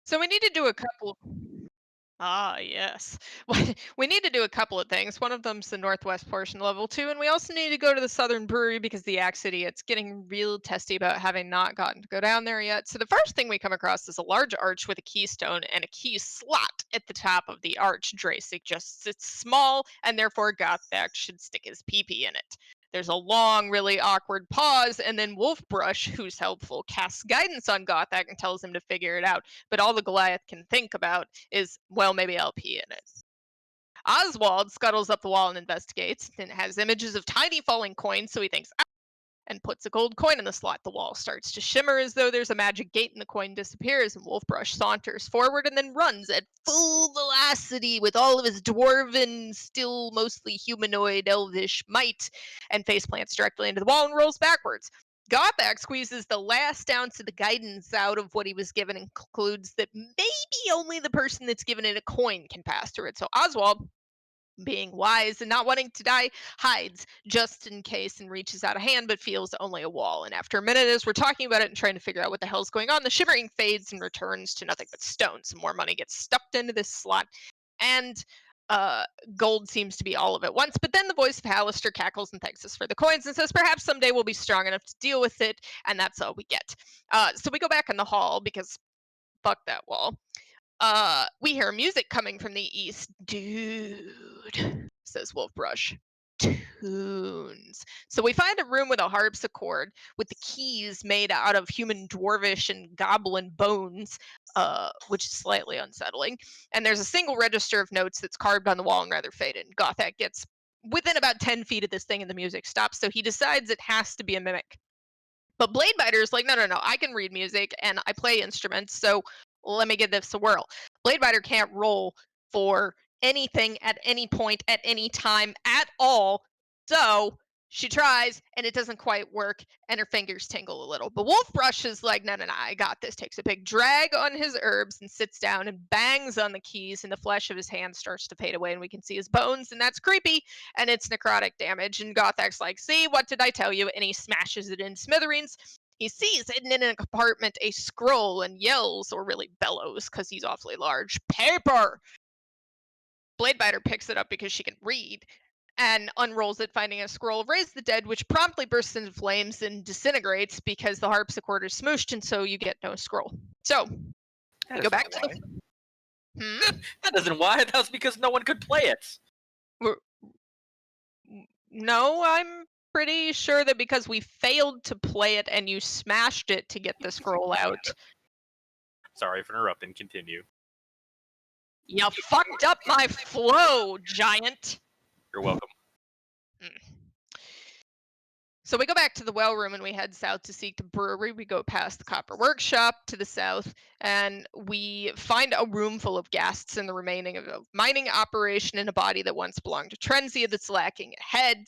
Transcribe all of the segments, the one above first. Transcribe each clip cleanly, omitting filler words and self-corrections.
So we need to do a couple. Ah, yes. We need to do a couple of things. One of them's the northwest portion, level 2, and we also need to go to the southern brewery because the Axe Idiot's getting real testy about having not gotten to go down there yet. So the first thing we come across is a large arch with a keystone and a key slot at the top of the arch. Dre suggests it's small, and therefore Gothak should stick his pee-pee in it. There's a long, really awkward pause, and then Wolfbrush, who's helpful, casts guidance on Gothak and tells him to figure it out. But all the Goliath can think about is, well, maybe I'll pee in it. Oswald scuttles up the wall and investigates, and has images of tiny falling coins, so he thinks, "Ah," and puts a gold coin in the slot. The wall starts to shimmer as though there's a magic gate, and the coin disappears, and Wolfbrush saunters forward and then runs at full velocity with all of his dwarven, still mostly humanoid, elvish might, and faceplants directly into the wall and rolls backwards. Gothak squeezes the last ounce of the guidance out of what he was given and concludes that maybe only the person that's given it a coin can pass through it. So Oswald, being wise and not wanting to die, hides just in case and reaches out a hand but feels only a wall. And after a minute, as we're talking about it and trying to figure out what the hell's going on, the shimmering fades and returns to nothing but stone. Some more money gets stuffed into this slot, and uh, gold seems to be all of it once. But then the voice of Hallister cackles and thanks us for the coins and says perhaps someday we'll be strong enough to deal with it, and that's all we get. So we go back in the hall because fuck that wall. We hear music coming from the east. Dude, says Wolfbrush. Tunes. So we find a room with a harpsichord with the keys made out of human dwarvish and goblin bones, which is slightly unsettling. And there's a single register of notes that's carved on the wall and rather faded. Gothak gets within about 10 feet of this thing and the music stops, so he decides it has to be a mimic. But Bladebiter is like, no, no, no, I can read music and I play instruments, so let me give this a whirl. Bladebiter can't roll for anything at any point at any time at all, so she tries and it doesn't quite work and her fingers tingle a little. But Wolfbrush is like, no, no, no, I got this. Takes a big drag on his herbs and sits down and bangs on the keys, and the flesh of his hand starts to fade away and we can see his bones, and that's creepy, and it's necrotic damage. And Gothak's like, see, what did I tell you? And he smashes it in smithereens. He sees hidden in a compartment a scroll and yells, or really bellows, because he's awfully large, paper! Bladebiter picks it up because she can read and unrolls it, finding a scroll of Raise the Dead, which promptly bursts into flames and disintegrates because the harpsichord is smooshed, and so you get no scroll. So, we go back to the. That isn't why. That was because no one could play it. No, I'm pretty sure that because we failed to play it and you smashed it to get the scroll out. Sorry for interrupting. Continue. You fucked up my flow, giant. You're welcome. So we go back to the well room and we head south to seek the brewery. We go past the copper workshop to the south, and we find a room full of ghasts and the remaining of a mining operation in a body that once belonged to Trenzia that's lacking a head.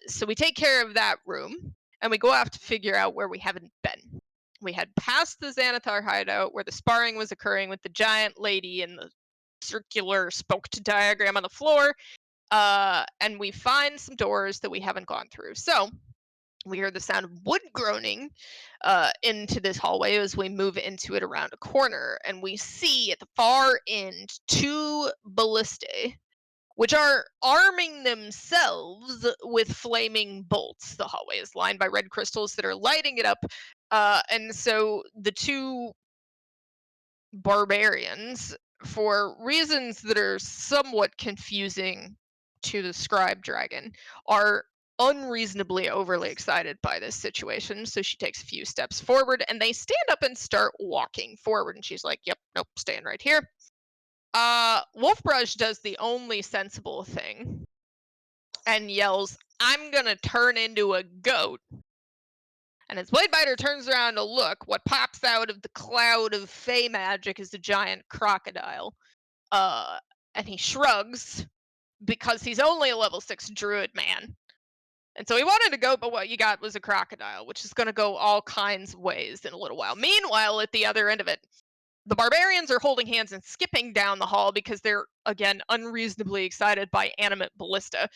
So we take care of that room, and we go off to figure out where we haven't been. We head past the Xanathar hideout where the sparring was occurring with the giant lady and the circular spoked diagram on the floor, and we find some doors that we haven't gone through. So we hear the sound of wood groaning into this hallway as we move into it around a corner, and we see at the far end 2 ballistae, which are arming themselves with flaming bolts. The hallway is lined by red crystals that are lighting it up, and so the 2 barbarians, for reasons that are somewhat confusing to the scribe dragon, are unreasonably overly excited by this situation. So she takes a few steps forward and they stand up and start walking forward, and she's like, yep, nope, staying right here. Wolfbrush does the only sensible thing and yells, I'm gonna turn into a goat. And as Bladebiter turns around to look, what pops out of the cloud of fey magic is a giant crocodile. And he shrugs because he's only a level 6 druid man. And so he wanted a goat, but what you got was a crocodile, which is going to go all kinds of ways in a little while. Meanwhile, at the other end of it, the barbarians are holding hands and skipping down the hall because they're, again, unreasonably excited by animate ballista.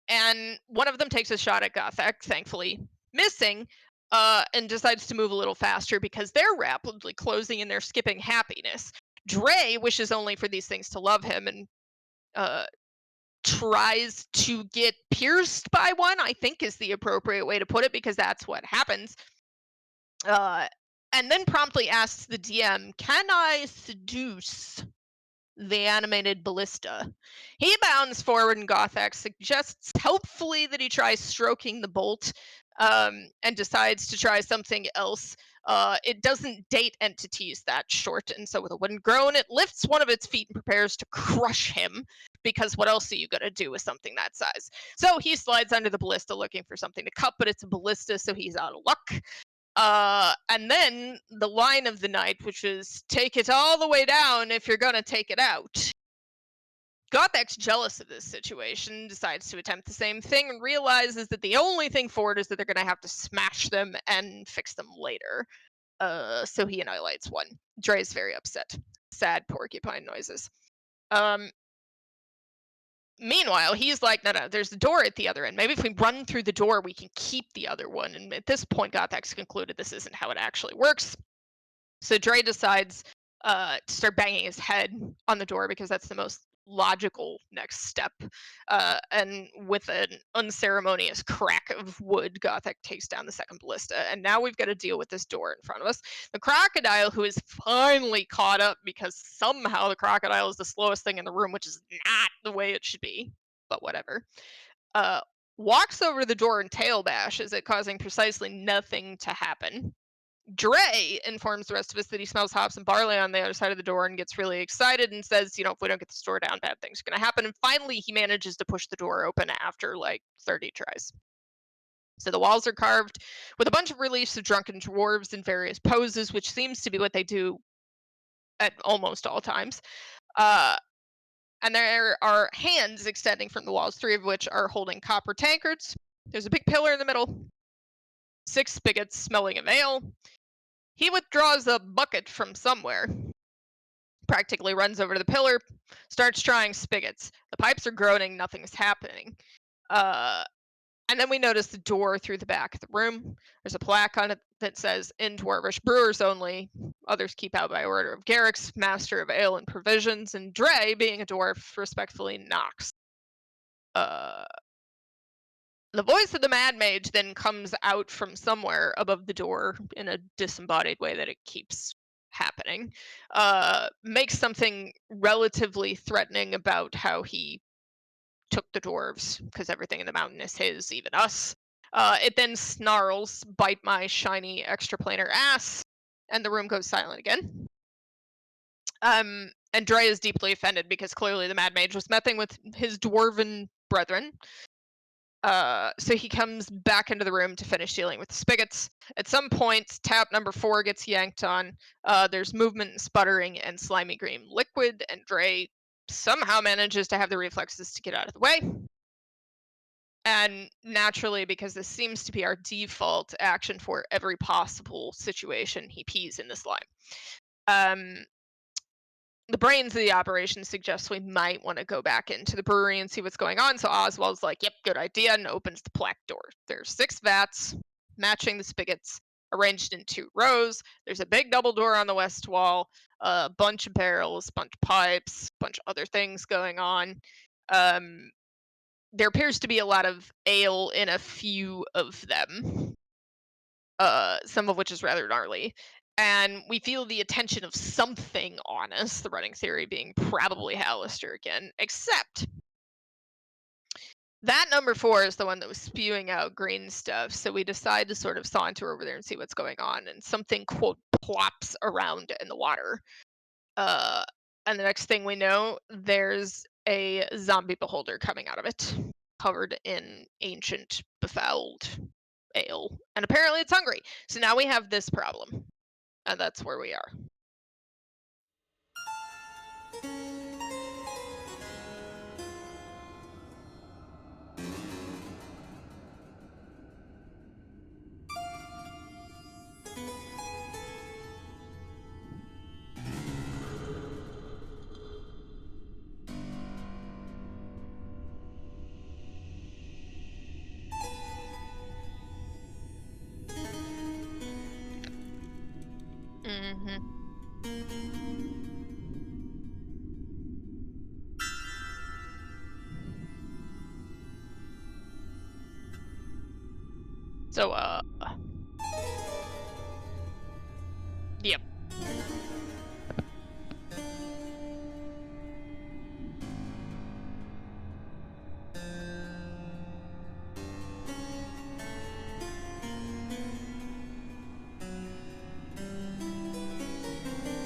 And one of them takes a shot at Gothak, thankfully missing. and decides to move a little faster because they're rapidly closing and they're skipping happiness. Dre wishes only for these things to love him and uh, tries to get pierced by one, I think is the appropriate way to put it because that's what happens. Uh, and then promptly asks the DM, "Can I seduce the animated ballista?" He bounds forward, and Gothak suggests helpfully that he tries stroking the bolt, and decides to try something else. It doesn't date entities that short, and so with a wooden groan, it lifts one of its feet and prepares to crush him. Because what else are you gonna do with something that size? So he slides under the ballista looking for something to cut, but it's a ballista, so he's out of luck. And then the line of the night, which is take it all the way down if you're gonna take it out. Gothak's jealous of this situation, decides to attempt the same thing, and realizes that the only thing for it is that they're gonna have to smash them and fix them later. So he annihilates one. Dre's very upset. Sad porcupine noises. Um, Meanwhile, he's like, no, no, there's a door at the other end. Maybe if we run through the door, we can keep the other one. And at this point, Gothak's concluded this isn't how it actually works. So Dre decides to start banging his head on the door because that's the most logical next step. And with an unceremonious crack of wood, Gothic takes down the second ballista. And now we've got to deal with this door in front of us. The crocodile, who is finally caught up because somehow the crocodile is the slowest thing in the room, which is not the way it should be, but whatever. Uh, Walks over to the door and tail bashes it, causing precisely nothing to happen. Dre informs the rest of us that he smells hops and barley on the other side of the door and gets really excited and says, if we don't get the store down, bad things are going to happen. And finally, he manages to push the door open after like 30 tries. So the walls are carved with a bunch of reliefs of drunken dwarves in various poses, which seems to be what they do at almost all times. Uh, and there are hands extending from the walls, three of which are holding copper tankards. There's a big pillar in the middle, six spigots smelling of ale. He withdraws a bucket from somewhere, practically runs over to the pillar, starts trying spigots. The pipes are groaning, nothing's happening. Uh, and then we notice the door through the back of the room. There's a plaque on it that says, "In Dwarvish Brewers Only. Others keep out by order of Garrick's, Master of Ale and Provisions." And Dre, being a dwarf, respectfully knocks. Uh, the voice of the Mad Mage then comes out from somewhere above the door in a disembodied way that it keeps happening. Makes something relatively threatening about how he took the dwarves because everything in the mountain is his, even us. It then snarls, "Bite my shiny extraplanar ass," and the room goes silent again. And Dre is deeply offended because clearly the Mad Mage was messing with his dwarven brethren. So he comes back into the room to finish dealing with the spigots. At some point, tap number 4 gets yanked on. There's movement and sputtering and slimy green liquid, and Dre somehow manages to have the reflexes to get out of the way. And naturally, because this seems to be our default action for every possible situation, he pees in the slime. Um, the brains of the operation suggests we might want to go back into the brewery and see what's going on. So Oswald's like, "Yep, good idea," and opens the plaque door. There's 6 vats matching the spigots arranged in 2 rows. There's a big double door on the west wall, a bunch of barrels, bunch of pipes, bunch of other things going on. Um, there appears to be a lot of ale in a few of them, some of which is rather gnarly. And we feel the attention of something on us, the running theory being probably Hallister again, except that number 4 is the one that was spewing out green stuff. So we decide to sort of saunter over there and see what's going on. And something, quote, plops around in the water. Uh, and the next thing we know, there's a zombie beholder coming out of it, covered in ancient, befouled ale. And apparently it's hungry. So now we have this problem. And that's where we are. Mm-hmm. So, yep.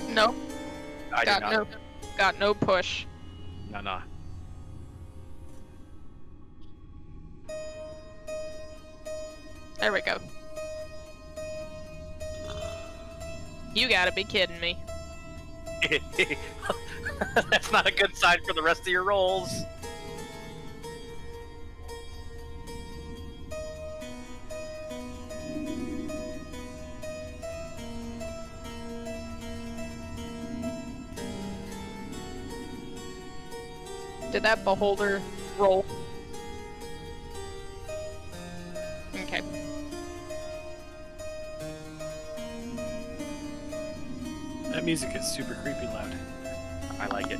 Nope. I did Got not. no, got no push. No, no. There we go. You gotta be kidding me. That's not a good sign for the rest of your rolls. Did that beholder roll? Okay. That music is super creepy loud. I like it.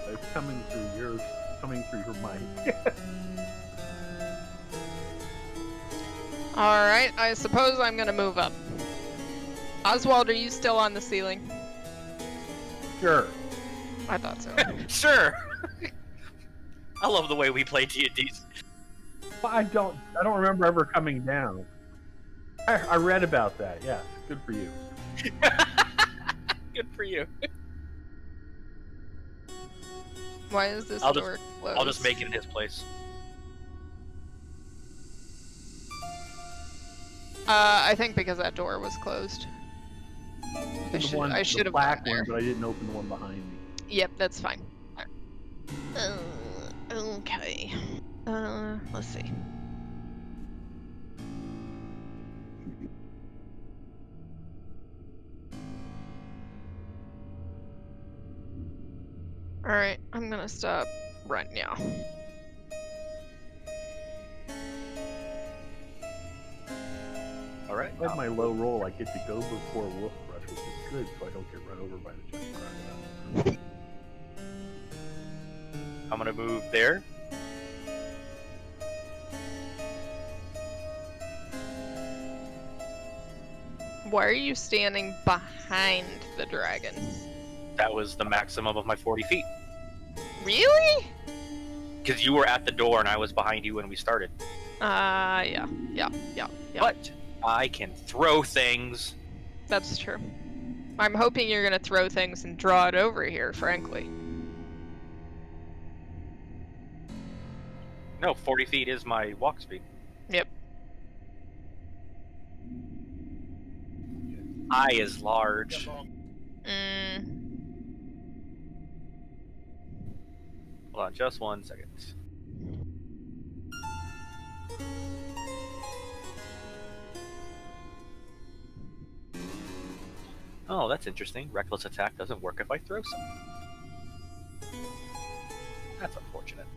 It's coming through your mic. Alright, I suppose I'm gonna move up. Oswald, are you still on the ceiling? Sure. I thought so. Sure. I love the way we play D&D. But I don't remember ever coming down. I read about that. Yes, good for you. Good for you. Why is this I'll door closed? I'll just make it in his place. I think because that door was closed. I should The have black gone there. one, but I didn't open the one behind me. Yep, that's fine. Okay. Let's see. Alright, I'm gonna stop right now. All right. With my low roll, I get to go before Wolf Rush, which is good, so I don't get run over by the giant crocodile. I'm gonna move there. Why are you standing behind the dragon? That was the maximum of my 40 feet. Really? Because you were at the door and I was behind you when we started. Yeah. But I can throw things. That's true. I'm hoping you're gonna throw things and draw it over here, frankly. No, 40 feet is my walk speed. Yep. Eye is large. Hold on, just 1 second. Oh, that's interesting. Reckless attack doesn't work if I throw something. That's unfortunate.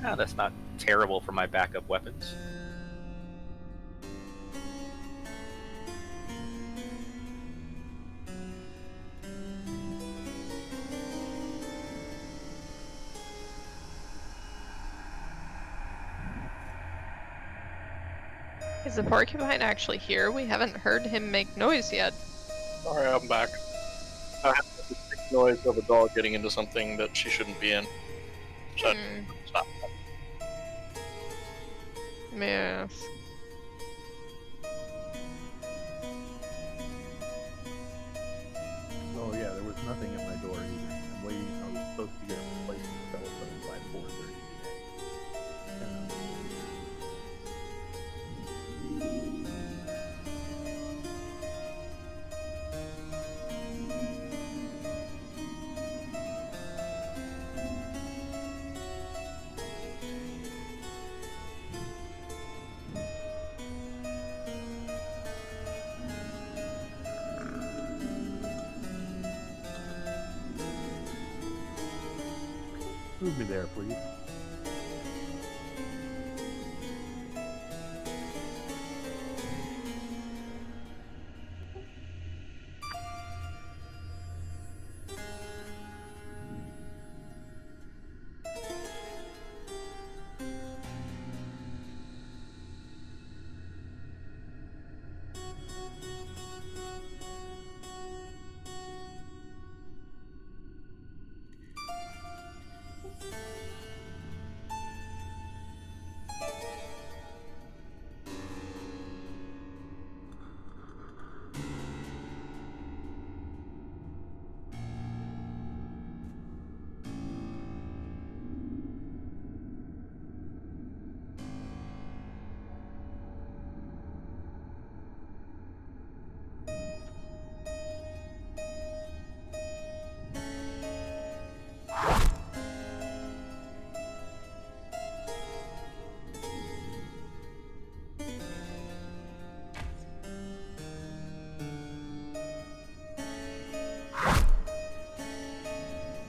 Ah, that's not terrible for my backup weapons. Is the porcupine actually here? We haven't heard him make noise yet. Sorry, I'm back. I have the distinct noise of a dog getting into something that she shouldn't be in. So stop. Yes. Oh yeah, there was nothing at my door either. I'm waiting. I was supposed to get a replacement. Move me there, please.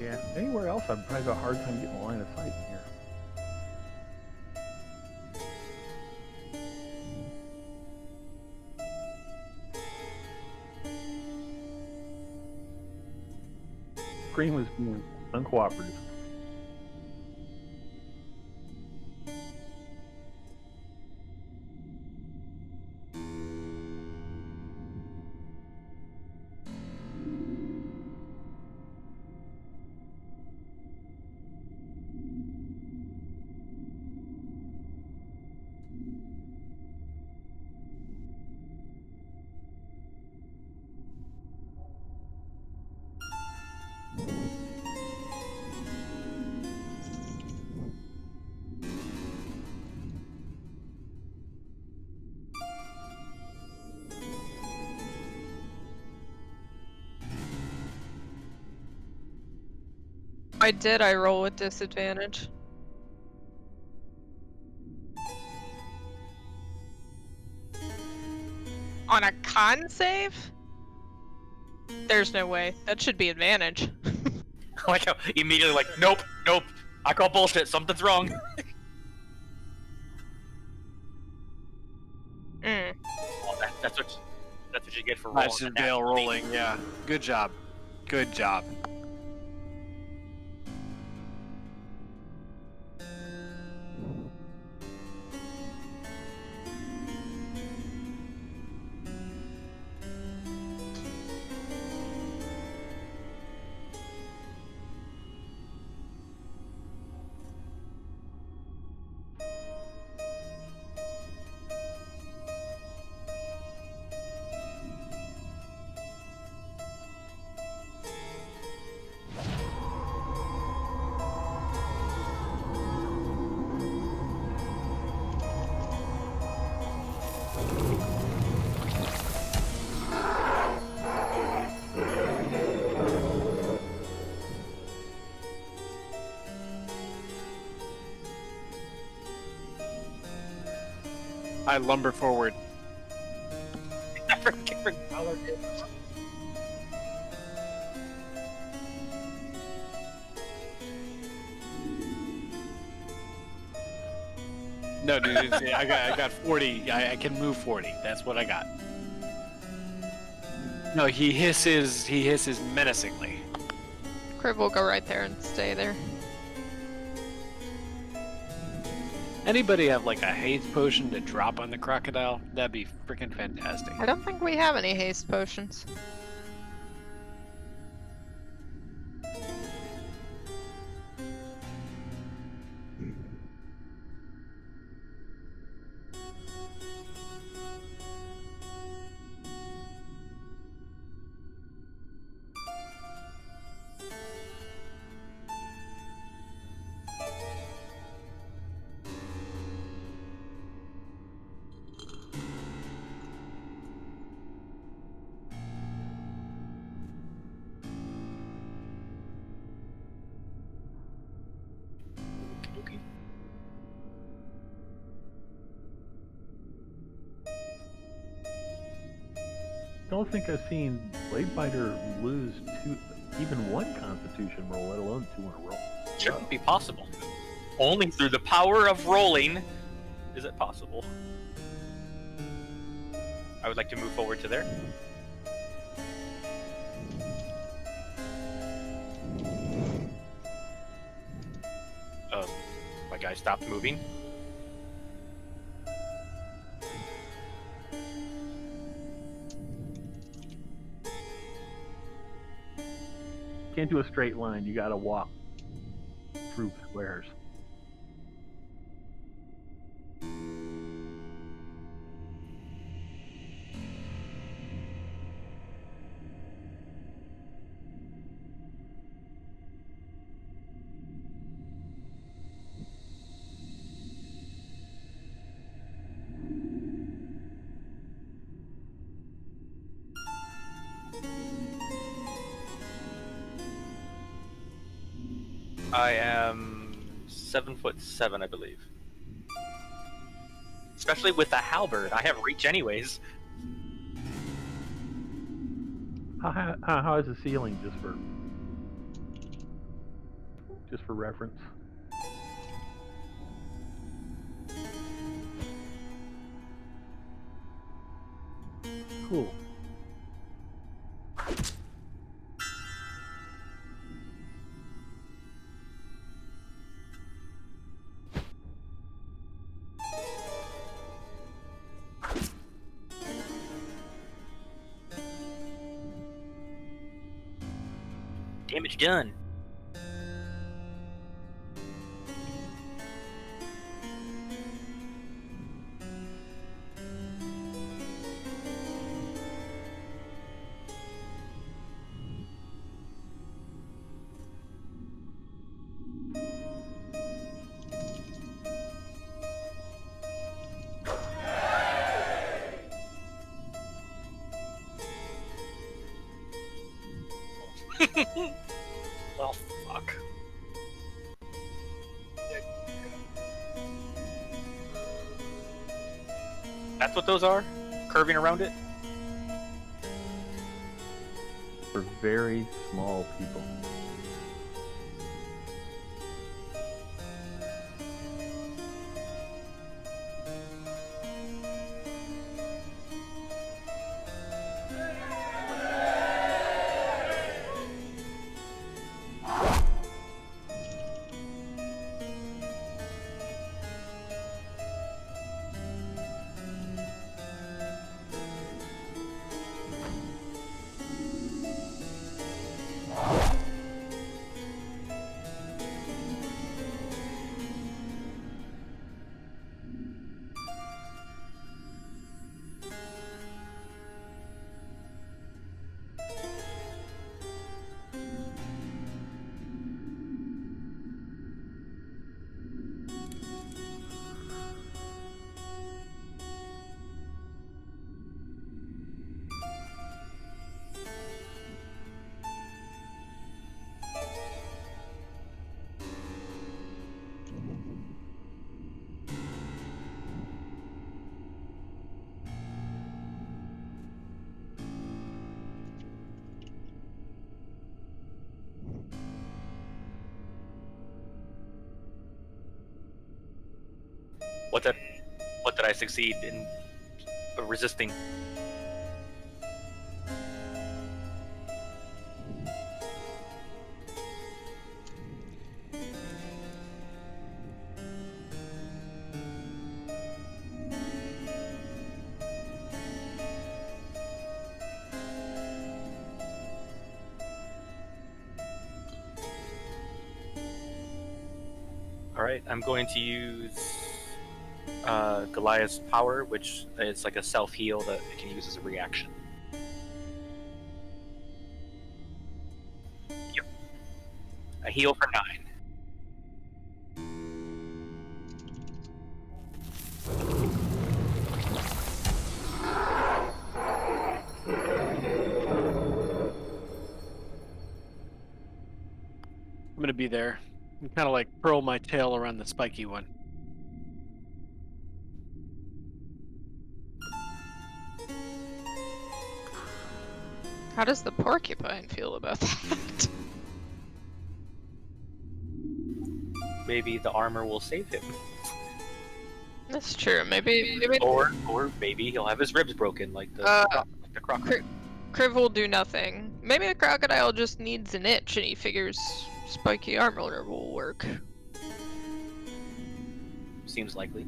Yeah, anywhere else I'd probably have a hard time getting a line of sight here. Screen was being uncooperative. I roll with disadvantage. On a con save? There's no way. That should be advantage. Like how immediately like, nope, nope. I call bullshit. Something's wrong. Mm. Well, that's what you get for rolling. That's just a Dale natural rolling. Yeah. Good job. Good job. I lumber forward. I forget Valor did. No, dude, I got 40. I can move 40. That's what I got. No, he hisses menacingly. Crib will go right there and stay there. Anybody have like a haste potion to drop on the crocodile? That'd be freaking fantastic. I don't think we have any haste potions. Don't think I've seen Bladebiter lose even one Constitution roll, let alone two in a row. Shouldn't be possible. Only through the power of rolling is it possible. I would like to move forward to there. My guy stopped moving. Can't do a straight line. You gotta walk through squares. I am 7'7", I believe. Especially with the halberd, I have reach anyways. How is the ceiling, just for reference? Cool. Damage done. Oh, fuck. That's what those are? Curving around it? For very small people. What did I succeed in resisting? Alright, I'm going to use Goliath's power, which is like a self-heal that it can use as a reaction. Yep. A heal for 9. I'm gonna be there. I'm kind of like curl my tail around the spiky one. How does the porcupine feel about that? maybe the armor will save him. That's true. Maybe Or maybe he'll have his ribs broken like the crocodile. Kriv will do nothing. Maybe the crocodile just needs an itch, and he figures spiky armor will work. Seems likely.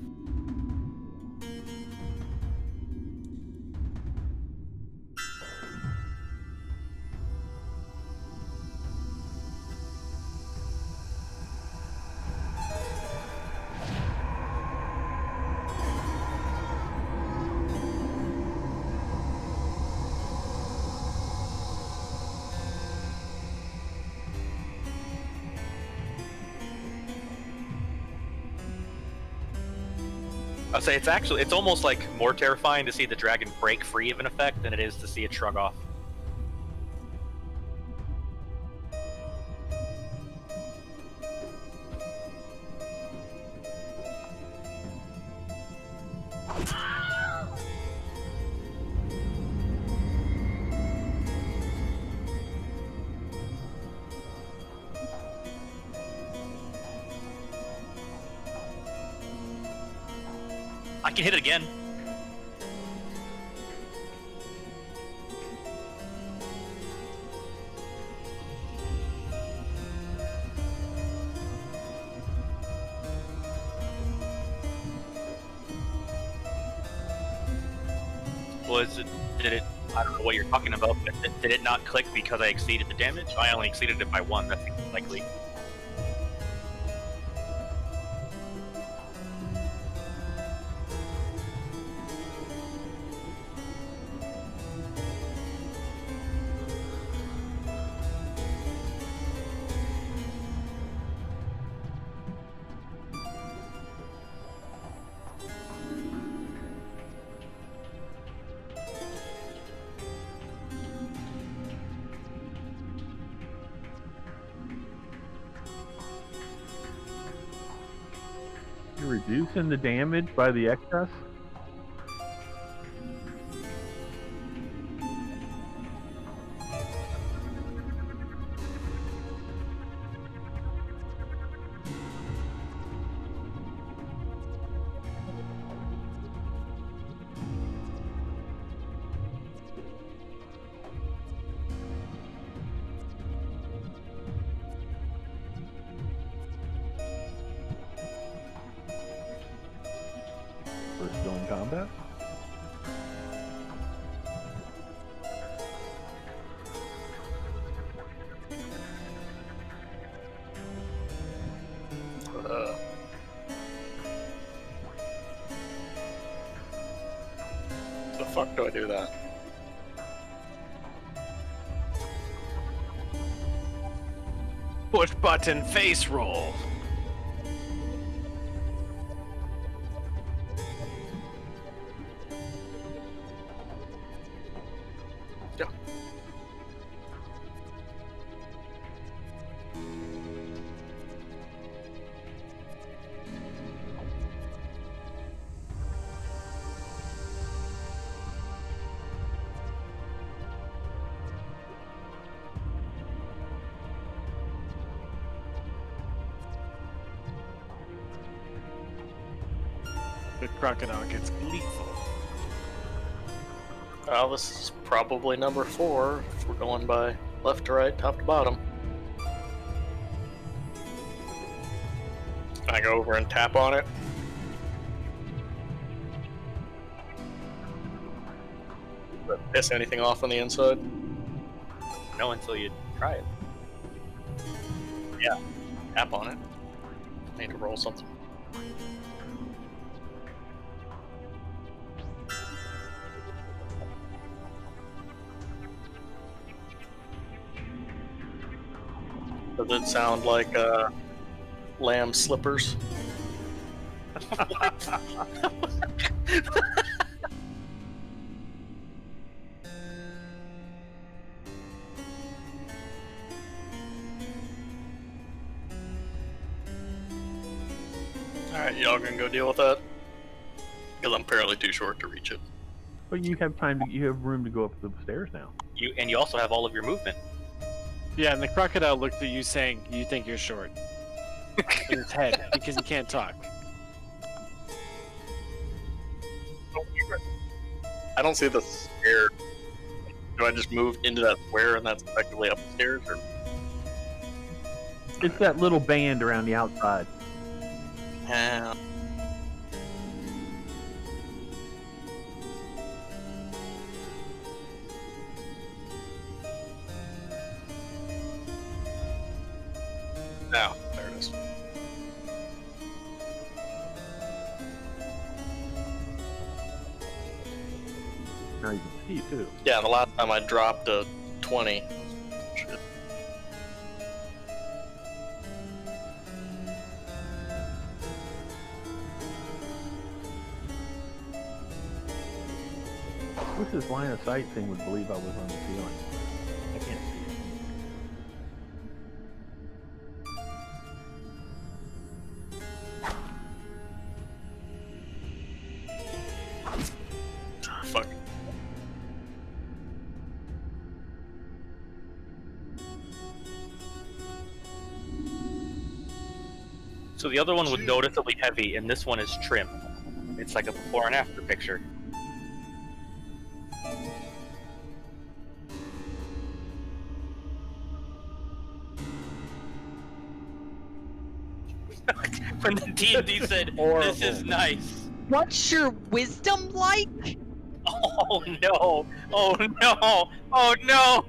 I'll say it's almost like more terrifying to see the dragon break free of an effect than it is to see it shrug off. I can hit it again. Did it? I don't know what you're talking about. But did it not click because I exceeded the damage? I only exceeded it by 1. That's likely. You're reducing the damage by the excess? We're still in combat? The fuck do I do that? Push button face roll. Yeah. The crocodile gets gleeful. Well, this is probably number 4 if we're going by left to right, top to bottom. I go over and tap on it. Does it piss anything off on the inside? No, until you try it. Yeah, tap on it. Need to roll something. Does it sound like lamb slippers? Alright, y'all gonna go deal with that? Because I'm apparently too short to reach it. But you have time to, you have room to go up the stairs now. You also have all of your movement. Yeah, and the crocodile looked at you saying, "You think you're short?" In his head. because he can't talk. I don't see the stair. Do I just move into that square and that's effectively upstairs? Or It's that little band around the outside. Now, there it is. Now you can see too. Yeah, the last time I dropped a 20. Shit. What's this line of sight thing would believe I was on the ceiling? I can't see it. Fuck. So the other one was noticeably heavy, and this one is trim. It's like a before and after picture. When the D&D said, "This is nice." What's your wisdom like? Oh no! Oh no! Oh no!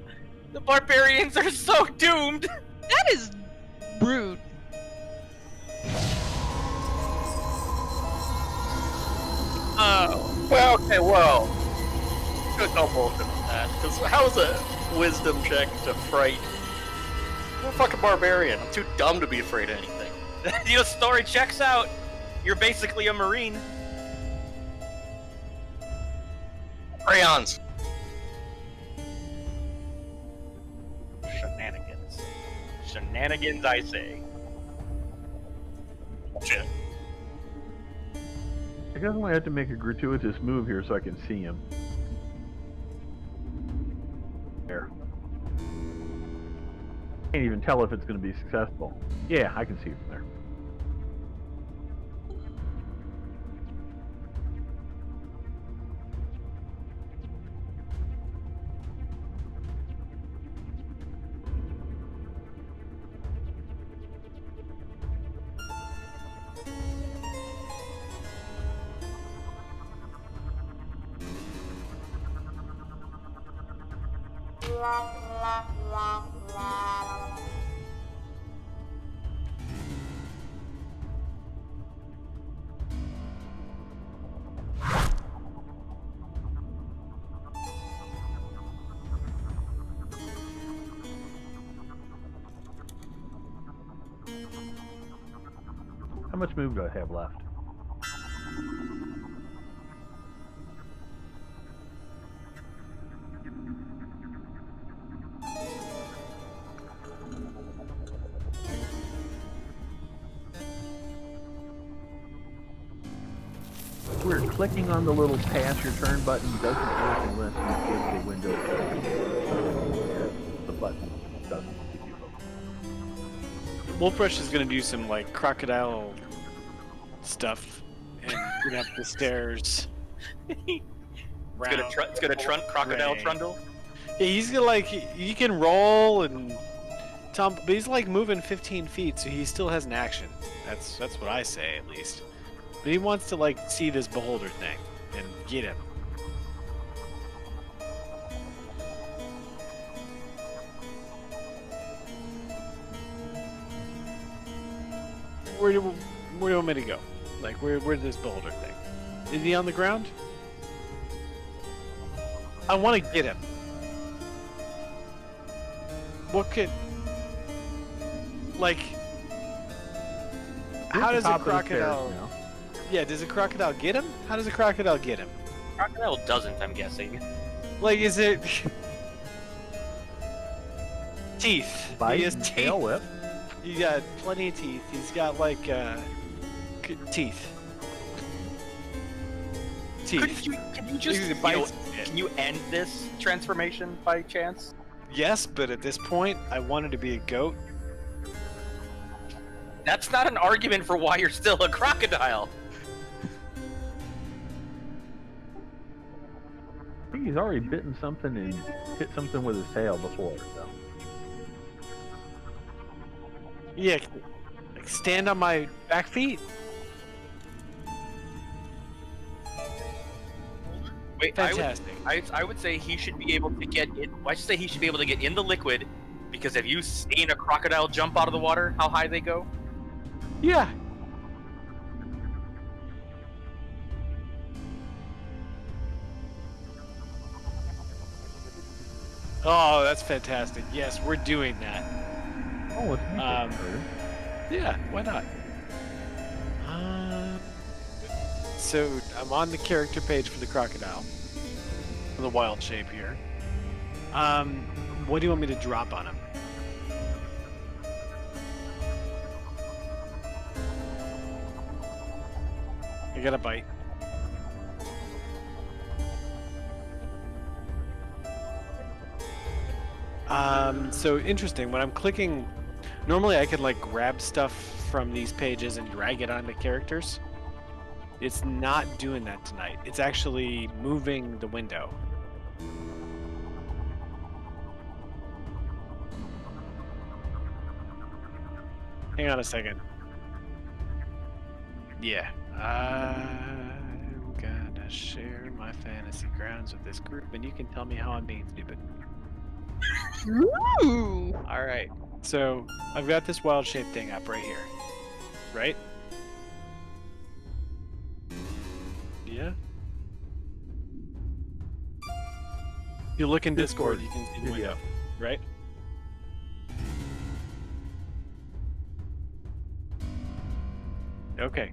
The barbarians are so doomed! That is rude. Oh. Well, okay, well. Good no bullshit on that. Because how is a wisdom check to fright? I'm a fucking barbarian. I'm too dumb to be afraid of anything. Your story checks out. You're basically a marine. Crayons. Shenanigans. Shenanigans, I say. Shit. I guess I might have to make a gratuitous move here so I can see him. There. Can't even tell if it's going to be successful. Yeah, I can see it from there. How much move do I have left? We're clicking on the little pass your turn button doesn't work unless you give the window the button doesn't give you a Wolfrush is gonna do some like crocodile stuff and get up the stairs. It's gonna crocodile Ray. trundle. Yeah, he's gonna like he can roll and but he's like moving 15 feet, so he still has an action. That's what I say at least. But he wants to like see this beholder thing and get him. Where do you want me to go? Like where's this beholder thing? Is he on the ground? I want to get him. What could like? How does a crocodile? Yeah, does a crocodile get him? How does a crocodile get him? Crocodile doesn't, I'm guessing. Like, is it teeth? bite He has and teeth. tail whip. He got plenty of teeth. He's got like teeth. Teeth. Can you just He you know, bites can you end this transformation by chance? Yes, but at this point, I wanted to be a goat. That's not an argument for why you're still a crocodile. I think he's already bitten something and hit something with his tail before. So. Yeah, like stand on my back feet. Wait, Fantastic. I would say he should be able to get in. I should say he should be able to get in the liquid, because have you seen a crocodile jump out of the water? How high they go? Yeah. Oh, that's fantastic. Yes, we're doing that. Oh, it's Yeah, why not? So I'm on the character page for the crocodile, for the wild shape here. What do you want me to drop on him? I got a bite. So interesting. When I'm clicking, normally I could like grab stuff from these pages and drag it onto characters. It's not doing that tonight. It's actually moving the window. Hang on a second. Yeah. I'm gonna share my fantasy grounds with this group, and you can tell me how I'm being stupid. Ooh. Alright. So, I've got this wild shape thing up right here. Right? Yeah? If you look in Discord, you can see the window. Right? Okay.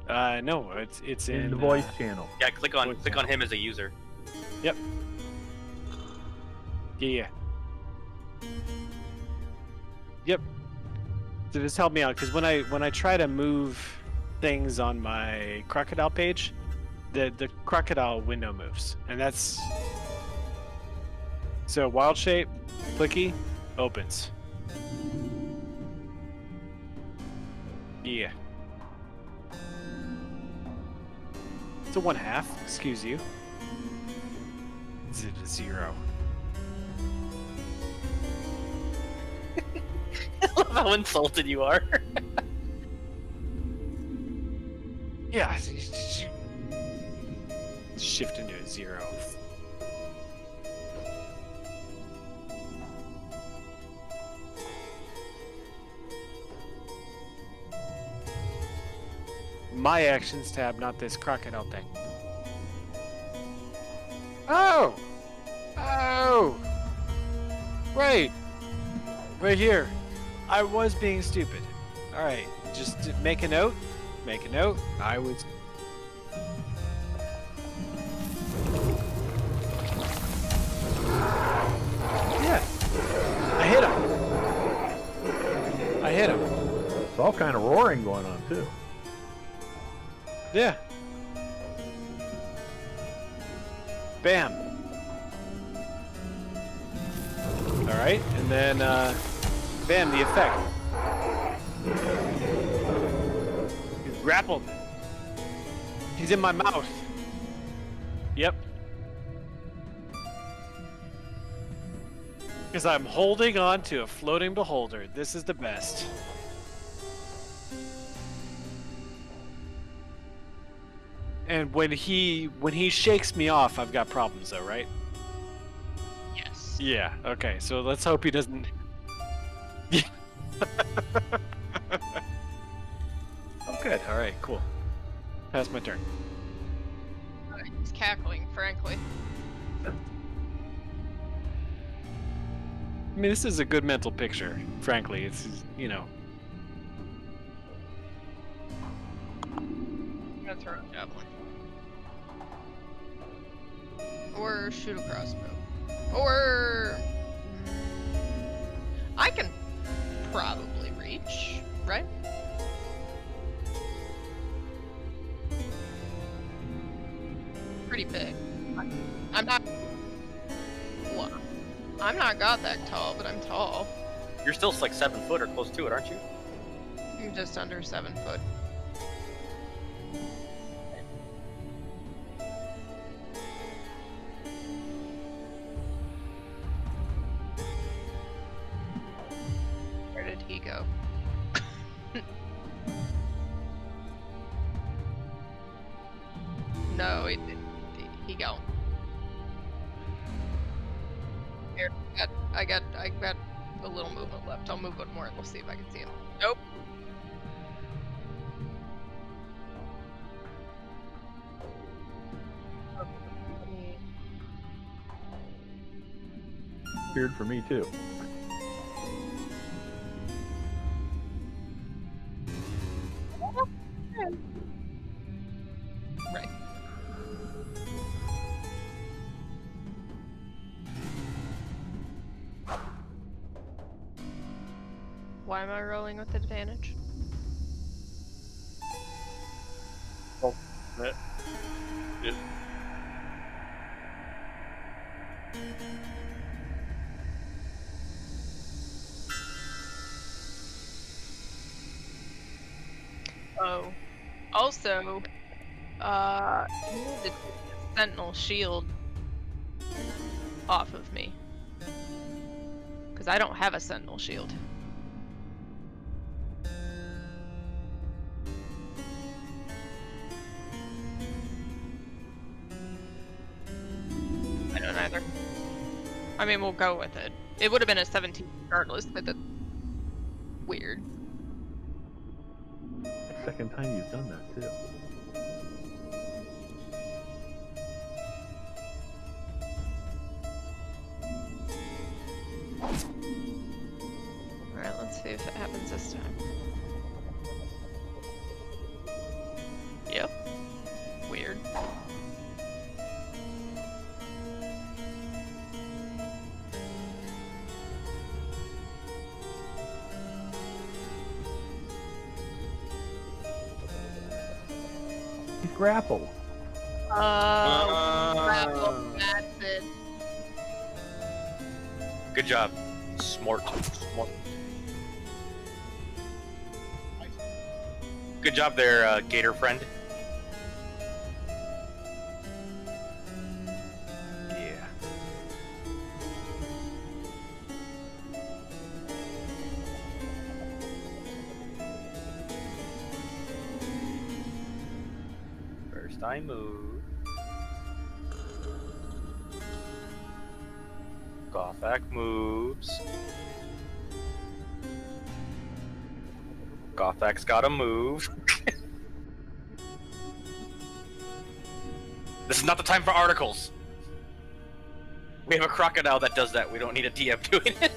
No, it's in the voice channel. Yeah, click on him as a user. Yep. Yeah. Yep. So just help me out, because when I try to move things on my crocodile page, the crocodile window moves, and that's so wild shape, clicky, opens. Yeah. It's a 1/2. Excuse you. Is it a 0? I love how insulted you are. Yeah. Shift into a 0. My actions tab, not this crocodile thing. Oh! Oh! Right! Right here. I was being stupid. Alright, just make a note. Make a note. I was... Yeah. I hit him. I hit him. It's all kind of roaring going on, too. Yeah. Bam. Alright, and then, bam, the effect. He's grappled. He's in my mouth. Yep. Because I'm holding on to a floating beholder. This is the best. And when he shakes me off, I've got problems though, right? Yes. Yeah, okay. So let's hope he doesn't Oh good. Alright, cool. Pass my turn. He's cackling, frankly. I mean, this is a good mental picture, frankly. It's, you know. I'm gonna throw a javelin. Or shoot a crossbow. Or... I can probably reach, right? Pretty big. I'm not... Well, I'm not got that tall, but I'm tall. You're still like 7 foot or close to it, aren't you? I'm just under 7 foot. Where did he go? No, he gone. Here, I got a little movement left. I'll move one more and we'll see if I can see him. Nope. Weird for me too. Right. Why am I rolling with advantage? It, Oh. Also, you need to take the Sentinel shield off of me. Because I don't have a Sentinel shield. I don't either. I mean, we'll go with it. It would have been a 17 regardless, but that's weird. Second time you've done that too. Alright, let's see if it happens this time. Yep. Weird. He's grappled. Grapple, that's it. Good job. Smart. Good job there, Gator friend. Yeah. First I move. Gothak moves. Gothak's gotta move. This is not the time for articles. We have a crocodile that does that. We don't need a DM doing it.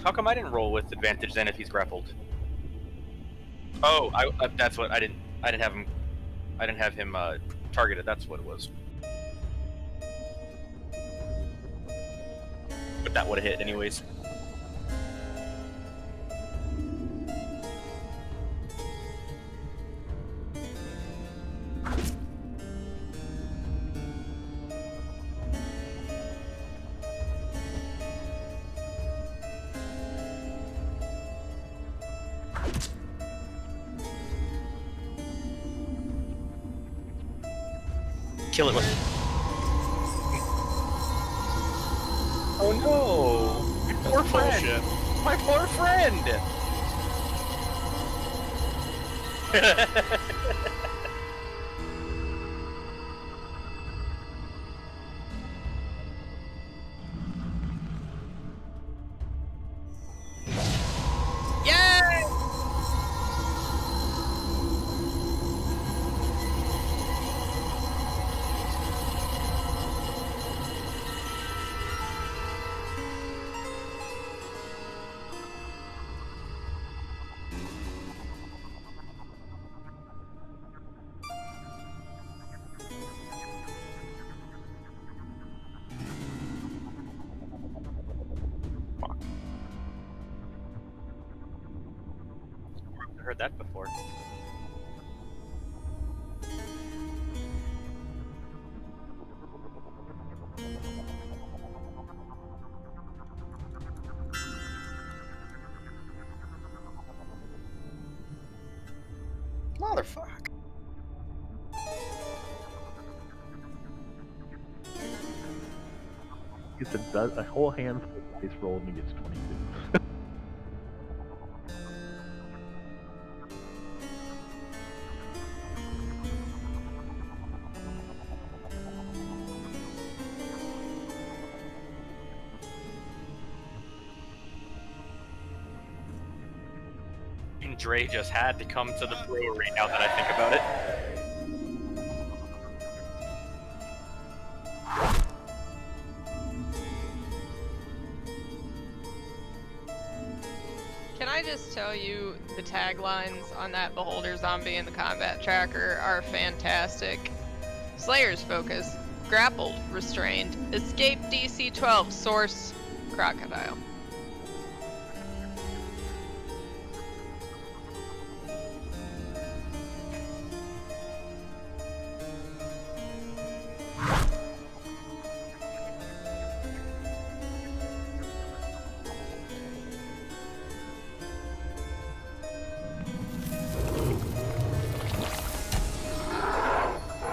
How come I didn't roll with advantage then if he's grappled? Oh, that's what I didn't have him targeted. That's what it was. But that would have hit anyways. Kill it with. Oh no! My poor friend! My poor friend! Yay! I heard that before. Motherfucker. Gets a whole handful of dice rolled and he gets 22. And Dre just had to come to the brewery now that I think about it. Can I just tell you the taglines on that Beholder Zombie and the combat tracker are fantastic. Slayer's focus, grappled, restrained, escape DC 12, source, crocodile.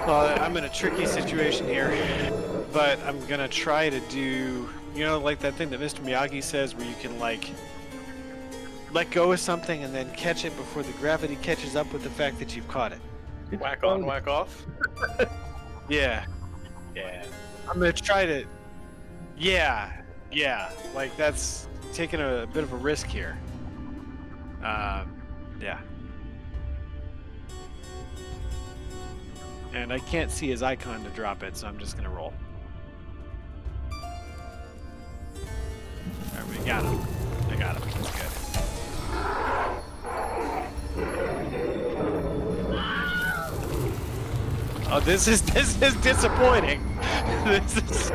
Well, I'm in a tricky situation here, but I'm gonna try to do, you know, like that thing that Mr. Miyagi says, where you can like let go of something and then catch it before the gravity catches up with the fact that you've caught it. It's Whack on, fun. whack off. Yeah, Yeah. I'm gonna try to. Yeah, like that's taking a bit of a risk here. Yeah. And I can't see his icon to drop it, so I'm just gonna roll. Alright, we got him. I got him. That's good. Oh, this is disappointing. This is.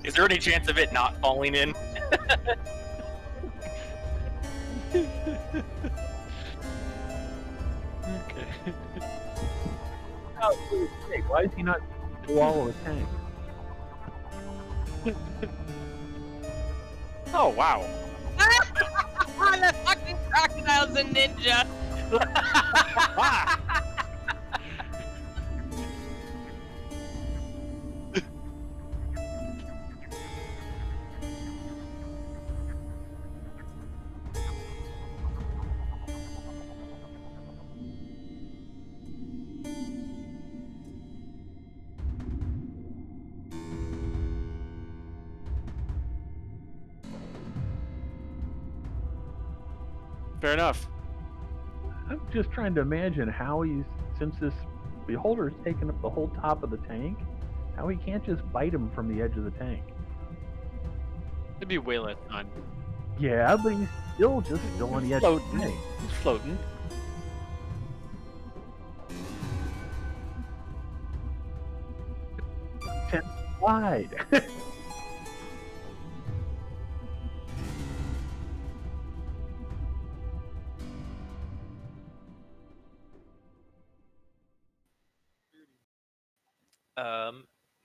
Is there any chance of it not falling in? Okay. Why is he not swallow a tank? Oh wow. The fucking crocodile's a ninja! Fair enough. I'm just trying to imagine how he's, since this beholder's taken up the whole top of the tank, how he can't just bite him from the edge of the tank. It'd be way less fun. Yeah, but he's still on the edge of the Floating. tank. He's floating. Wide.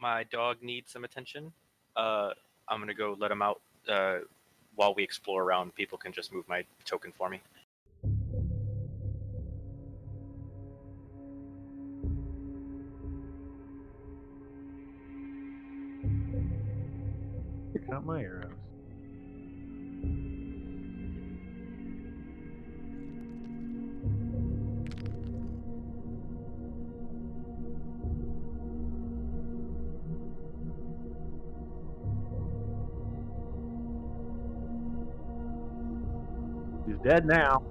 My dog needs some attention. I'm gonna go let him out. While we explore around, people can just move my token for me. Count my arrows. He's dead now.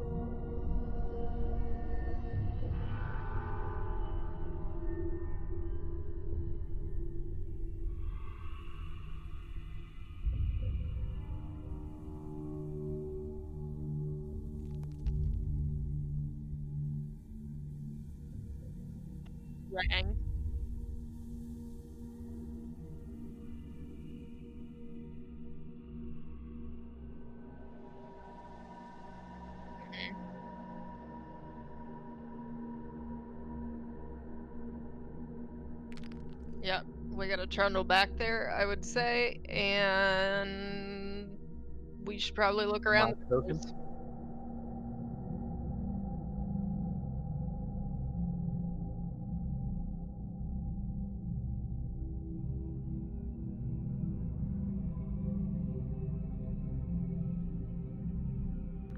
Rang. Yep. We gotta trundle back there, I would say, and we should probably look around. Mark tokens.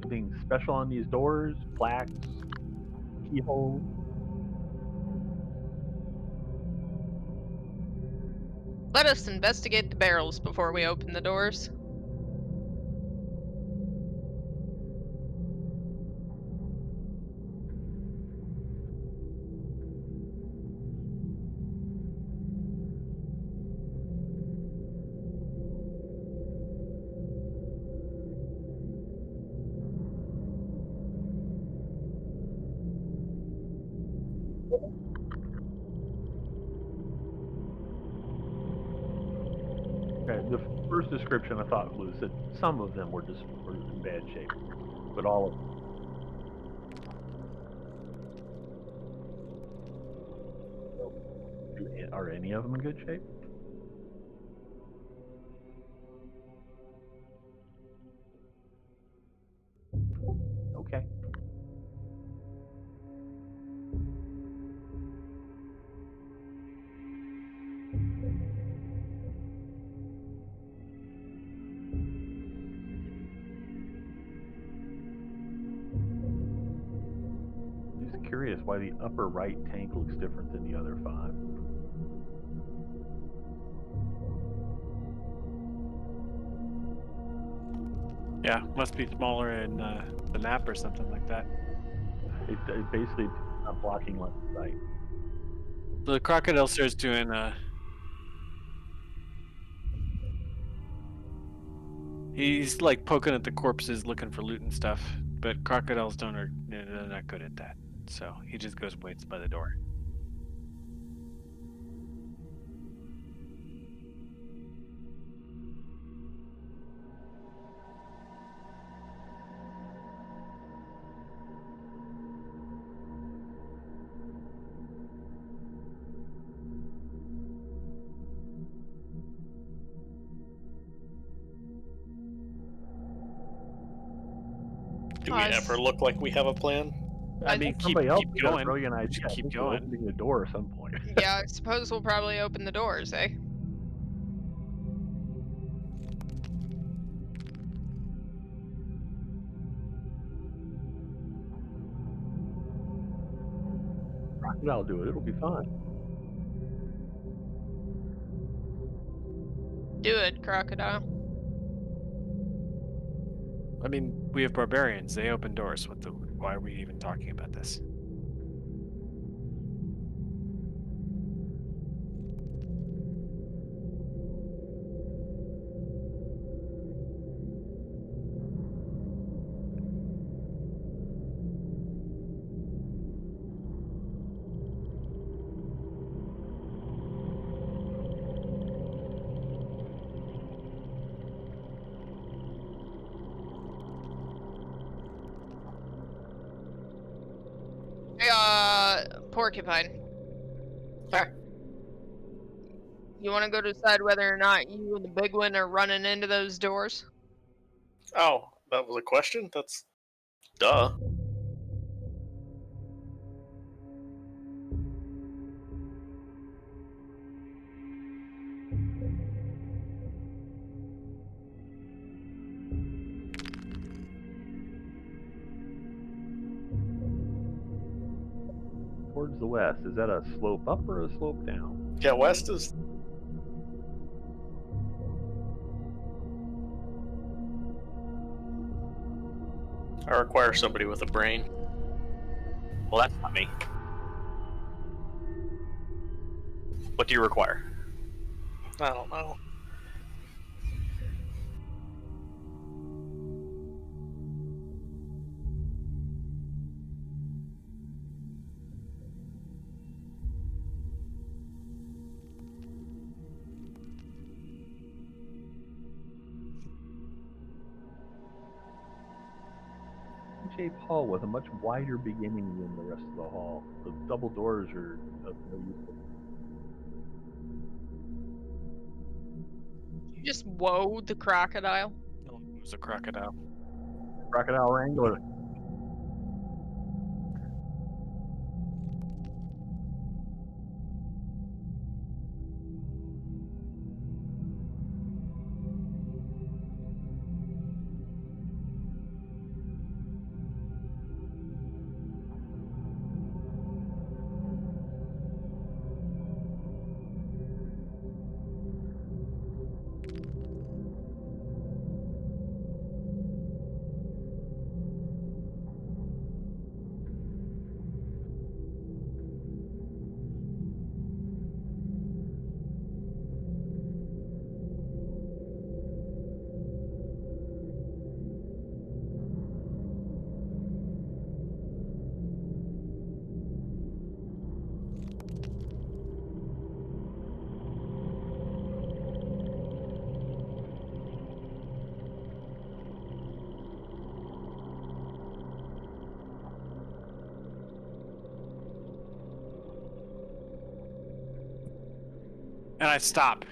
Anything special on these doors? Plaques, keyholes? Let us investigate the barrels before we open the doors. Okay, the first description I thought was that some of them were in bad shape, but all of them. Are any of them in good shape? Okay. Just curious why the upper right tank looks different than the other 5. Yeah, must be smaller in the map or something like that. It basically not blocking line of sight. So the crocodile starts doing he's like poking at the corpses looking for loot and stuff, but crocodiles they're not good at that. So he just goes and waits by the door. Do we ever look like we have a plan? I I mean, think keep Somebody else got a going. brilliant We idea. should I keep think we're going. opening the door at some point. Yeah, I suppose we'll probably open the doors, eh? Crocodile do it. It'll be fine. Do it, crocodile. I mean, we have barbarians. They open doors. Why are we even talking about this? Hey, porcupine. Ah. You want to go decide whether or not you and the big one are running into those doors? Oh, that was a question? That's duh. Towards the west. Is that a slope up or a slope down? Yeah, west is. I require somebody with a brain. Well, that's not me. What do you require? I don't know. Shaped hall with a much wider beginning than the rest of the hall. The double doors are of no use. You just whoa the crocodile. Oh, it was a crocodile. Crocodile Wrangler. And I stop.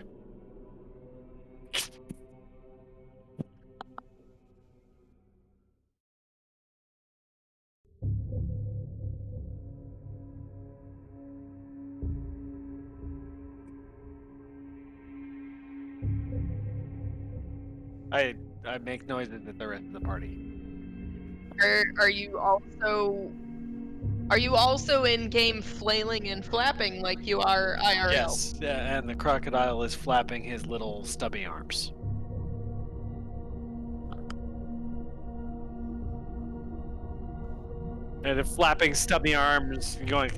I make noises at the rest of the party. Are you also in game flailing and flapping like you are IRL? Yes, yeah, and the crocodile is flapping his little stubby arms. And the flapping stubby arms going.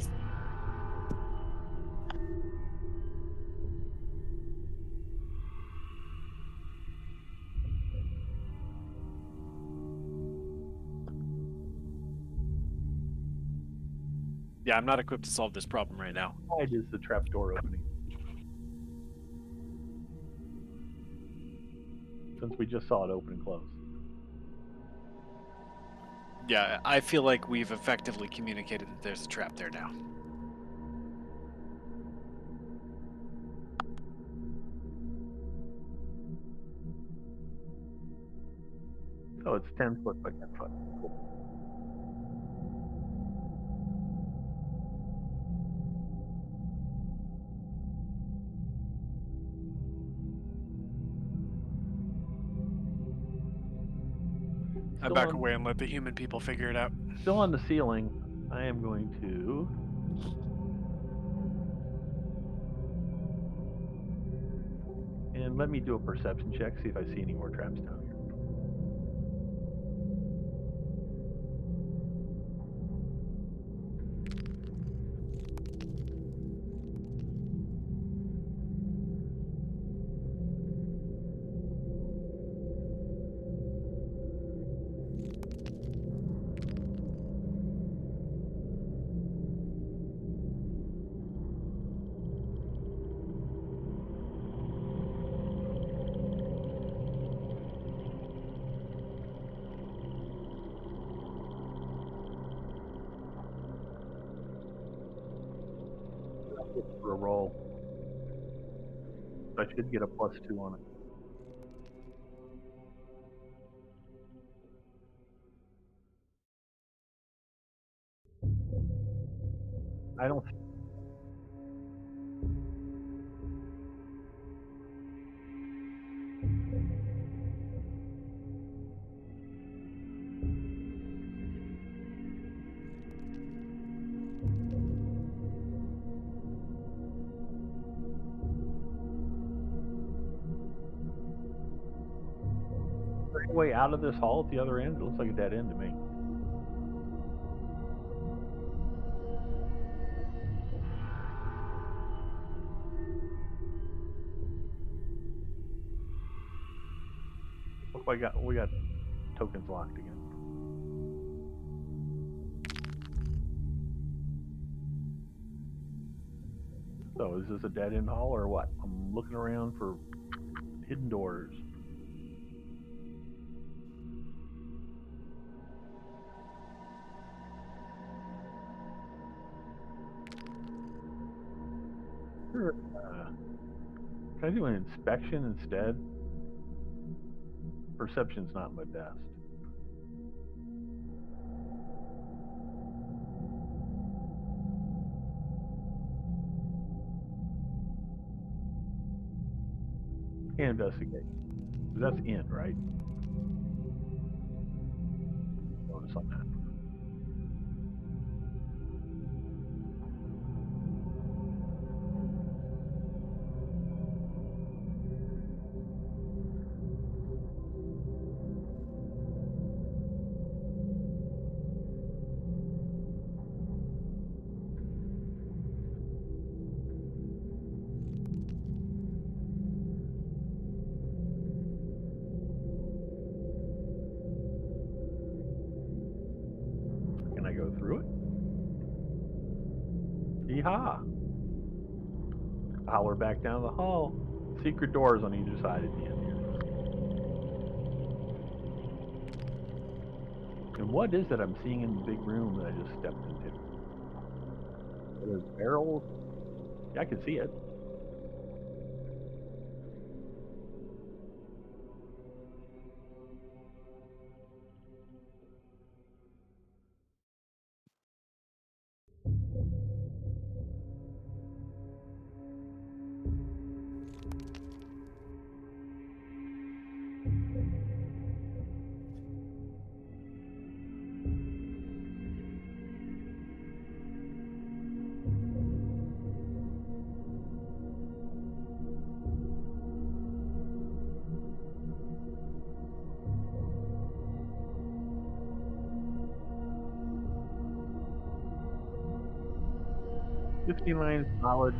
Yeah, I'm not equipped to solve this problem right now. Why is the trapdoor opening? Since we just saw it open and close. Yeah, I feel like we've effectively communicated that there's a trap there now. Oh, it's 10 foot by 10 foot. Cool. I Still back on- away and let the human people figure it out. Still on the ceiling, I am going to and let me do a perception check, see if I see any more traps down here. For a roll. I should get a +2 on it. I don't. Is there any way out of this hall at the other end? It looks like a dead end to me. Look, we got tokens locked again. So is this a dead end hall or what? I'm looking around for hidden doors. Sure. Can I do an inspection instead? Perception's not my best. Investigate. That's in, right? Notice on that. Can I go through it? Yeehaw! Holler back down the hall. Secret doors on either side at the end here. And what is it I'm seeing in the big room that I just stepped into? Are those barrels? Yeah, I can see it. $59 solid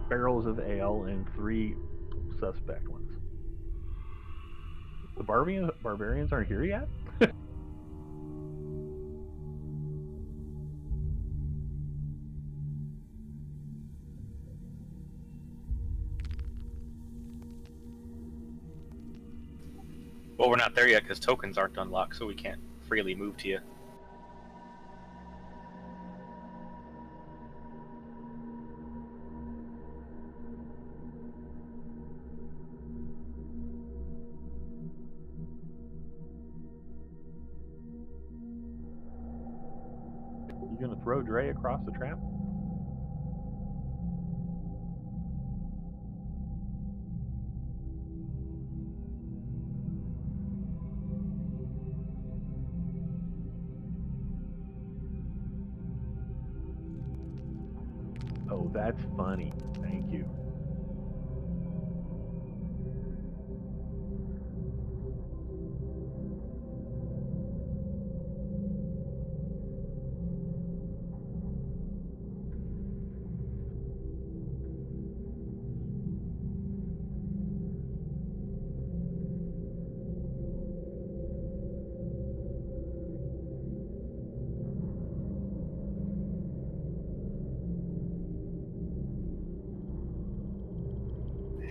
barrels of ale and 3 suspect ones. The barbarians aren't here yet? Well, we're not there yet because tokens aren't unlocked, so we can't freely move to you. You gonna throw Dre across the trap? Oh, that's funny. Thank you.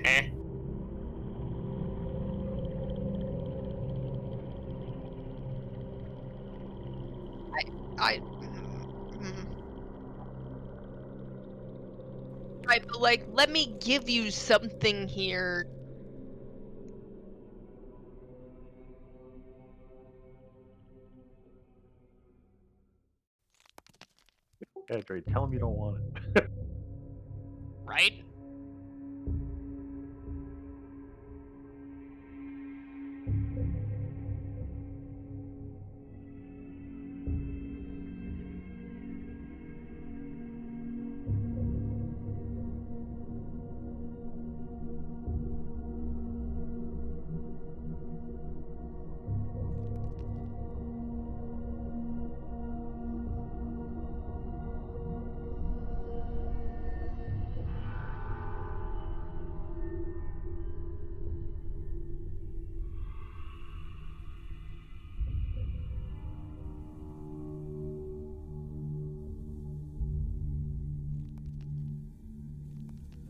Eh. I. Mm, right, but like, let me give you something here. Yeah, Dre, tell him you don't want it. Right?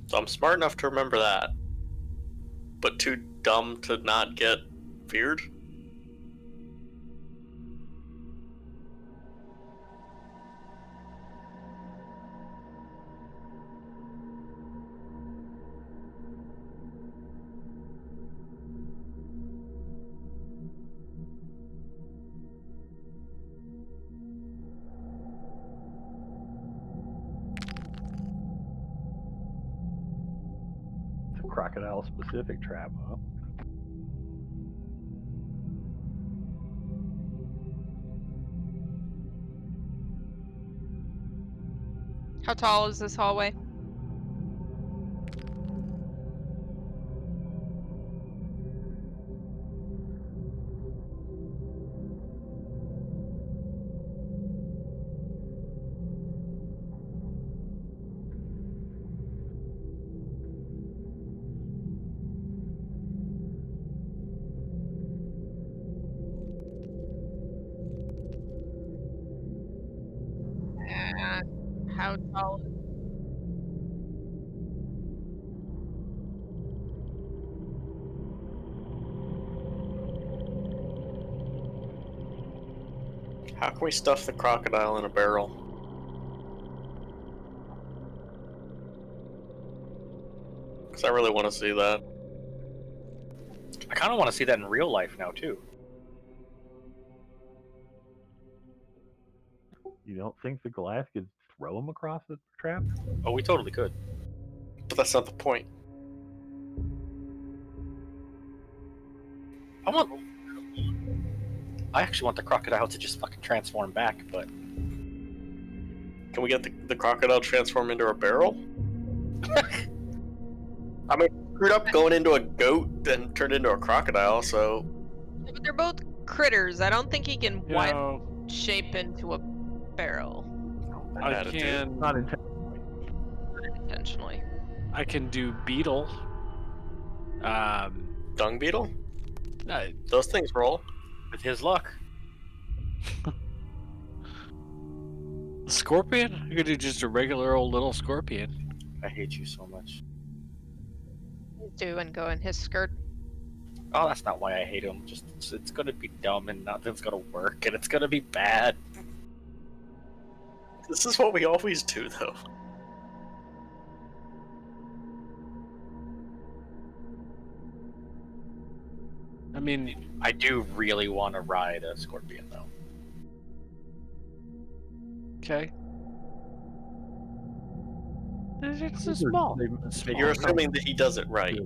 So I'm smart enough to remember that, but too dumb to not get feared. crocodile specific trap, huh? How tall is this hallway? How tall? How can we stuff the crocodile in a barrel? Because I really want to see that. I kind of want to see that in real life now too. You don't think the glass could throw him across the trap? Oh, we totally could. But that's not the point. I actually want the crocodile to just fucking transform back, but Can we get the crocodile transformed into a barrel? I mean, screwed up going into a goat and turned into a crocodile, so Yeah, but they're both critters. I don't think he can You wipe know, shape into a barrel I attitude. can Not intentionally. intentionally. I can do beetle. Dung beetle? Uh, Those things roll. with his luck, scorpion. I could do just a regular old little scorpion. I hate you so much. Do and go in his skirt. Oh, that's not why I hate him. Just it's gonna be dumb and nothing's gonna work and it's gonna be bad. This is what we always do, though. I mean, I do really want to ride a scorpion though. okay. It's a These are- small. they- it's But you're small. assuming that he does it right.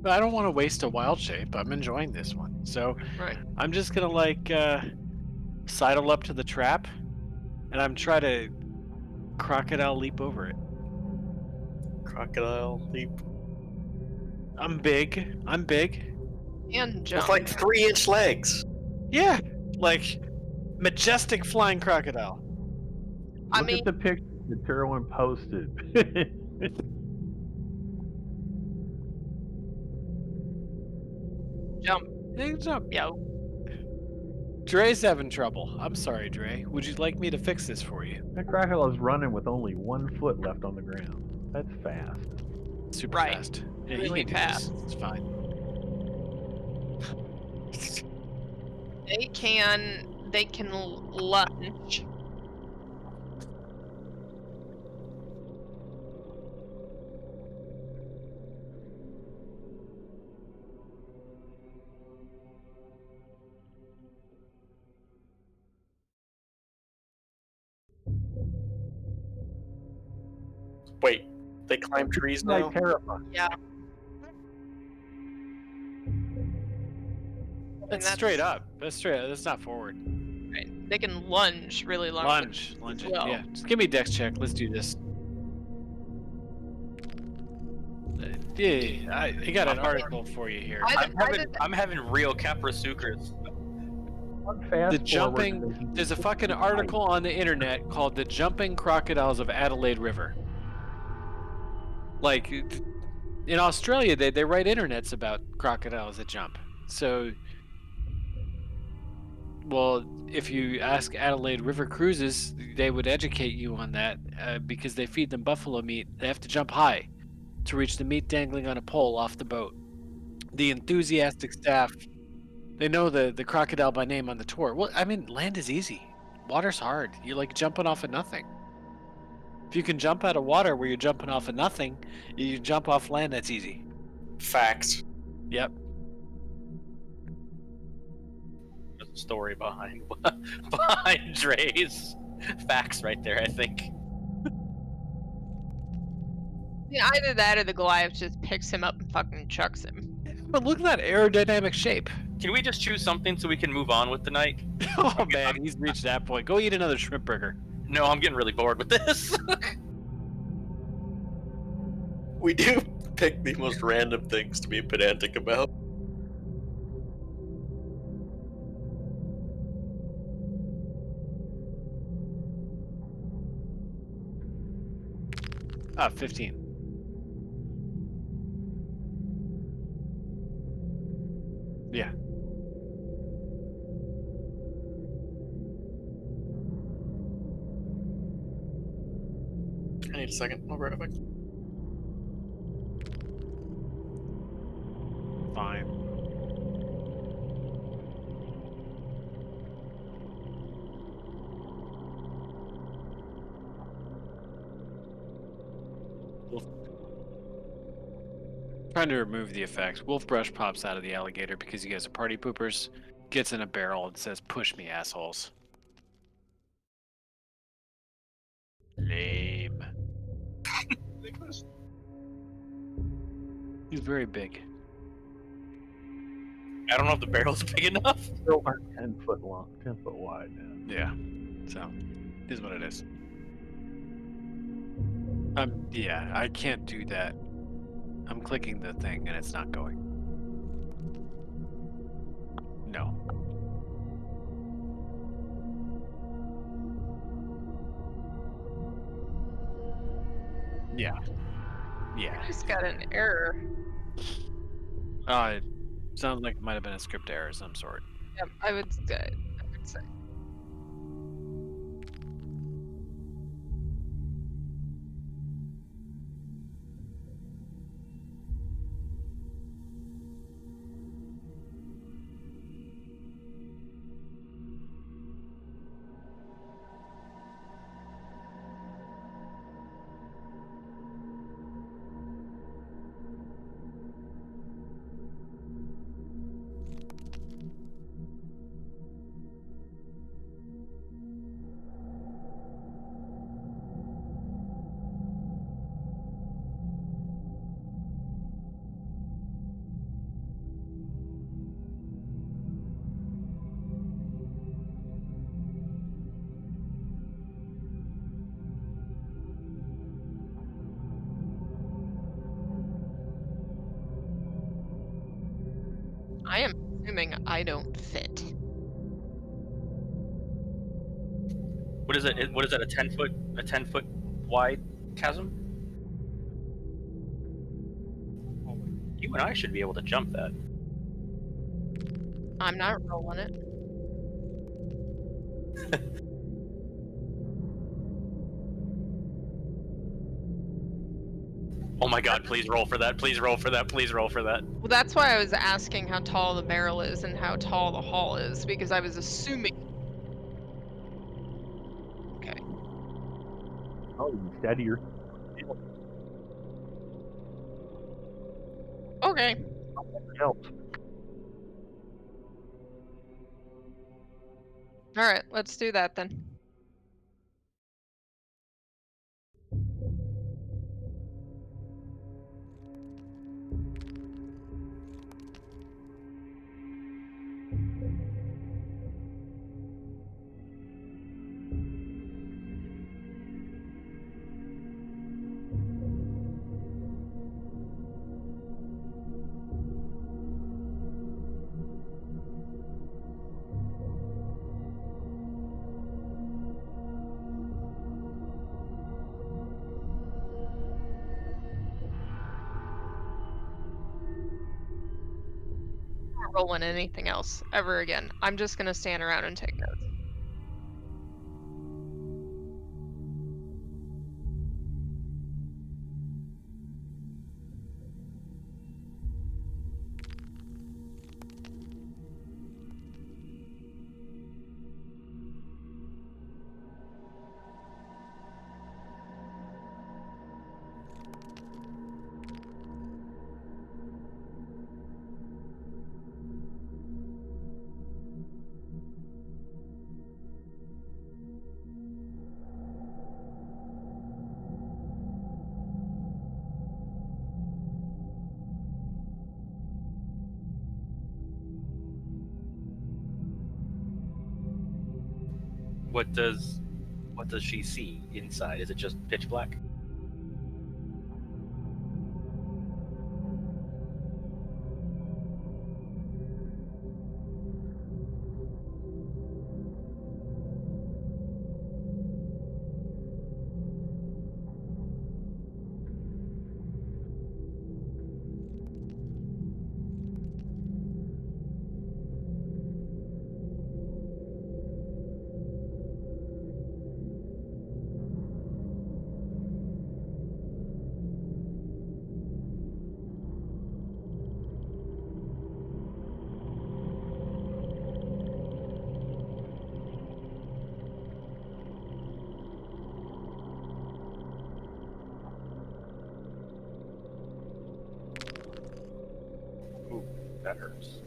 But I don't want to waste a wild shape. I'm enjoying this one, so Right. I'm just gonna like sidle up to the trap, and I'm try to crocodile leap over it. Crocodile leap. I'm big. I'm big. And With jump. like 3-inch legs. Yeah, like majestic flying crocodile. I Look mean, at the picture that Terwin posted. jump. Hey, jump. Yo. Dre's having trouble. I'm sorry, Dre. Would you like me to fix this for you? That crocodile is running with only 1 foot left on the ground. That's fast. Super Right. fast. Yeah, Really you can do fast. this. It's fine. They can lunge. Wait, they climb trees now? Like terrifying. Yeah. That's straight up. That's straight up. That's not forward. Right. They can lunge really long. Lunge. Lunge it. well. Yeah. Just give me a dex check. Let's do this. Yeah, I got an article for you here. I'm having real Caprasukras. One fast The jumping- forward and There's a fucking article on the internet called "The Jumping Crocodiles of Adelaide River." Like, in Australia, they write internets about crocodiles that jump. So, well, if you ask Adelaide River Cruises, they would educate you on that because they feed them buffalo meat. They have to jump high to reach the meat dangling on a pole off the boat. The enthusiastic staff, they know the crocodile by name on the tour. Well, I mean, land is easy. Water's hard. You're like jumping off of nothing. If you can jump out of water where you're jumping off of nothing, you jump off land, that's easy. Facts. Yep. There's a story behind Dre's facts right there, I think. Yeah, either that or the Goliath just picks him up and fucking chucks him. But look at that aerodynamic shape. Can we just choose something so we can move on with the night? Oh man, he's reached that point. Go eat another shrimp burger. No, I'm getting really bored with this. We do pick the most random things to be pedantic about. Ah, 15. Yeah. I need a second. I'll be right back. Fine. Trying to remove the effect. Wolf Brush pops out of the alligator because you guys are party poopers, gets in a barrel and says, "Push me, assholes." Lame. He's very big. I don't know if the barrel's big enough. Still aren't 10 foot long, 10 foot wide, man. Yeah. So, is what it is. Yeah, I can't do that. I'm clicking the thing and it's not going. No. Yeah. Yeah. I just got an error. It sounds like it might have been a script error of some sort. Yep, I would say. I am assuming I don't fit. What is it? What is that? A 10 foot wide chasm? You and I should be able to jump that. I'm not rolling it. Oh my god, please roll for that. Please roll for that. Please roll for that. Well, that's why I was asking how tall the barrel is and how tall the hull is, because I was assuming. Okay. Oh, you steadier. Okay. Helps. All right, let's do that then. I'm not rolling anything else ever again. I'm just gonna stand around and take notes. What does she see inside? Is it just pitch black? Ooh, that hurts.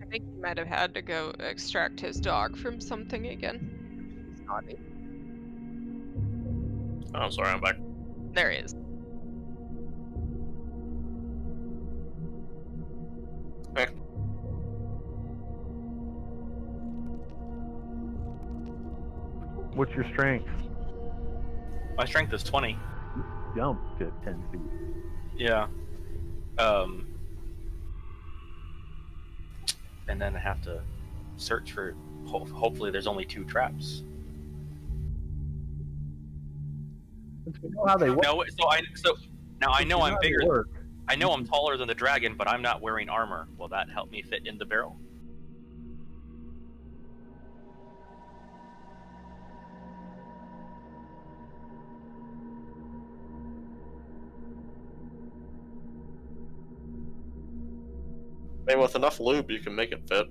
I think he might have had to go extract his dog from something again. He's naughty. Oh, I'm sorry, I'm back. There he is. Eh. What's your strength? My strength is 20. Jump to 10 feet. Yeah. And then I have to search for. Hopefully, there's only 2 traps. Since we know how they work. No, so now I know I'm bigger. Work. I know I'm taller than the dragon, but I'm not wearing armor. Will that help me fit in the barrel? I mean, with enough lube, you can make it fit.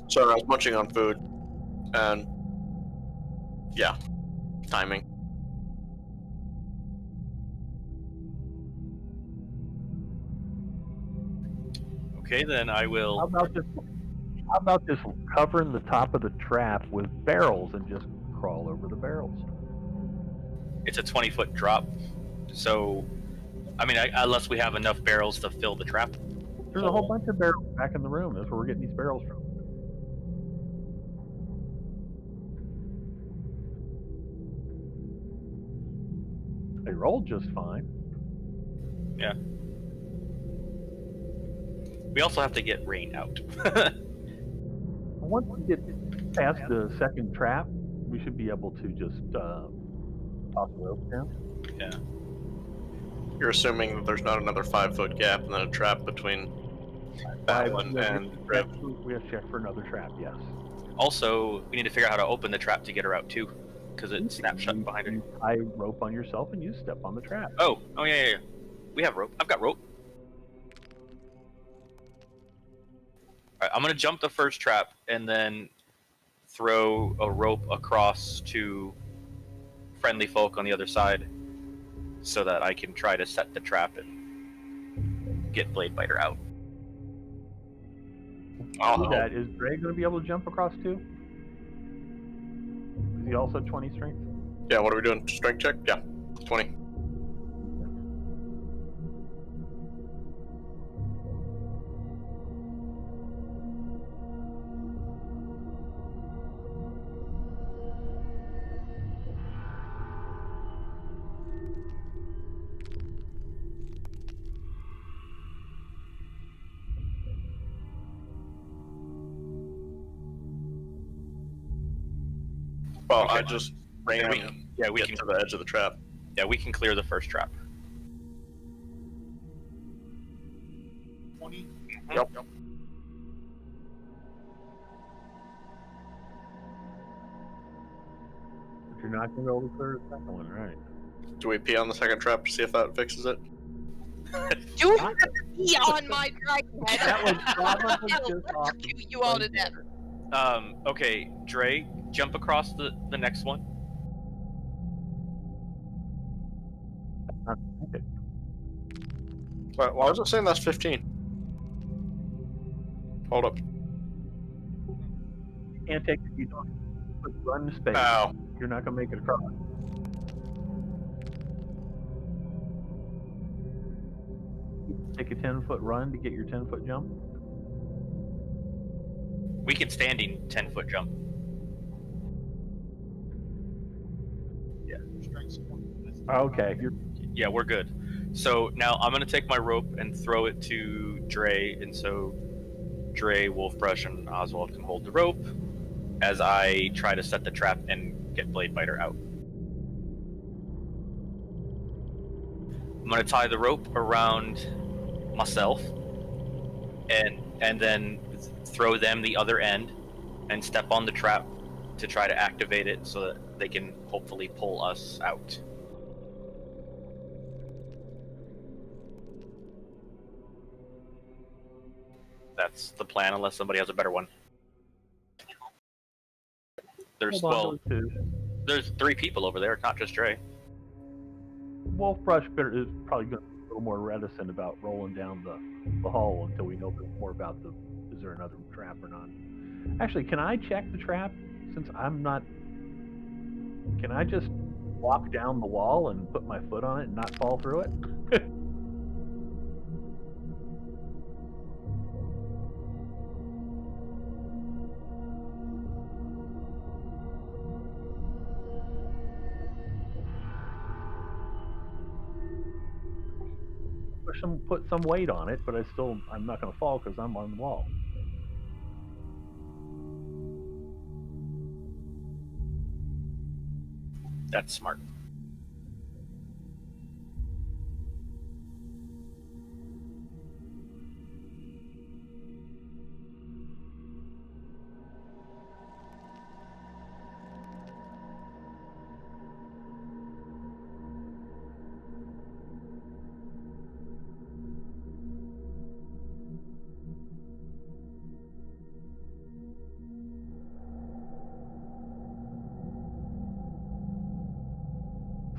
Sorry, I was munching on food, and yeah, timing. Okay, then I How will. about just covering the top of the trap with barrels and just crawl over the barrels? It's a 20-foot drop, so I mean, unless we have enough barrels to fill the trap. There's a whole bunch of barrels back in the room. That's where we're getting these barrels from. They rolled just fine. Yeah. We also have to get rain out. Once we get past the second trap, we should be able to just toss the rope down. Yeah. You're assuming that there's not another 5-foot gap and then a trap between Batlin and Rib. We have to check for another trap, yes. Also, we need to figure out how to open the trap to get her out too, because it snaps shut behind her. You tie rope on yourself and you step on the trap. Oh yeah. We have rope. I've got rope. All right, I'm gonna jump the first trap and then throw a rope across to friendly folk on the other side, so that I can try to set the trap and get Blade Biter out. Do that. Is Dre going to be able to jump across too? Is he also 20 strength? Yeah, what are we doing? Strength check? Yeah, 20. Well, Okay. I just ran we get can. to the edge of the trap. Yeah, we can clear the first trap. 20. Yep. But you're not going to be able to clear the second one, right? Do we pee on the second trap to see if that fixes it? You have to pee on my dragon head. That was probably I'll just off the electrocute you all to death. Okay, Dre, jump across the next one. Okay. Why was it saying that's 15? Hold up. You can't take you don't put run space. Ow. You're not gonna make it across. Take a 10-foot run to get your 10-foot jump. We can standing 10-foot jump. Okay, you're Yeah, we're good. So now I'm gonna take my rope and throw it to Dre, and so Dre, Wolfbrush, and Oswald can hold the rope as I try to set the trap and get Blade Biter out. I'm gonna tie the rope around myself and then throw them the other end and step on the trap to try to activate it so that they can hopefully pull us out. That's the plan, unless somebody has a better one. hold on to it too. There's 3 people over there, not just Dre. Wolfbrush is probably going to be a little more reticent about rolling down the hole until we know a bit more about is there another trap or not. Actually, can I check the trap since I'm not? Can I just walk down the wall and put my foot on it and not fall through it? Put some weight on it, but I'm not going to fall because I'm on the wall. That's smart.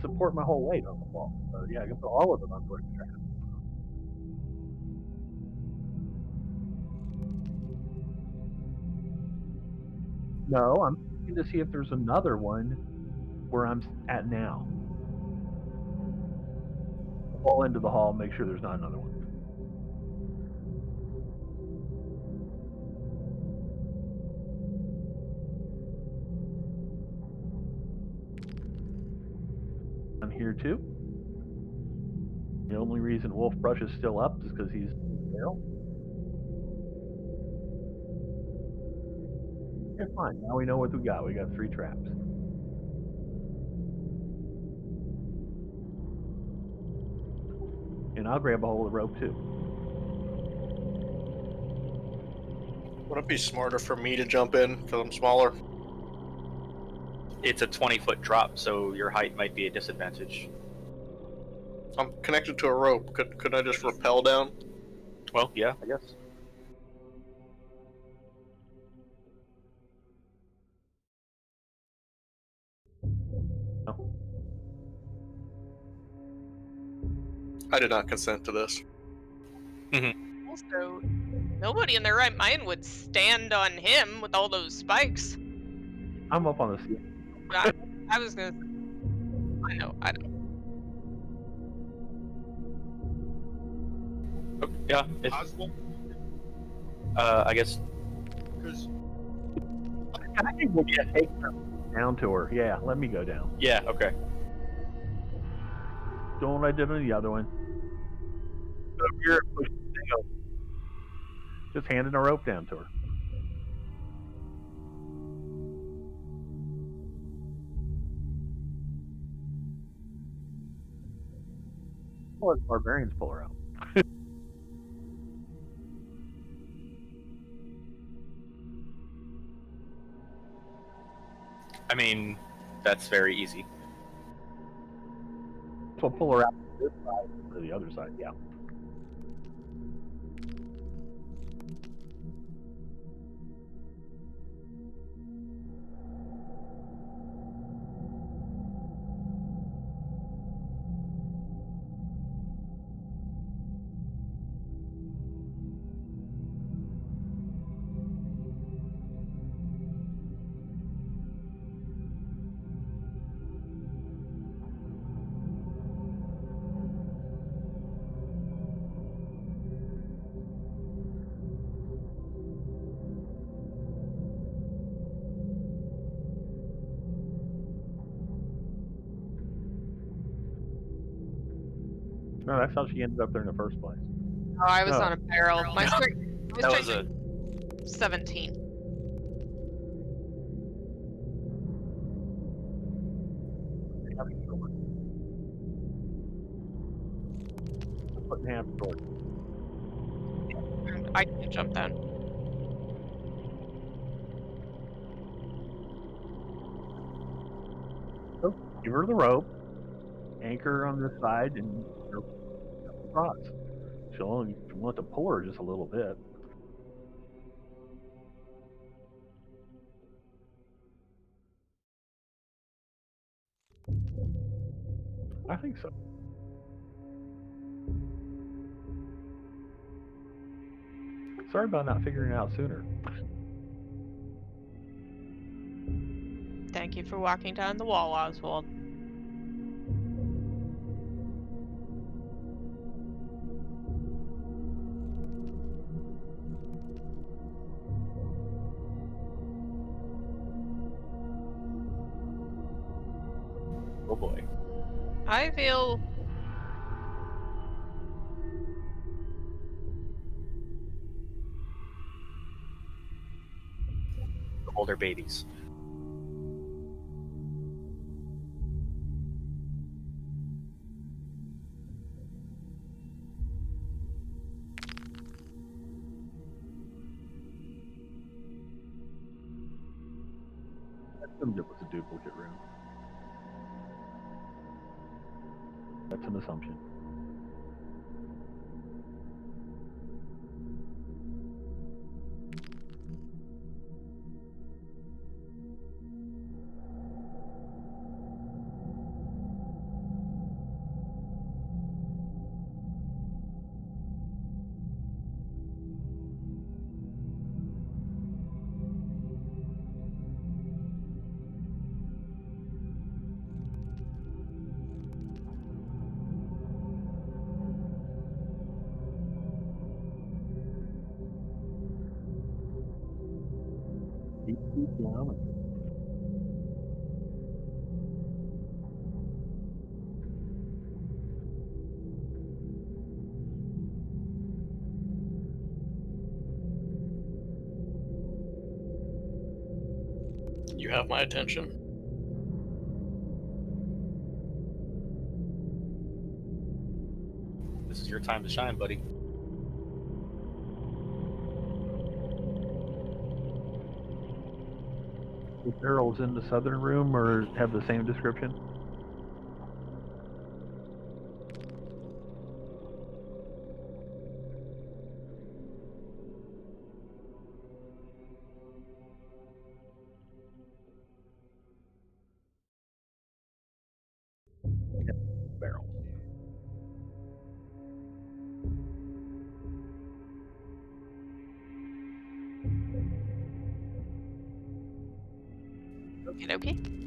Support my whole weight on the wall. So yeah, I can put all of it on the trap. No, I'm looking to see if there's another one where I'm at now. Fall into the hall, make sure there's not another one. I'm here too. The only reason Wolfbrush is still up is because he's in the barrel. Okay, fine. Now we know what we got. We got 3 traps. And I'll grab a hold of the rope too. Would it be smarter for me to jump in because I'm smaller? It's a 20-foot drop, so your height might be a disadvantage. I'm connected to a rope. Could I just rappel down? Well, yeah, I guess. No. I did not consent to this. Also, nobody in their right mind would stand on him with all those spikes. I'm up on the ceiling. I was gonna. I know. Okay, yeah. Oswald? I guess. Because I think we'll get take her down to her. Yeah, let me go down. Yeah. Okay. Doing what I did on the other one. Go over here and push the thing over. Just handing a rope down to her. Well, let barbarians pull her out. I mean, that's very easy. So pull her out to this side or the other side. Yeah. No, that's how she ended up there in the first place. Oh, I was No. on a barrel. My No. strength, That was a 17. Putting half short. I can't jump then. So give her the rope, anchor her on this side, and let her across. She'll only want to pull her just a little bit. I think so. Sorry about not figuring it out sooner. Thank you for walking down the wall, Oswald. oh boy. I feel Older babies. I assumed it was a duplicate room. That's an assumption. Deep down. You have my attention. This is your time to shine, buddy. The barrels in the southern room or have the same description? Barrels. okie dokie.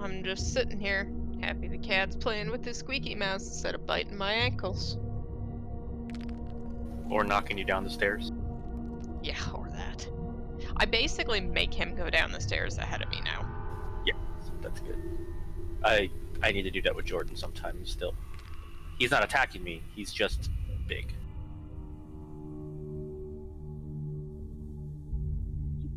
I'm just sitting here, happy the cat's playing with his squeaky mouse instead of biting my ankles. Or knocking you down the stairs. Yeah, or that. I basically make him go down the stairs ahead of me now. Yeah, that's good. I need to do that with Jordan sometimes still. He's not attacking me, he's just big.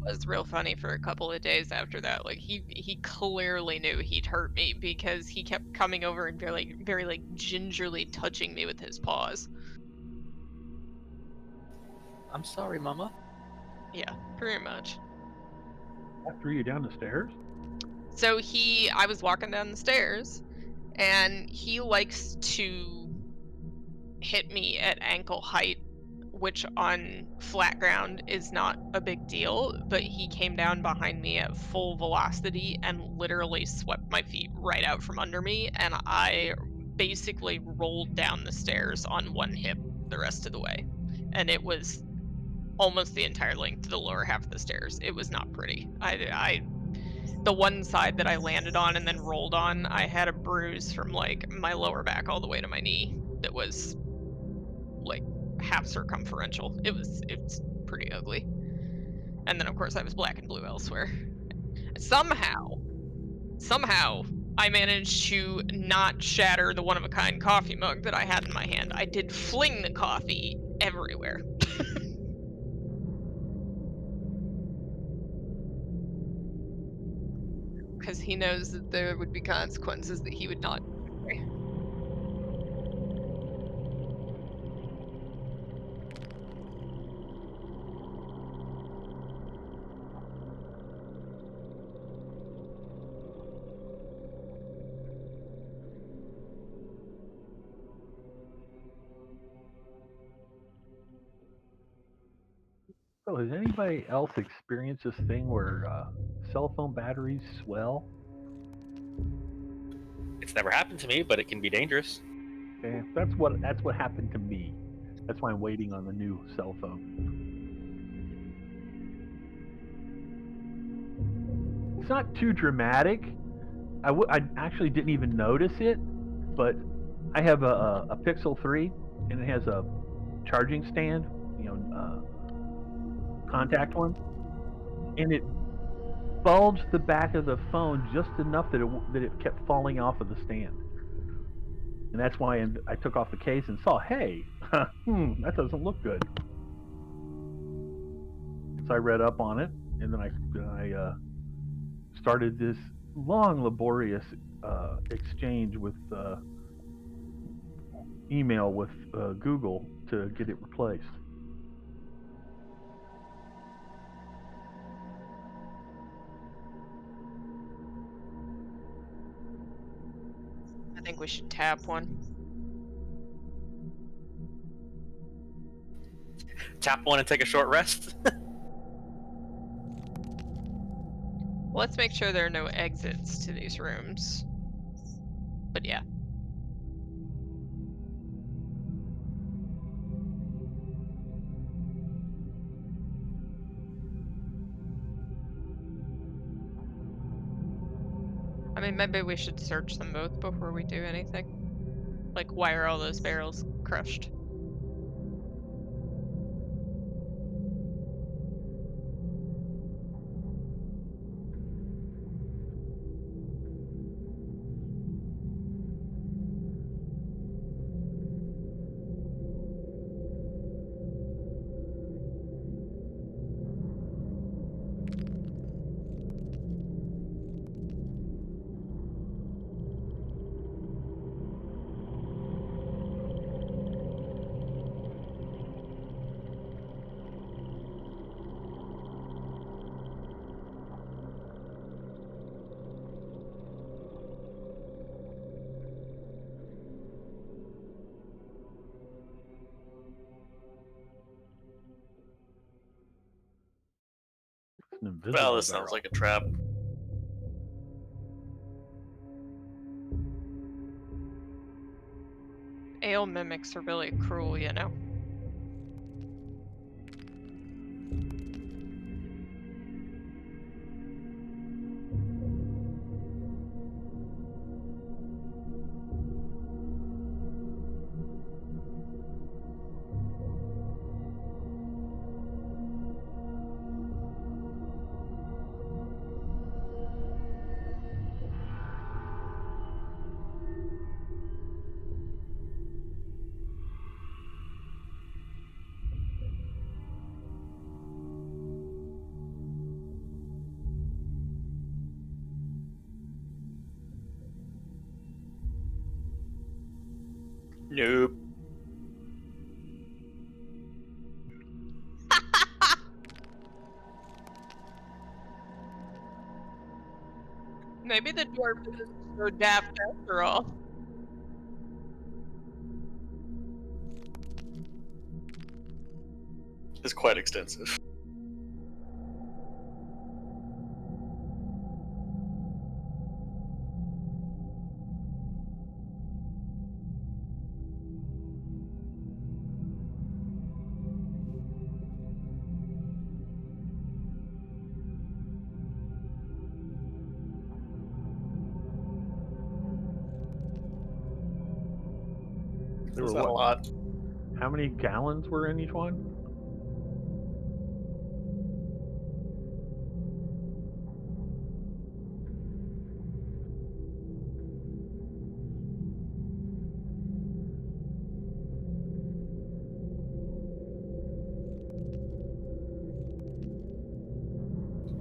It was real funny for a couple of days after that. Like he clearly knew he'd hurt me because he kept coming over and very like gingerly touching me with his paws. I'm sorry, Mama. Yeah, pretty much. That threw you down the stairs? So I was walking down the stairs and he likes to hit me at ankle height, which on flat ground is not a big deal, but he came down behind me at full velocity and literally swept my feet right out from under me, and I basically rolled down the stairs on one hip the rest of the way. And it was almost the entire length of the lower half of the stairs. It was not pretty. The one side that I landed on and then rolled on, I had a bruise from like my lower back all the way to my knee that was like half circumferential. It's pretty ugly. And then of course I was black and blue elsewhere. Somehow I managed to not shatter the one of a kind coffee mug that I had in my hand. I did fling the coffee everywhere. Because he knows that there would be consequences that he would not enjoy. So has anybody else experienced this thing where cell phone batteries swell? It's never happened to me, but it can be dangerous. Okay, that's what happened to me. That's why I'm waiting on the new cell phone. It's not too dramatic. I actually didn't even notice it, but I have a Pixel 3, and it has a charging stand, contact one, and it bulged the back of the phone just enough that it kept falling off of the stand. And that's why I took off the case and saw, hey, that doesn't look good. So I read up on it, and then I started this long, laborious exchange with email with Google to get it replaced. I think we should tap one. Tap one and take a short rest. Let's make sure there are no exits to these rooms. But yeah. I mean, maybe we should search them both before we do anything. Like, why are all those barrels crushed? It's an invisible Well, this barrel. sounds like a trap. Ale mimics are really cruel, you know? Nope. Maybe the dwarf isn't so daft after all. It's quite extensive. There Is were that a what? lot? How many gallons were in each one?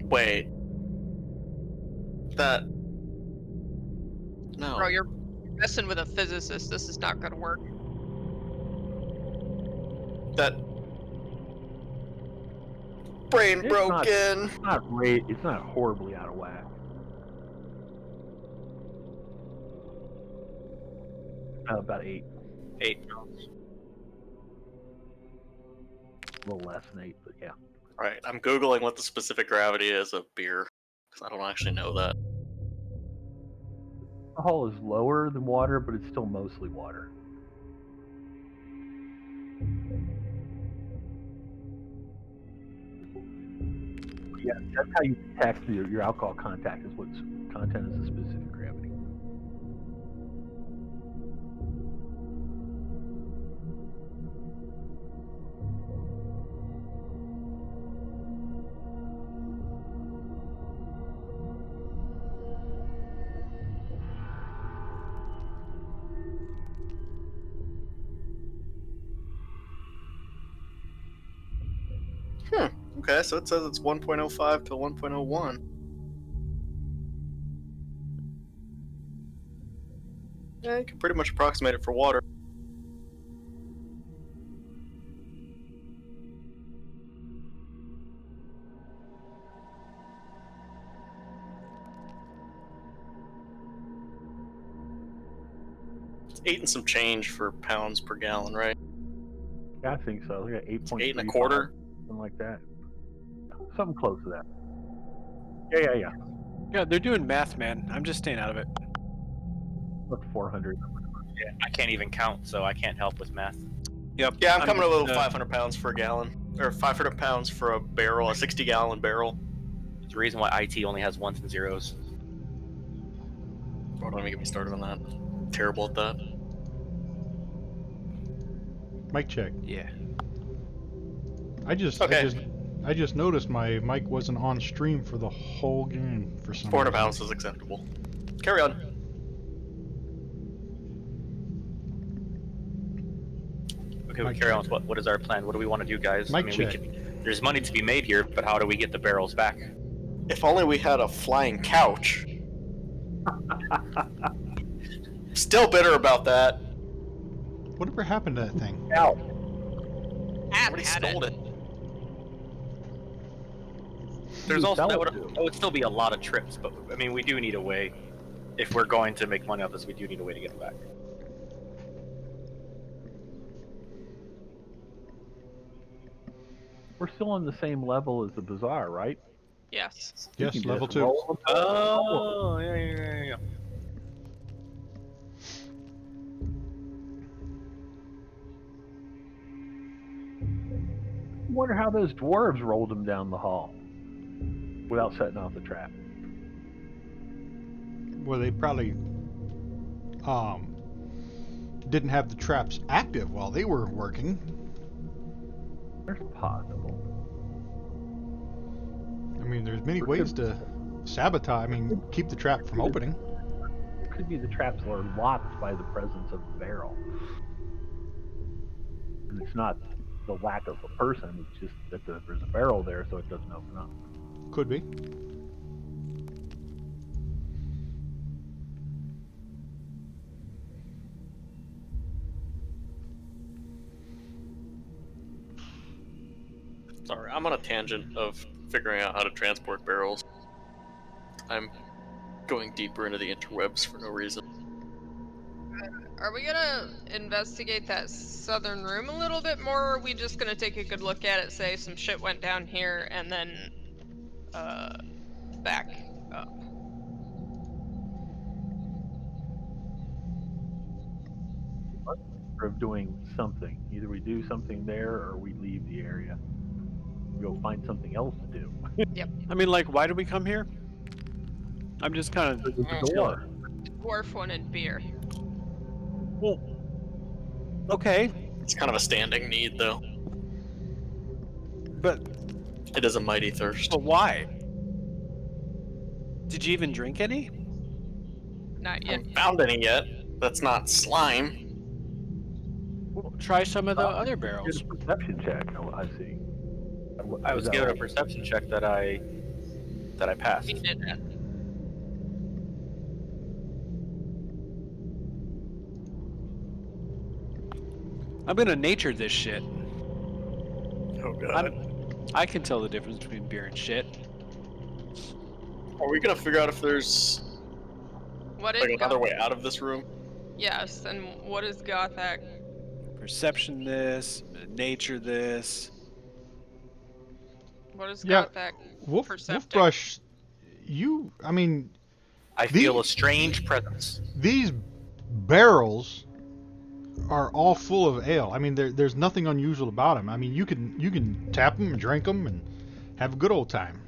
Wait. That. No. Bro, you're messing with a physicist. This is not gonna work. That. Brain It's broken. It's not horribly out of whack. About 8. 8 pounds. A little less than 8, but yeah. Right. I'm Googling what the specific gravity is of beer. Because I don't actually know that. Alcohol is lower than water, but it's still mostly water. Yeah, that's how you detect your alcohol content is the specific gravity. Okay, so it says it's 1.05 to 1.01. Yeah, you can pretty much approximate it for water. It's 8 and some change for pounds per gallon, right? Yeah, I think so. Yeah, 8.3, 8 and a quarter. something like that. Something close to that. Yeah. Yeah, they're doing math, man. I'm just staying out of it. That's 400. Yeah, I can't even count, so I can't help with math. Yep. Yeah, I'm coming to a little just, 500 pounds for a gallon. Or 500 pounds for a barrel, a 60-gallon barrel. It's the reason why IT only has ones and zeros. Don't even get me started on that. I'm terrible at that. Mic check. Yeah. I just noticed my mic wasn't on stream for the whole game for some 400 reason. pounds is acceptable. Carry on. Okay, we Mic carry on check. with what is our plan? What do we want to do, guys? Mic I mean, check. there's money to be made here, but how do we get the barrels back? If only we had a flying couch. Still bitter about that. Whatever happened to that thing? Out. Somebody stole it. There's You also sell that it would still be a lot of trips, but I mean, we do need a way. If we're going to make money off this, we do need a way to get them back. We're still on the same level as the bazaar, right? Yes. You Yes, can level just 2. roll them. Oh, yeah. I wonder how those dwarves rolled them down the hall without setting off the trap. Well, they probably didn't have the traps active while they were working. There's possible. I mean, there's many ways to sabotage. I mean, keep the trap from opening. It could be the traps are locked by the presence of the barrel. And it's not the lack of a person, it's just that there's a barrel there so it doesn't open up. Could be. Sorry, I'm on a tangent of figuring out how to transport barrels. I'm going deeper into the interwebs for no reason. Are we gonna investigate that southern room a little bit more, or are we just gonna take a good look at it, say some shit went down here, and then back up? Of doing something. Either we do something there or we leave the area. Go find something else to do. I mean, like, why do we come here? I'm just kind of There's a Mm. door. Dwarf wanted beer. well. Okay, It's kind of a standing need, though. but It is a mighty thirst. why? Did you even drink any? Not I yet. haven't found any yet. That's not slime. Well, try some of the other Get barrels. a perception check. Oh, I see. I was Is that given a right? perception check that I passed. We did that. I'm gonna nature this shit. Oh god. I can tell the difference between beer and shit. Are we gonna figure out if there's What like is another Goth? way out of this room? Yes, and what is Gothac? Perception this, nature this. What is Yeah, Gothac? Wolf Perceptic. Brush, I feel a strange presence. these barrels are all full of ale. I mean, there's nothing unusual about them. I mean, you can tap them and drink them and have a good old time.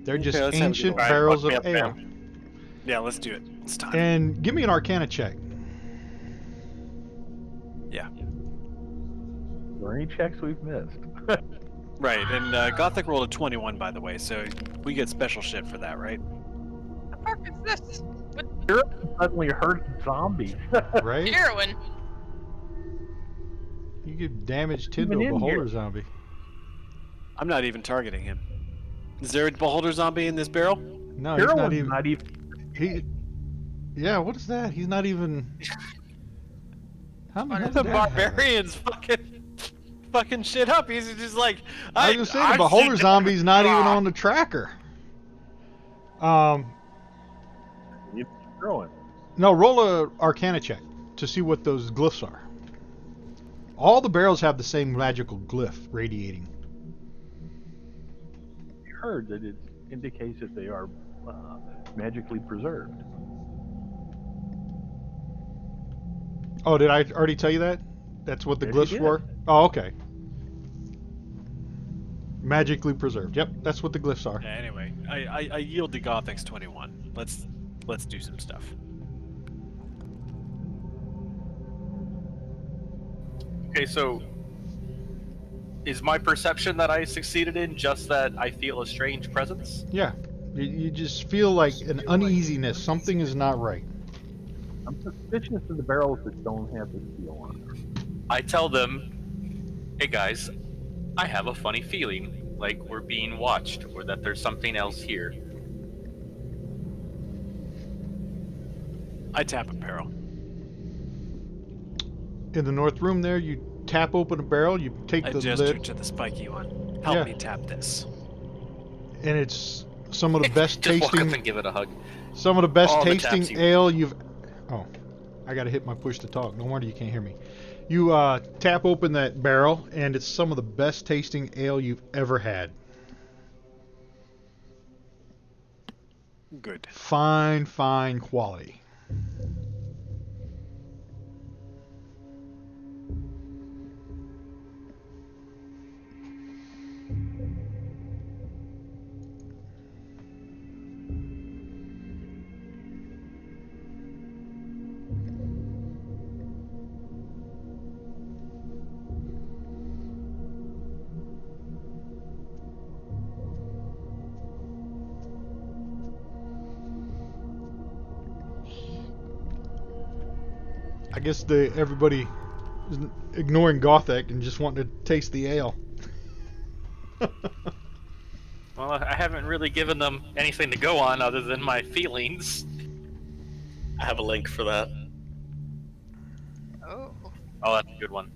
They're just Okay, let's have a good ancient old time. barrels Fuck me of up, ale. Yeah, let's do it. It's time. And give me an Arcana check. Yeah. Are there any checks we've missed? Right, and Gothic rolled a 21, by the way, so we get special shit for that, right? The fuck is this? Suddenly heard zombies. Right? Heroin. You give damage 10 Even to a in beholder here. zombie. I'm not even targeting him. Is there a beholder zombie in this barrel? No, he's not Heroin's even. not even. He. Yeah, what is that? He's not even. How in the hell The did that happen? barbarian's fucking shit up. He's just like, I was gonna say the beholder zombie's not even on the tracker. Heroin. No, roll a Arcana check to see what those glyphs are. All the barrels have the same magical glyph radiating. Heard that it indicates that they are magically preserved. Oh, did I already tell you that? That's what the Yes, you glyphs did. were? Oh, okay. Magically preserved. Yep, that's what the glyphs are. Yeah, anyway, I yield to Gothic's 21. Let's do some stuff. Okay, so is my perception that I succeeded in just that I feel a strange presence? Yeah. You just feel like an uneasiness. Something is not right. I'm suspicious of the barrels that don't have the seal on them. I tell them, hey guys, I have a funny feeling like we're being watched or that there's something else here. I tap a barrel. In the north room there, you tap open a barrel, you take I the gesture lid, to the spiky one. Help Yeah. me tap this. and it's some of the best Just walk up tasting and give it a hug. some of the best All the tasting taps you- ale you've. Oh, I gotta hit my push to talk. No wonder you can't hear me. You tap open that barrel, and it's some of the best tasting ale you've ever had. Good. Fine, fine quality. I guess everybody is ignoring Gothic and just wanting to taste the ale. Well, I haven't really given them anything to go on other than my feelings. I have a link for that. Oh. Oh, that's a good one.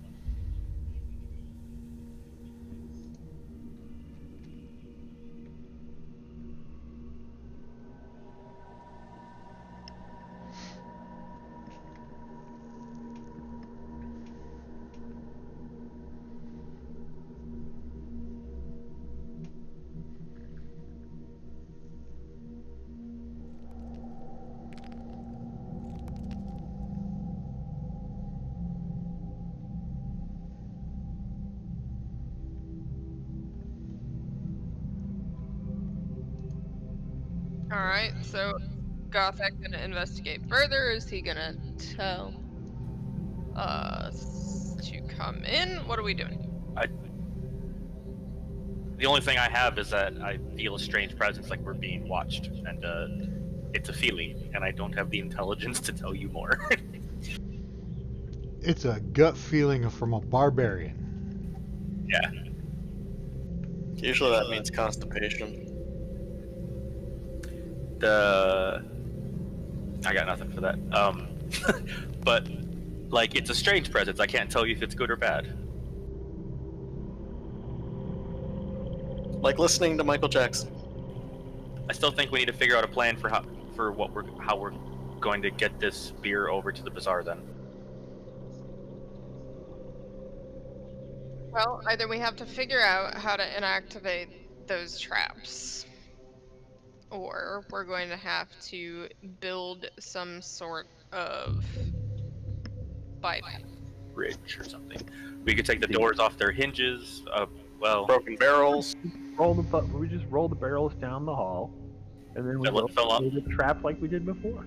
All right, so Gothak gonna investigate further? Is he gonna tell us to come in? What are we doing? The only thing I have is that I feel a strange presence, like we're being watched, and it's a feeling, and I don't have the intelligence to tell you more. It's a gut feeling from a barbarian. Yeah. Usually that means constipation. I got nothing for that. But like, it's a strange presence. I can't tell you if it's good or bad. Like listening to Michael Jackson. I still think we need to figure out a plan for how we're going to get this beer over to the bazaar. Then Well, either we have to figure out how to inactivate those traps, or we're going to have to build some sort of bypass. bridge or something. We could take the doors off their hinges. Well, Broken barrels. We just roll the barrels down the hall, and then we Fill up. roll the trap like we did before.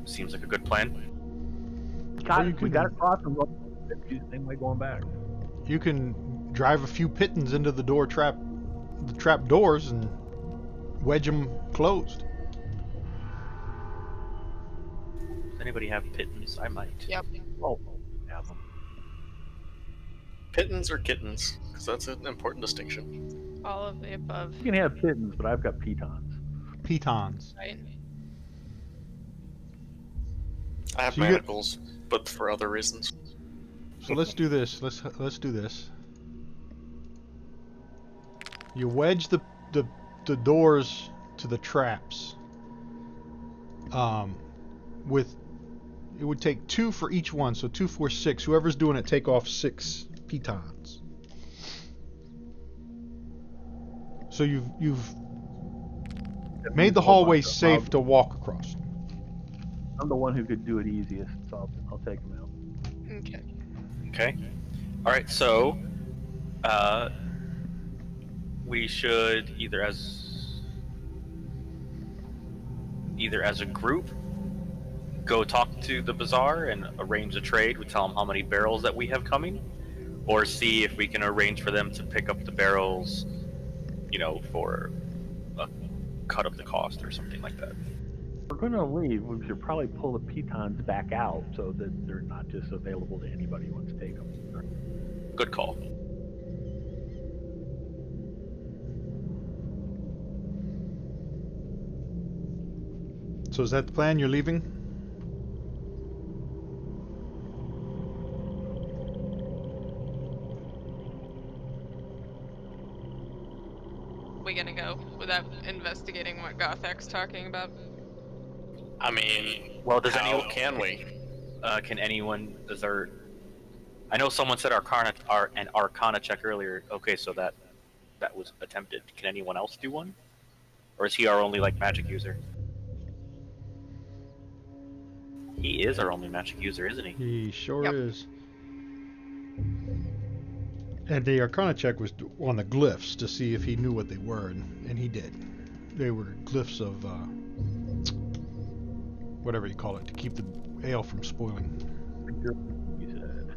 seems like a good plan. We got to cross and roll the same way going back. You can drive a few pitons into the trap doors, and wedge them closed. Does anybody have pittons? I might. Yep. Oh, have them. Pittons or kittens? Because that's an important distinction. All of the above. You can have kittens, but I've got pitons. Pitons. Right. I have So you get- manacles, but for other reasons. So let's do this. Let's do this. You wedge the doors to the traps. With it would take 2 for each one, so 2, 4, 6. Whoever's doing it, take off 6 pitons. So you've made the hallway safe to walk across. I'm the one who could do it easiest, so I'll take them out. Okay. Okay. All right. So, we should either as a group go talk to the bazaar and arrange a trade. We tell them how many barrels that we have coming, or see if we can arrange for them to pick up the barrels, for a cut of the cost or something like that. If we're going to leave, we should probably pull the pitons back out so that they're not just available to anybody who wants to take them. Good call. So is that the plan? You're leaving? We gonna go without investigating what Gothak's talking about? I mean, Well, does how anyone can we? Can anyone desert? I know someone said an Arcana check earlier. Okay, so that was attempted. Can anyone else do one, or is he our only magic user? He is our only magic user, isn't he? He sure Yep. is. And the Arcana check was on the glyphs to see if he knew what they were, and he did. They were glyphs of whatever you call it, to keep the ale from spoiling. He said.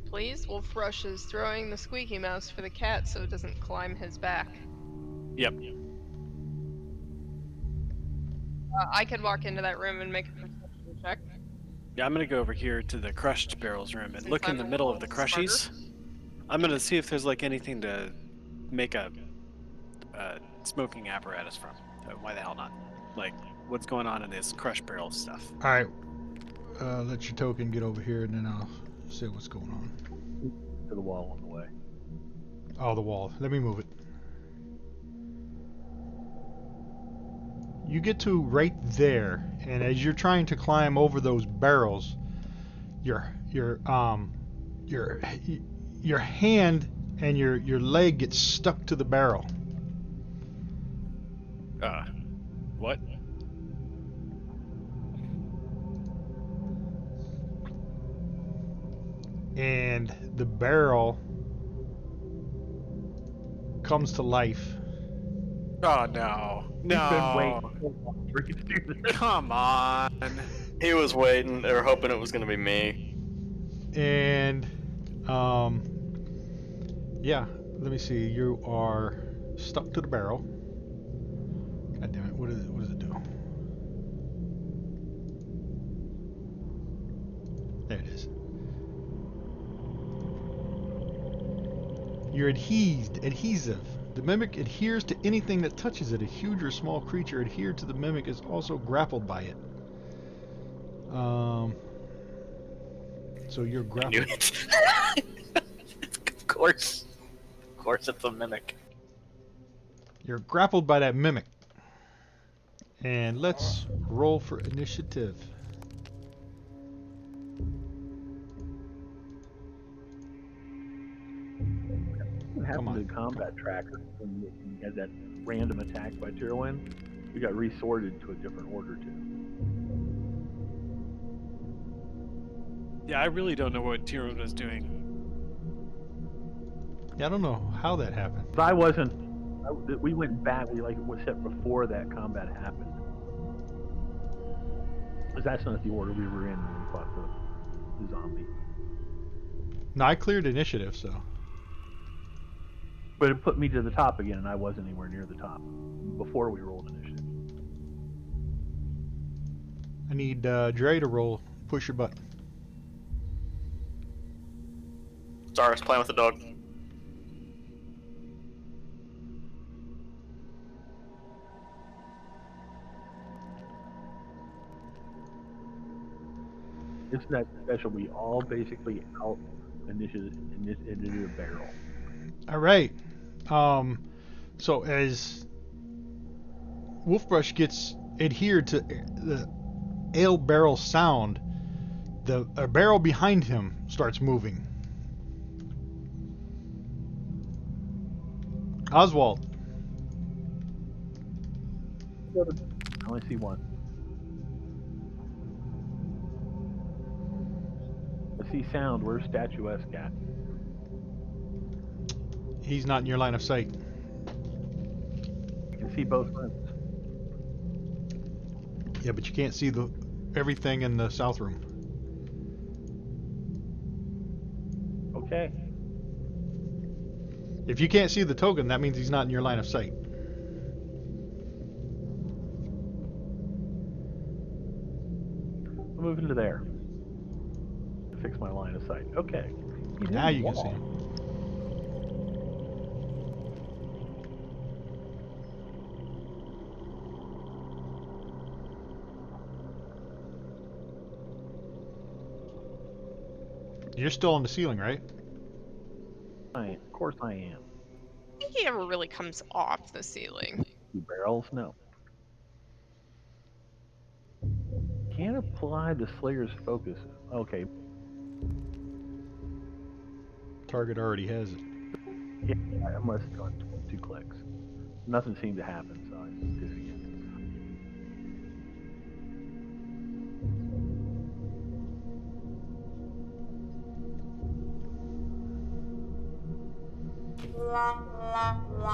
Please? Wolfrush is throwing the squeaky mouse for the cat so it doesn't climb his back. Yep. I could walk into that room and make a perception check. Yeah, I'm gonna go over here to the crushed barrels room and Since look in I'm the a middle of the little crushies. I'm gonna see if there's anything to make a smoking apparatus from. Why the hell not? What's going on in this crushed barrel stuff? All right, let your token get over here, and then I'll see what's going on. To the wall on the way. Oh, the wall. Let me move it. You get to right there, and as you're trying to climb over those barrels, your hand and your leg gets stuck to the barrel. What? And the barrel comes to life. Oh no. We've been waiting No. so long for you to do this. Come on. He was waiting or hoping it was going to be me. And yeah, let me see. You are stuck to the barrel. God damn it! What does it do? There it is. You're adhesive. The mimic adheres to anything that touches it. A huge or small creature adhered to the mimic is also grappled by it. So you're I knew grappled. it. Of course. Of course, it's a mimic. You're grappled by that mimic. And let's roll for initiative. What Come happened on. to the combat tracker when you had that random attack by Tyrwin? We got resorted to a different order too. Yeah, I really don't know what Tyrone was doing. Yeah, I don't know how that happened. But I wasn't. We went back. We like was set before that combat happened. Because that's not the order we were in when we fought the zombie. No, I cleared initiative, so. But it put me to the top again, and I wasn't anywhere near the top before we rolled initiative. I need Dre to roll. Push your button. Sorry, I was playing with the dog. It's that special. We all basically out initiative barrel. All right. So as Wolfbrush gets adhered to the ale barrel sound, the barrel behind him starts moving. Oswald. I only see one. I see sound. Where's statuesque at? He's not in your line of sight. I can see both rooms. Yeah, but you can't see everything in the south room. Okay. If you can't see the token, that means he's not in your line of sight. I'll move into there. Fix my line of sight. Okay. He's Now in the you can see wall. him. You're still on the ceiling, right? Of course I am. I think he ever really comes off the ceiling. Two barrels? No. Can't apply the Slayer's focus. Okay. Target already has it. Yeah, I must have done 2 clicks. Nothing seemed to happen, so I did it again.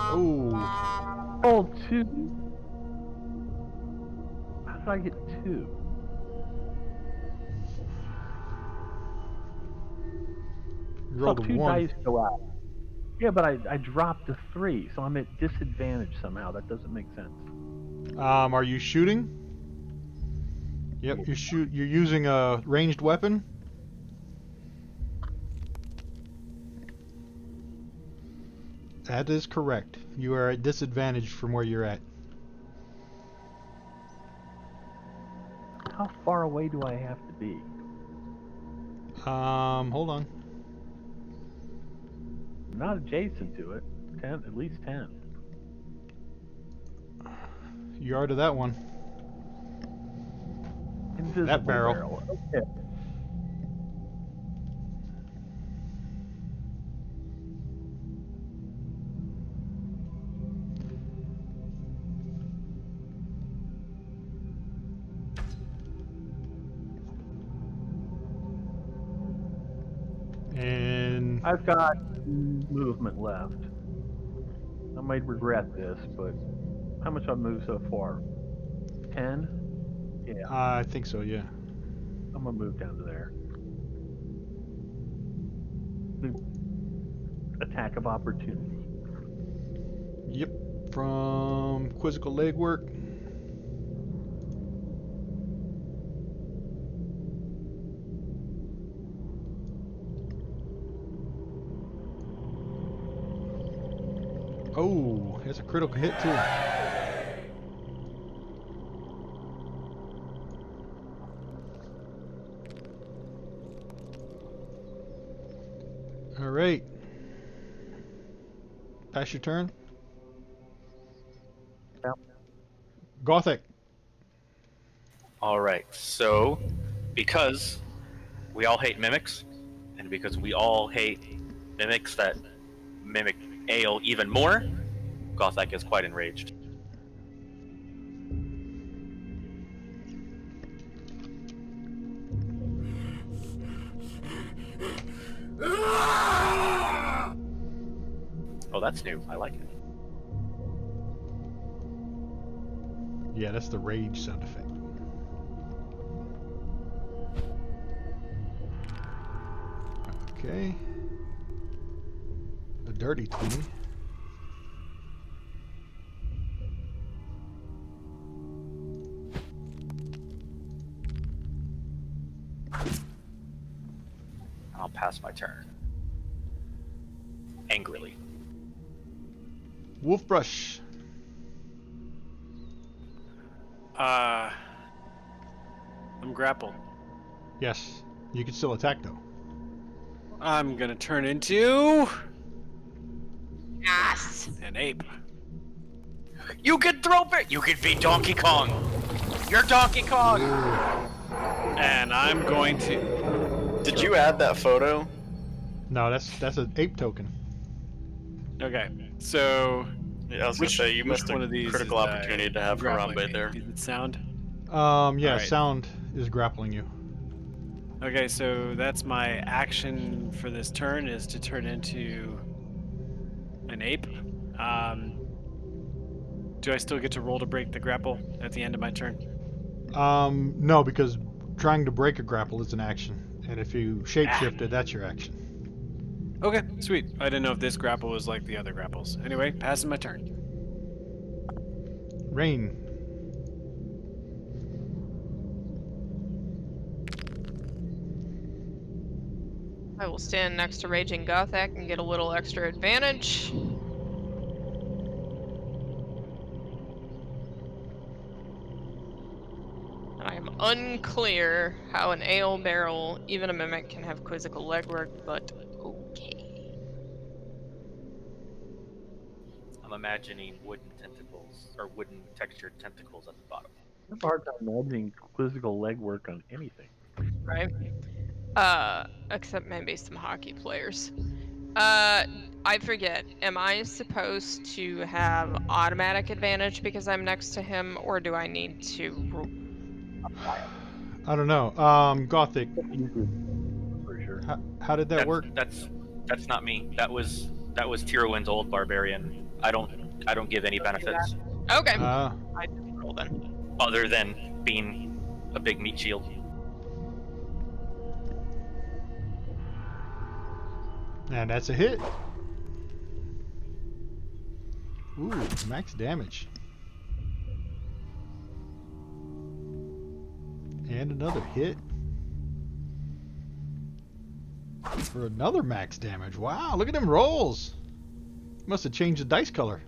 Oh, Oh, 2. How did I get 2? you Saw rolled a 2 1. dice go out. Yeah, but I dropped a 3, so I'm at disadvantage somehow. That doesn't make sense. Are you shooting? Yep, you're using a ranged weapon. That is correct. You are at disadvantage from where you're at. How far away do I have to be? Hold on. I'm not adjacent to it. 10, at least 10. You are to that one. Invisible That barrel. Okay. And I've got movement left. I might regret this, but how much I've moved so far? 10? Yeah, I think so, yeah. I'm gonna move down to there. Attack of opportunity. Yep. From quizzical legwork. Oh, that's a critical hit too. All right. Pass your turn. Yep. Gothic. All right. So, because we all hate mimics, and because we all hate mimics that mimic ale even more, Gothak is quite enraged. Oh, that's new. I like it. Yeah, that's the rage sound effect. Okay. A dirty 20. I'll pass my turn. Angrily. Wolf brush. I'm grappled. Yes. You can still attack though. I'm gonna turn into Yes. an ape. You can throw it. You can be Donkey Kong. You're Donkey Kong. And I'm going to. Did you add that photo? No, that's an ape token. Okay, so Yeah, I was gonna say you which missed one a of these critical is, opportunity to have grappling Harambe me? there. Is it sound? Yeah, Alright. sound is grappling you. Okay, so that's my action for this turn is to turn into an ape. Do I still get to roll to break the grapple at the end of my turn? No, because trying to break a grapple is an action. And if you shapeshifted, that's your action. Okay, sweet. I didn't know if this grapple was like the other grapples. Anyway, passing my turn. Rain. I will stand next to Raging Gothak and get a little extra advantage. I am unclear how an ale barrel, even a mimic, can have quizzical legwork, but okay. I'm imagining wooden tentacles or wooden textured tentacles at the bottom. I have a hard time imagining quizzical legwork on anything. Right? Except maybe some hockey players. I forget. Am I supposed to have automatic advantage because I'm next to him, or do I need to apply it? I don't know. Gothic. Usually, for sure. How did that work? That's not me. That was Tyrowin's old barbarian. I don't give any benefits Okay. Uh, I just roll then. other than being a big meat shield. and that's a hit. Ooh, max damage. And another hit. For another max damage. Wow, look at them rolls. Must have changed the dice color.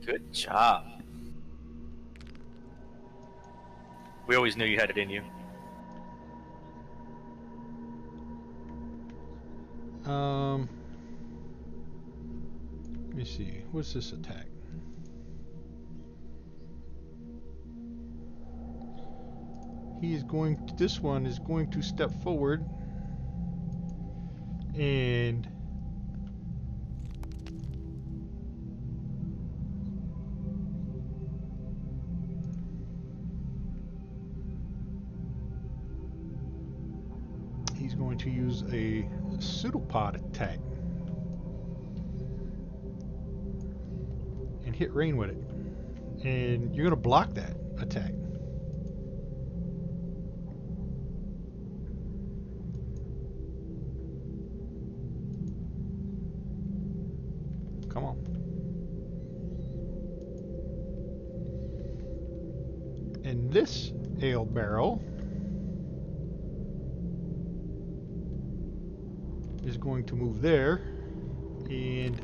Good job. We always knew you had it in you. Let me see. What's this attack? This one is going to step forward and he's going to use a pseudopod attack and hit Rain with it. And you're going to block that attack. Come on. And this ale barrel is going to move there and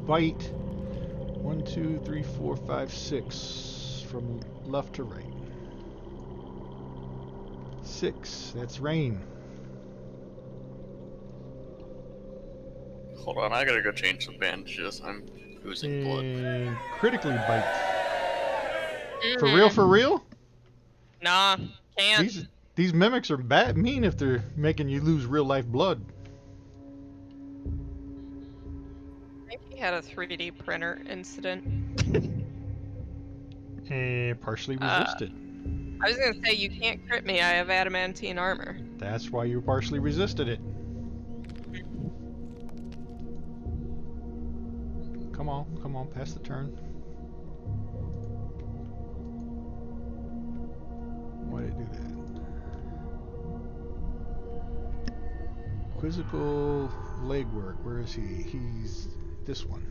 bite 1, 2, 3, 4, 5, 6 from left to right. 6. That's Rain. Hold on, I gotta go change some bandages. I'm oozing blood. And critically bite. For Mhm. real, for real? Nah, can't. These mimics are bad mean if they're making you lose real life blood. I think he had a 3D printer incident. And partially Uh, resisted. I was gonna say, you can't crit me, I have adamantine armor. That's why you partially resisted it. Come on, pass the turn. Why did it do that? Quizzical legwork, where is he? He's this one.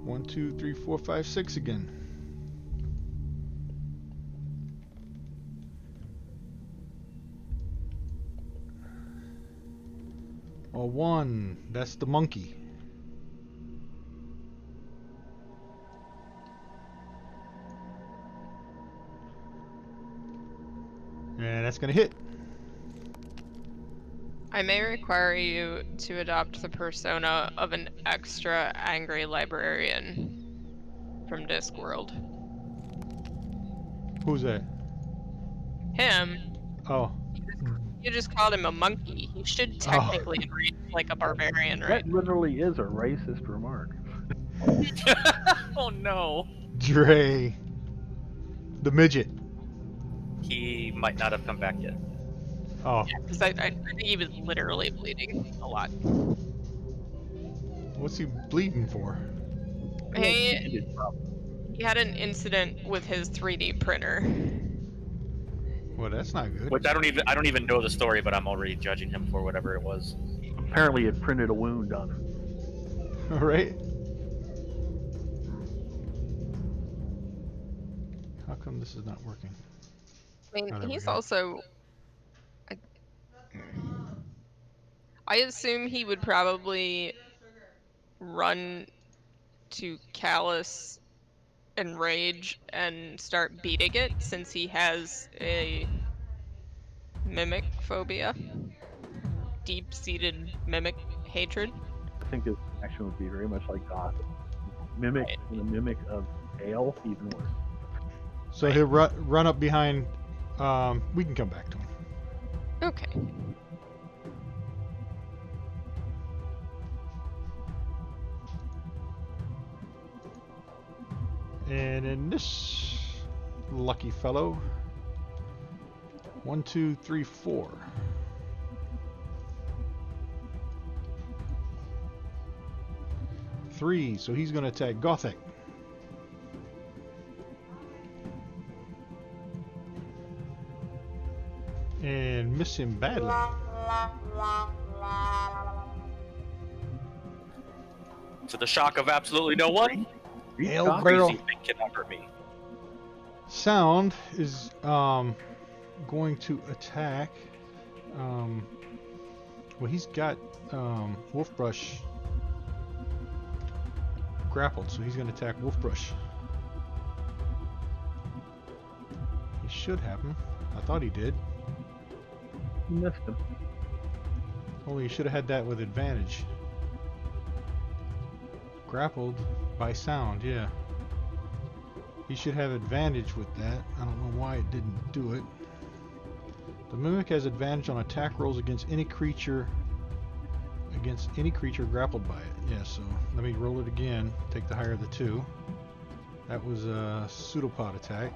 One, 2, 3, 4, 5, 6 again. Oh, 1. That's the monkey. And that's gonna hit. I may require you to adopt the persona of an extra angry librarian from Discworld. Who's that? Him, Oh. you just called him a monkey. He should technically read like a barbarian, right? That literally is a racist remark. Oh no. Dre. The midget. He might not have come back yet. Oh. Because I think he was literally bleeding a lot. What's he bleeding for? He had an incident with his 3D printer. Well, that's not good. Which I don't even know the story, but I'm already judging him for whatever it was. Apparently, it printed a wound on him. Alright. How come this is not working? I mean, Oh, there we he's go. also... I assume he would probably run to Callus and Rage and start beating it, since he has a mimic phobia. Deep-seated mimic hatred. I think his action would be very much like Goth. Mimic, the mimic of ale, even worse. So he'll run up behind. We can come back to him. Okay. And in this lucky fellow, 1, 2, 3, 4. Three, so he's going to attack Gothic. And miss him badly. To the shock of absolutely no one, Ale Goth- barrel. crazy thing cannot hurt me. Sound is going to attack. Well, he's got Wolfbrush grappled, so he's going to attack Wolfbrush. He should have him. I thought he did. You missed him. Only he should have had that with advantage. Grappled by sound, yeah. He should have advantage with that. I don't know why it didn't do it. The mimic has advantage on attack rolls against any creature grappled by it. Yeah, so let me roll it again. Take the higher of the two. That was a pseudopod attack.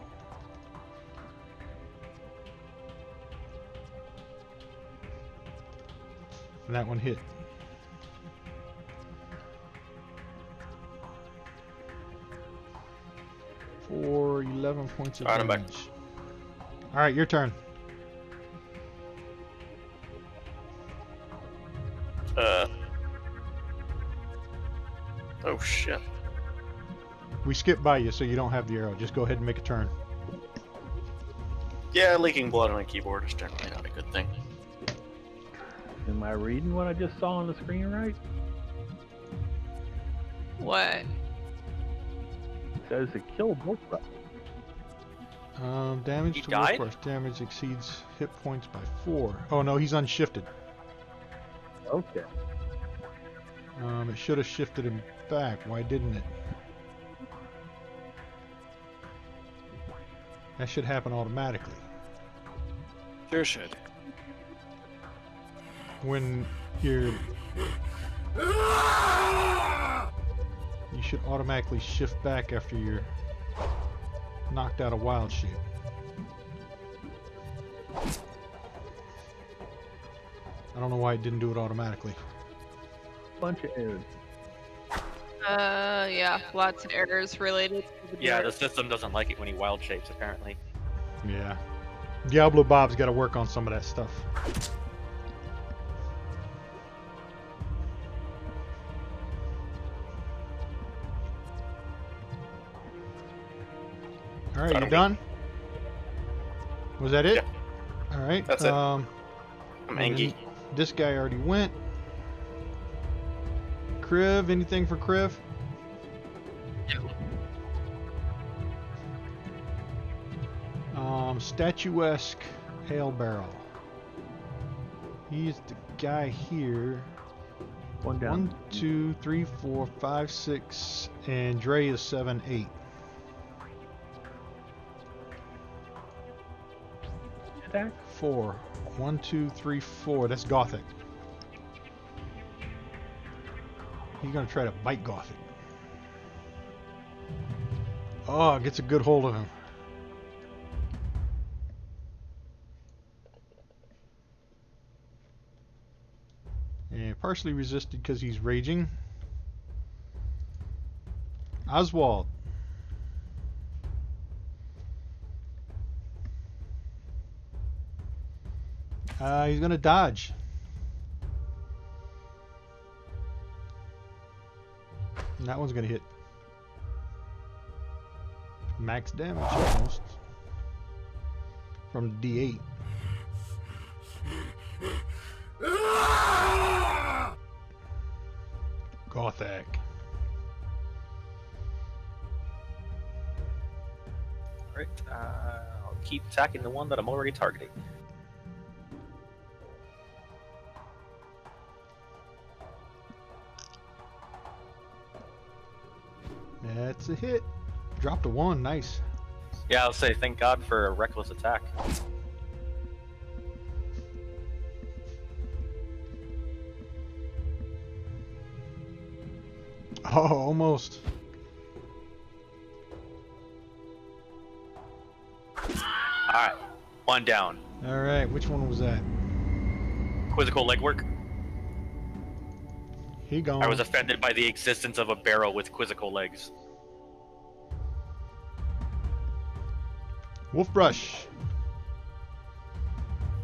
And that one hit. For 11 points of Alright, I'm back. damage. Alright, your turn. Oh shit. We skipped by you, so you don't have the arrow. Just go ahead and make a turn. Yeah, leaking blood on a keyboard is generally not a good thing. Am I reading what I just saw on the screen right? What? It says it killed Wolf Rush. Damage He to died? Wolf Rush. Damage exceeds hit points by 4. Oh no, he's unshifted. Okay. It should have shifted him back. Why didn't it? That should happen automatically. Sure should. When you're... You should automatically shift back after you're knocked out of wild shape. I don't know why it didn't do it automatically. Bunch of errors. Yeah, lots of errors related to the Yeah, bird. the system doesn't like it when he wild shapes, apparently. Yeah. Diablo Bob's got to work on some of that stuff. All right, you done? Was that it? Yeah. All right. That's it. I'm and angry. This guy already went. Kriv, anything for Kriv? Statuesque ale barrel. He's the guy here. One down. 1, 2, 3, 4, 5, 6, and Dre is 7, 8. Attack. 4. 1, 2, 3, 4. That's Gothic. He's gonna try to bite Gothic. Oh, gets a good hold of him. And partially resisted because he's raging. Oswald. He's gonna dodge. And that one's gonna hit. Max damage almost. From D8. Gothic. Alright, I'll keep attacking the one that I'm already targeting. That's a hit. Dropped a 1, nice. Yeah, I'll say thank God for a reckless attack. Oh, almost. Alright, one down. Alright, which one was that? Quizzical legwork. He gone. I was offended by the existence of a barrel with quizzical legs. Wolf Brush.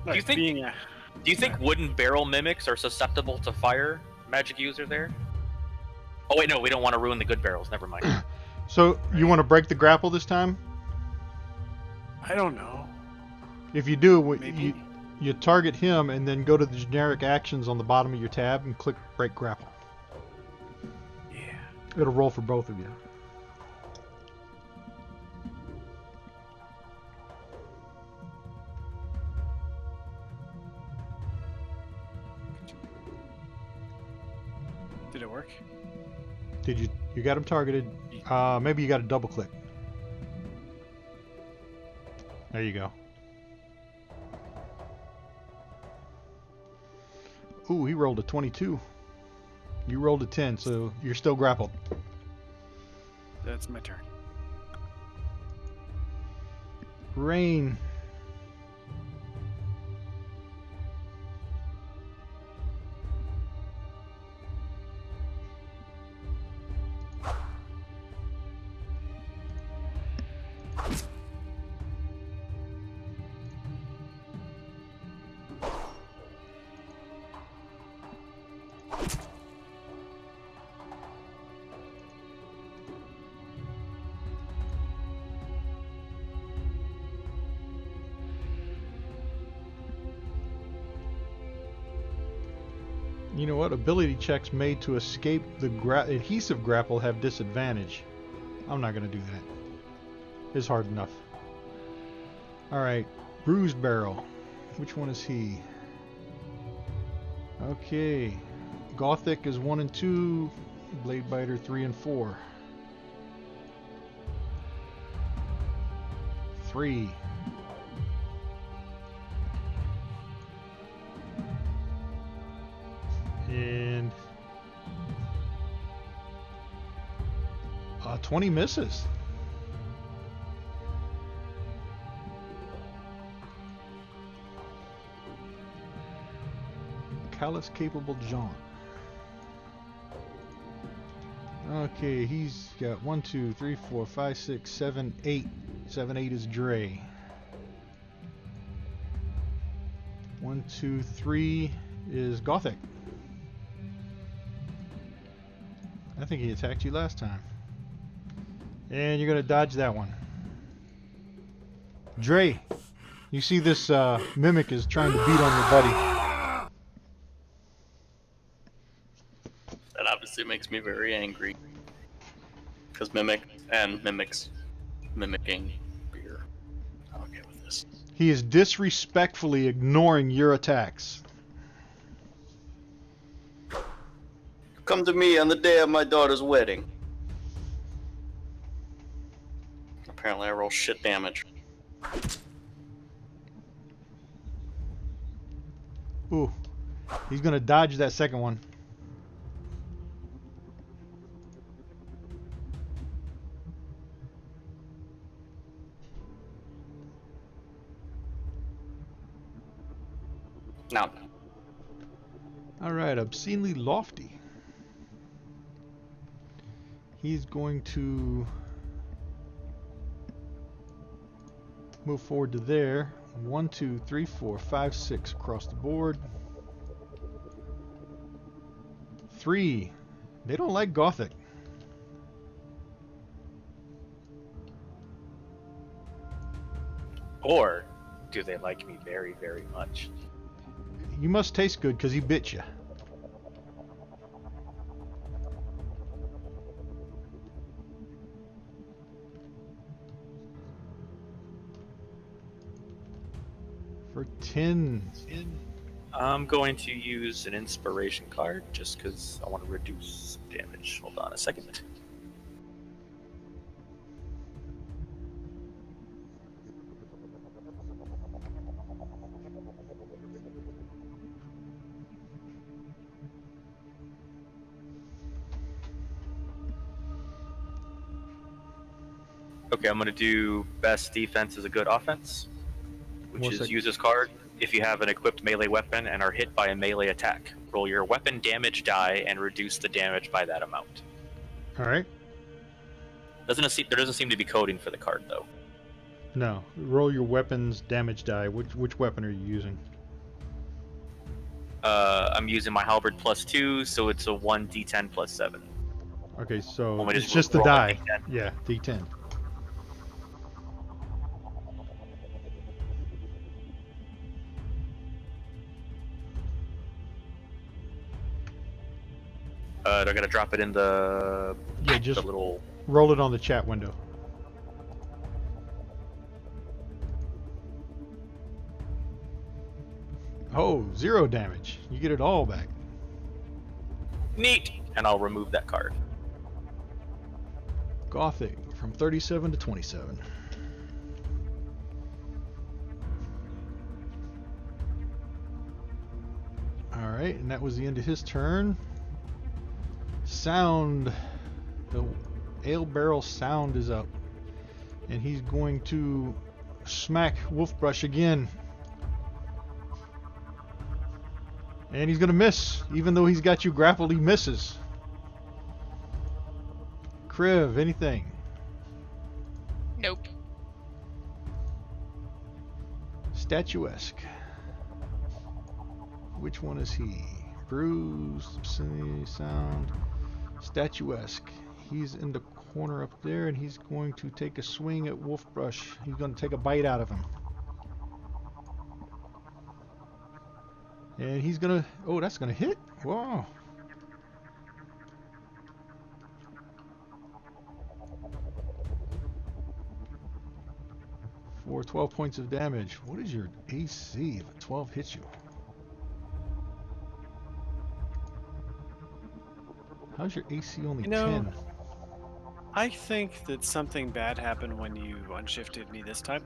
Do you think- being a Do you think wooden barrel mimics are susceptible to fire? Magic user there? Oh wait, no, we don't want to ruin the good barrels. Never mind. So, you want to break the grapple this time? I don't know. If you do, Maybe. you target him and then go to the generic actions on the bottom of your tab and click break grapple. Yeah. It'll roll for both of you. Did it work? Did you got him targeted? Maybe you got to double click. There you go. Ooh, he rolled a 22. You rolled a 10, so you're still grappled. That's my turn. Rain. You know what? Ability checks made to escape the adhesive grapple have disadvantage. I'm not gonna do that. It's hard enough. Alright, Bruised Barrel. Which one is he? Okay. Gothic is 1 and 2. Blade Biter 3 and 4. 3. And 20 misses. Callous Capable John. Okay, he's got 1, 2, 3, 4, 5, 6, 7, 8. 7, 8 is Dre. 1, 2, 3 is Gothic. I think he attacked you last time. And you're gonna dodge that one. Dre, you see this mimic is trying to beat on your buddy. That obviously makes me very angry. Because mimics mimicking beer. I don't get with this. He is disrespectfully ignoring your attacks. Come to me on the day of my daughter's wedding. Apparently I roll shit damage. Ooh, he's gonna dodge that second one. Now, Alright, Obscenely Lofty. He's going to move forward to there. 1, 2, 3, 4, 5, 6 across the board. 3. They don't like Gothic. Or do they like me very, very much? You must taste good because he bit you. For 10. I'm going to use an inspiration card just because I want to reduce damage. Hold on a second. Okay, I'm going to do best defense is a good offense, which One is second. use this card if you have an equipped melee weapon and are hit by a melee attack. Roll your weapon damage die and reduce the damage by that amount. Alright. There doesn't seem to be coding for the card though. No. Roll your weapon's damage die. Which weapon are you using? I'm using my halberd +2, so it's a 1d10 +7. Okay, so Want me to it's just the roll a die. D10? Yeah, D10. They're gonna drop it in the Yeah, just the little. roll it on the chat window. Oh, 0 damage. You get it all back. Neat, and I'll remove that card. Gothic from 37 to 27. Alright, and that was the end of his turn. Sound. The ale barrel sound is up. And he's going to smack Wolfbrush again. And he's going to miss. Even though he's got you grappled, he misses. Kriv, anything? Nope. Statuesque. Which one is he? Bruised, obscenity, sound. Statuesque. He's in the corner up there and he's going to take a swing at Wolfbrush. He's going to take a bite out of him. And he's gonna. Oh, that's gonna hit. Whoa. For 12 points of damage. What is your AC if a 12 hits you? How's your AC only You know, 10? I think that something bad happened when you unshifted me this time.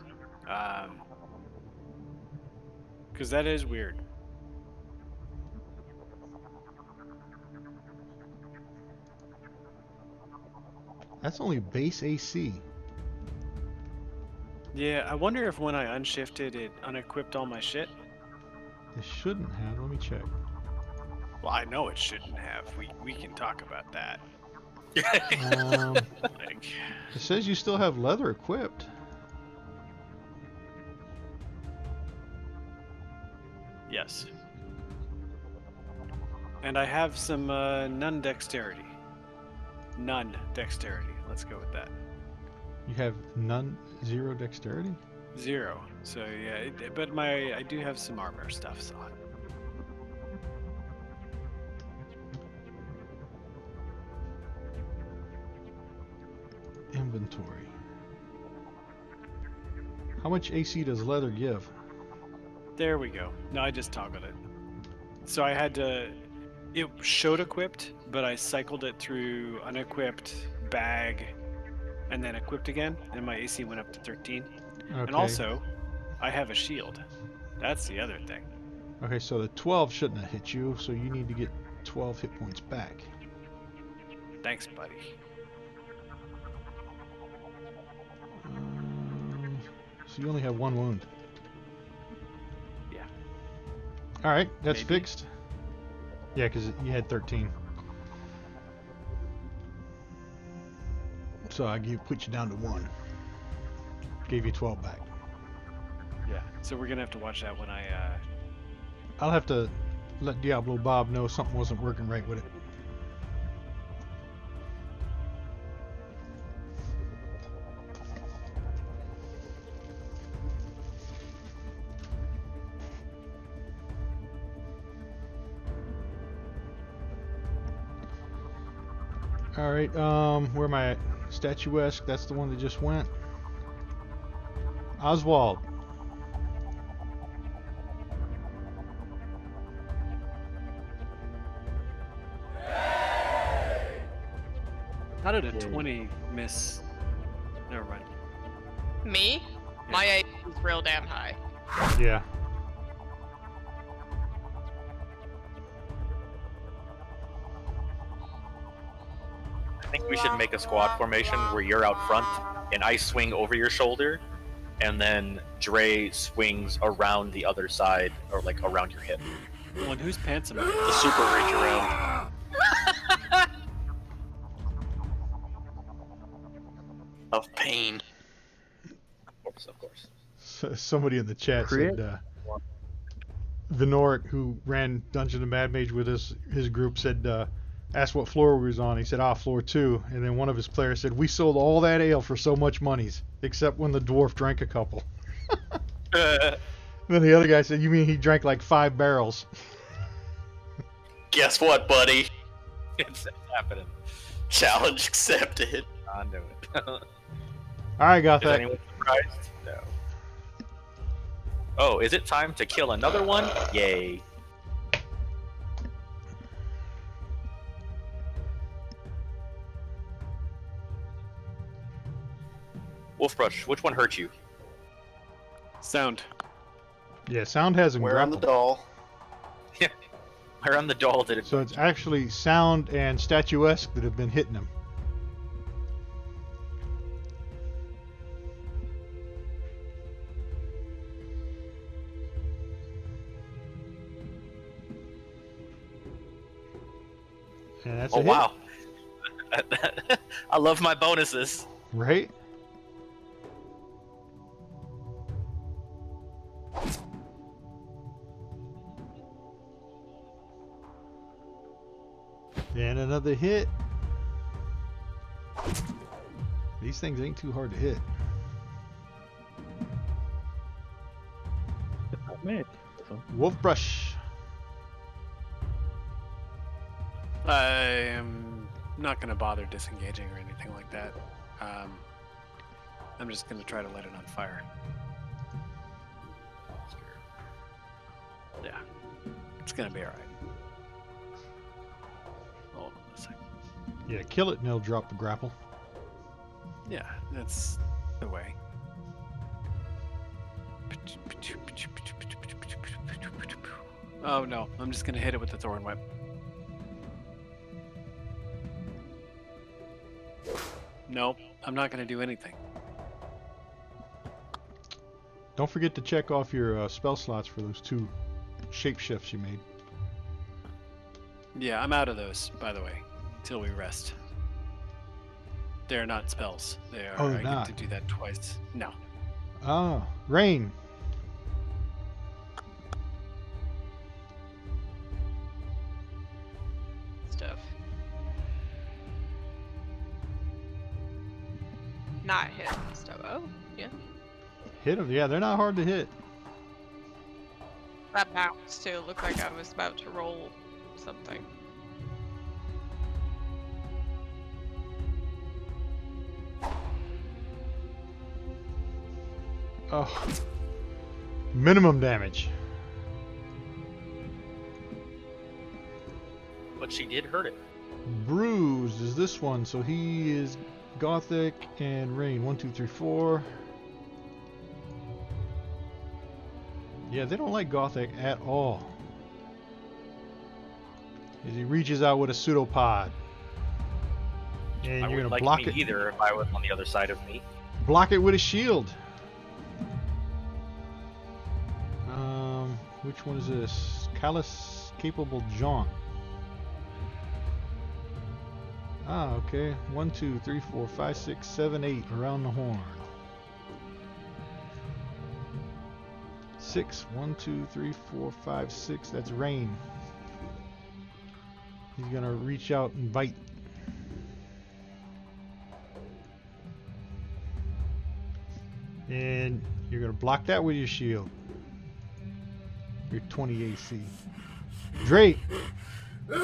Because that is weird. That's only base AC. Yeah, I wonder if when I unshifted it unequipped all my shit. It shouldn't have. Let me check. Well, I know it shouldn't have. We can talk about that. Like, It says you still have leather equipped. yes. And I have some none dexterity. None dexterity. Let's go with that. You have none, 0 dexterity? 0. So yeah, but I do have some armor stuff. So Inventory. How much AC does leather give? there we go. No, I just toggled it. So I had to. It showed equipped, but I cycled it through unequipped, bag, and then equipped again, and my AC went up to 13. Okay. And also, I have a shield. That's the other thing. Okay, so the 12 shouldn't have hit you, so you need to get 12 hit points back. Thanks, buddy. So you only have 1 wound. Yeah. Alright, that's Maybe. fixed. Yeah, because you had 13. So I put you down to 1. Gave you 12 back. Yeah. So we're gonna have to watch that when I. I'll have to let Diablo Bob know something wasn't working right with it. Alright, where am I at? Statuesque, that's the one that just went. Oswald. How did a 20 miss? Never mind. Me? My AC is real damn high. Yeah. I think we should make a squad formation where you're out front and I swing over your shoulder, and then Dre swings around the other side, or like around your hip. Well, and whose pants am I? The super reach around. Of pain. Of course. Somebody in the chat Crit? said Vinorik, who ran Dungeon and Mad Mage with his group, said asked what floor we was on. He said, floor 2. And then one of his players said, we sold all that ale for so much monies, except when the dwarf drank a couple. Then the other guy said, you mean he drank like 5 barrels? Guess what, buddy? It's happening. Challenge accepted. I knew it. Alright, got Is that. anyone surprised? No. Oh, is it time to kill another one? Yay. Wolfbrush, which one hurt you? Sound. Yeah, sound has him Where on the grappled. doll? Where on the doll did it? So it's actually sound and statuesque that have been hitting him. And that's a Oh hit, wow. I love my bonuses. right? And another hit. These things ain't too hard to hit. Man, so Wolfbrush. I'm not gonna bother disengaging or anything like that. I'm just gonna try to light it on fire. Yeah, it's gonna be all right. Hold on a second. Yeah, kill it and it'll drop the grapple. Yeah, that's the way. Oh no, I'm just gonna hit it with the thorn whip. Nope, I'm not gonna do anything. Don't forget to check off your spell slots for those 2 shapeshifts you made. Yeah, I'm out of those, by the way, till we rest. They're not spells. They are. Oh, I not. get to do that twice. No. Ah, rain. Stuff. Not hit stuff. Oh, yeah. Hit them. Yeah, they're not hard to hit. That bounce too. Looked like I was about to roll something. Oh. Minimum damage. But she did hurt it. Bruised is this one, so he is Gothic and Rain. 1, 2, 3, 4. Yeah, they don't like Gothic at all. As he reaches out with a pseudopod. And I you're wouldn't gonna like block me it. either if I was on the other side of me. Block it with a shield. Which one is this? Callous Capable John. Ah, okay. 1, 2, 3, 4, 5, 6, 7, 8 around the horn. 6. 1, 2, 3, 4, 5, 6. That's Rain. He's gonna reach out and bite. And you're gonna block that with your shield. Your 20 AC. Drake! See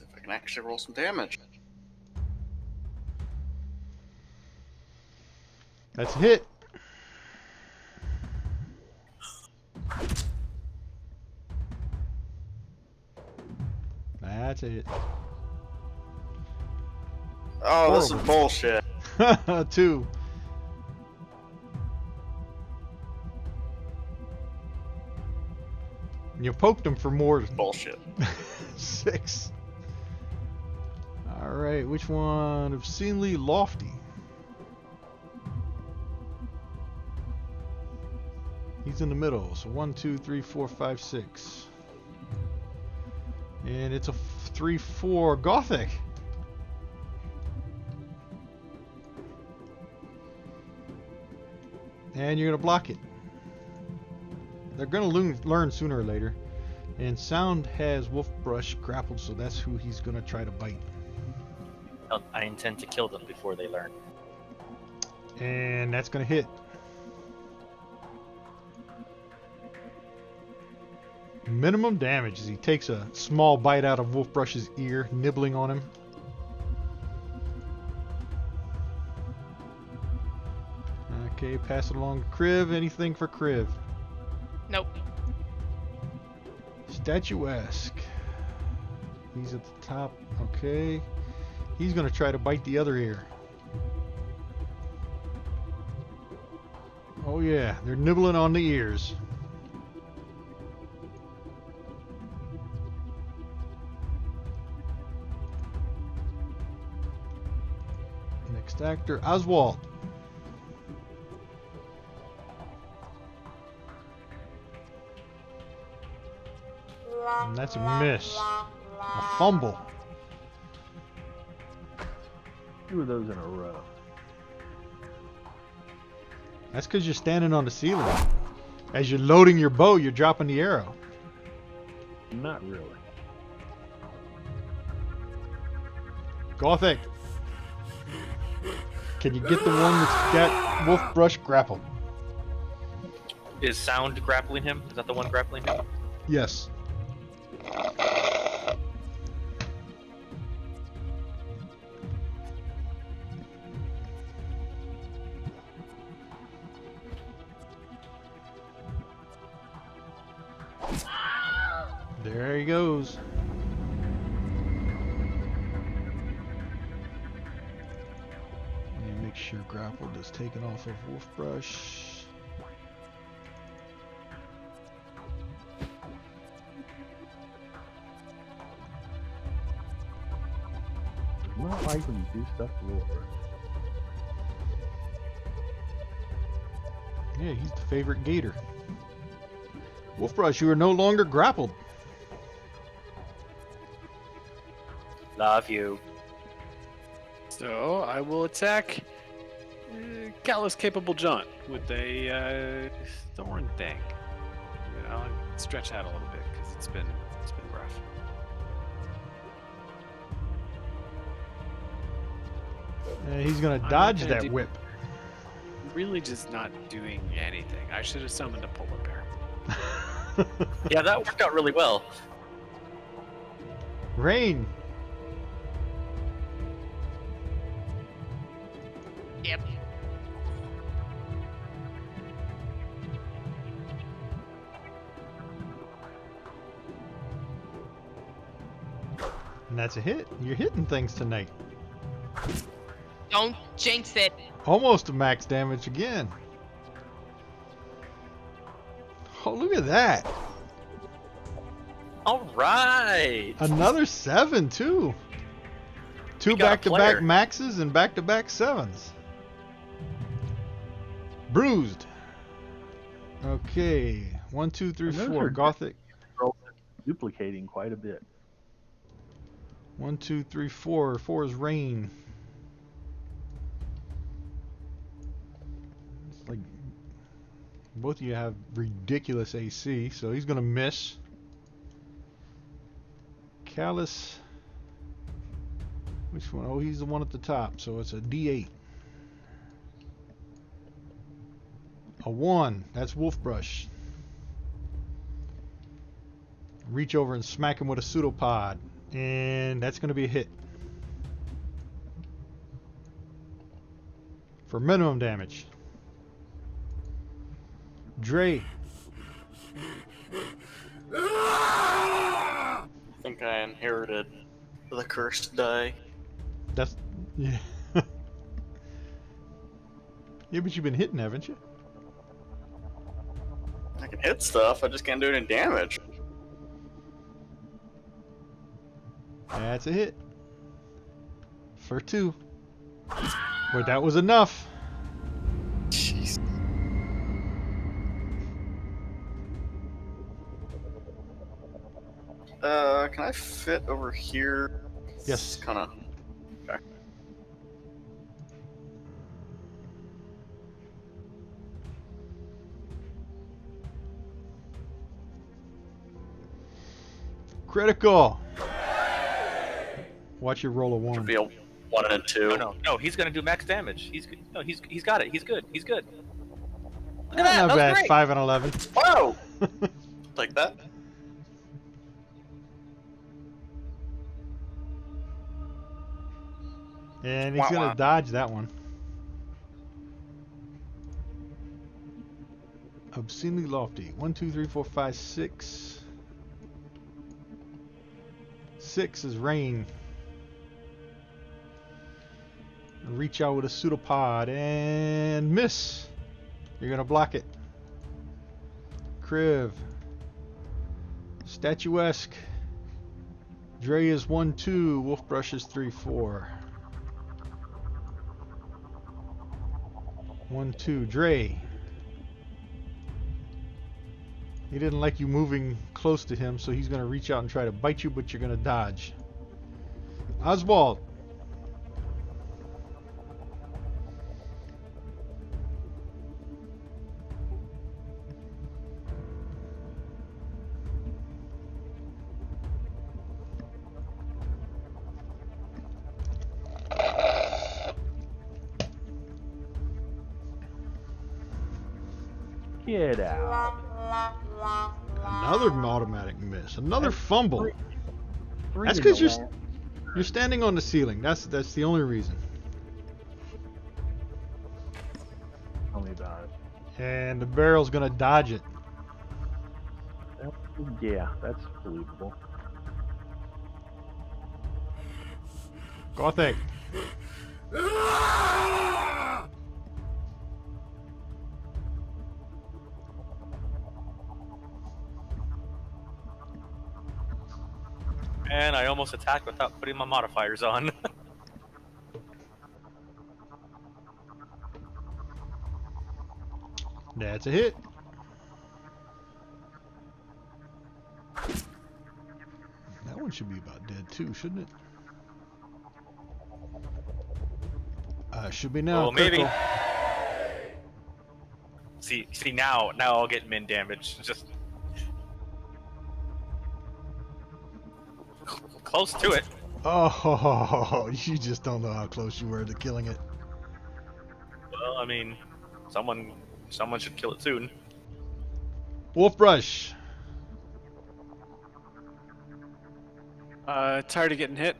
if I can actually roll some damage. That's a hit. That's a hit. Oh, this is Horrible. bullshit. 2. You poked him for more than Bullshit. 6. Alright, which one? Obscenely Lofty. He's in the middle, so 1, 2, 3, 4, 5, 6. And it's a 3, 4 Gothic. And you're going to block it. They're going to learn sooner or later. And Sound has Wolf Brush grappled, so that's who he's going to try to bite. I intend to kill them before they learn. And that's going to hit. Minimum damage as he takes a small bite out of Wolf Brush's ear, nibbling on him. Okay, pass it along to Kriv. Anything for Kriv? Nope. Statuesque. He's at the top. Okay. He's going to try to bite the other ear. Oh yeah, they're nibbling on the ears. Next actor, Oswald. And that's a miss. A fumble. 2 of those in a row. That's because you're standing on the ceiling. As you're loading your bow, you're dropping the arrow. Not really. Gothic. Can you get the one that's got Wolf Brush grappled? Is Sound grappling him? Is that the one grappling him? Yes. There he goes. And make sure grapple is taken off of Wolf Brush. I don't like when you do stuff to Wolf Brush. Yeah, he's the favorite gator. Wolf Brush, you are no longer grappled. Love you. So I will attack Callous Capable John with a thorn thing. I'll stretch out a little bit because it's been rough. He's gonna not dodge gonna that do- whip. Really, just not doing anything. I should have summoned a polar bear. Yeah, that worked out really well. Rain. Yep. And that's a hit. You're hitting things tonight. Don't jinx it. Almost to max damage again. Oh, look at that. All right. Another 7 too. Two We got a back-to-back player. maxes and back-to-back 7s. Bruised. Okay. 1, 2, 3, And those 4. are Gothic. Duplicating quite a bit. 1, 2, 3, 4. 4 is rain. It's like both of you have ridiculous AC, so he's gonna miss. Callus. Which one? Oh, he's the one at the top, so it's a D8. A 1. That's Wolf Brush. Reach over and smack him with a pseudopod. And that's going to be a hit. For minimum damage. Dre. I think I inherited the cursed die. That's... Yeah. Yeah, but you've been hitting, haven't you? I can hit stuff, I just can't do any damage. That's a hit. For 2. But that was enough. Jeez. Can I fit over here? Yes. Kind of. Okay. Critical. Watch your roll a Should 1. be a 1 and a 2. No. He's gonna do max damage. He's got it. He's good. Look at Ah, that. not That was bad. great. 5 and 11. Wow! Like that? And he's Wah, gonna wah. dodge that one. Obscenely lofty. 1, 2, 3, 4, 5, 6. 6 is rain. Reach out with a pseudopod and miss. You're gonna block it. Kriv. Statuesque. Dre is 1, 2. Wolfbrush is 3, 4. 1, 2. Dre. He didn't like you moving close to him, so he's going to reach out and try to bite you, but you're going to dodge. Oswald. Get out. Another automatic miss. Another fumble. Three That's in because the you're standing on the ceiling. That's the only reason. Tell me about it. And the barrel's gonna dodge it. Yeah, that's believable. Gothic. And I almost attacked without putting my modifiers on. That's a hit. That one should be about dead too, shouldn't it? Should be now. Well, maybe. critical. See now I'll get min damage. Just close to it. Oh, you just don't know how close you were to killing it. Well, I mean, someone should kill it soon. Wolf brush. Tired of getting hit.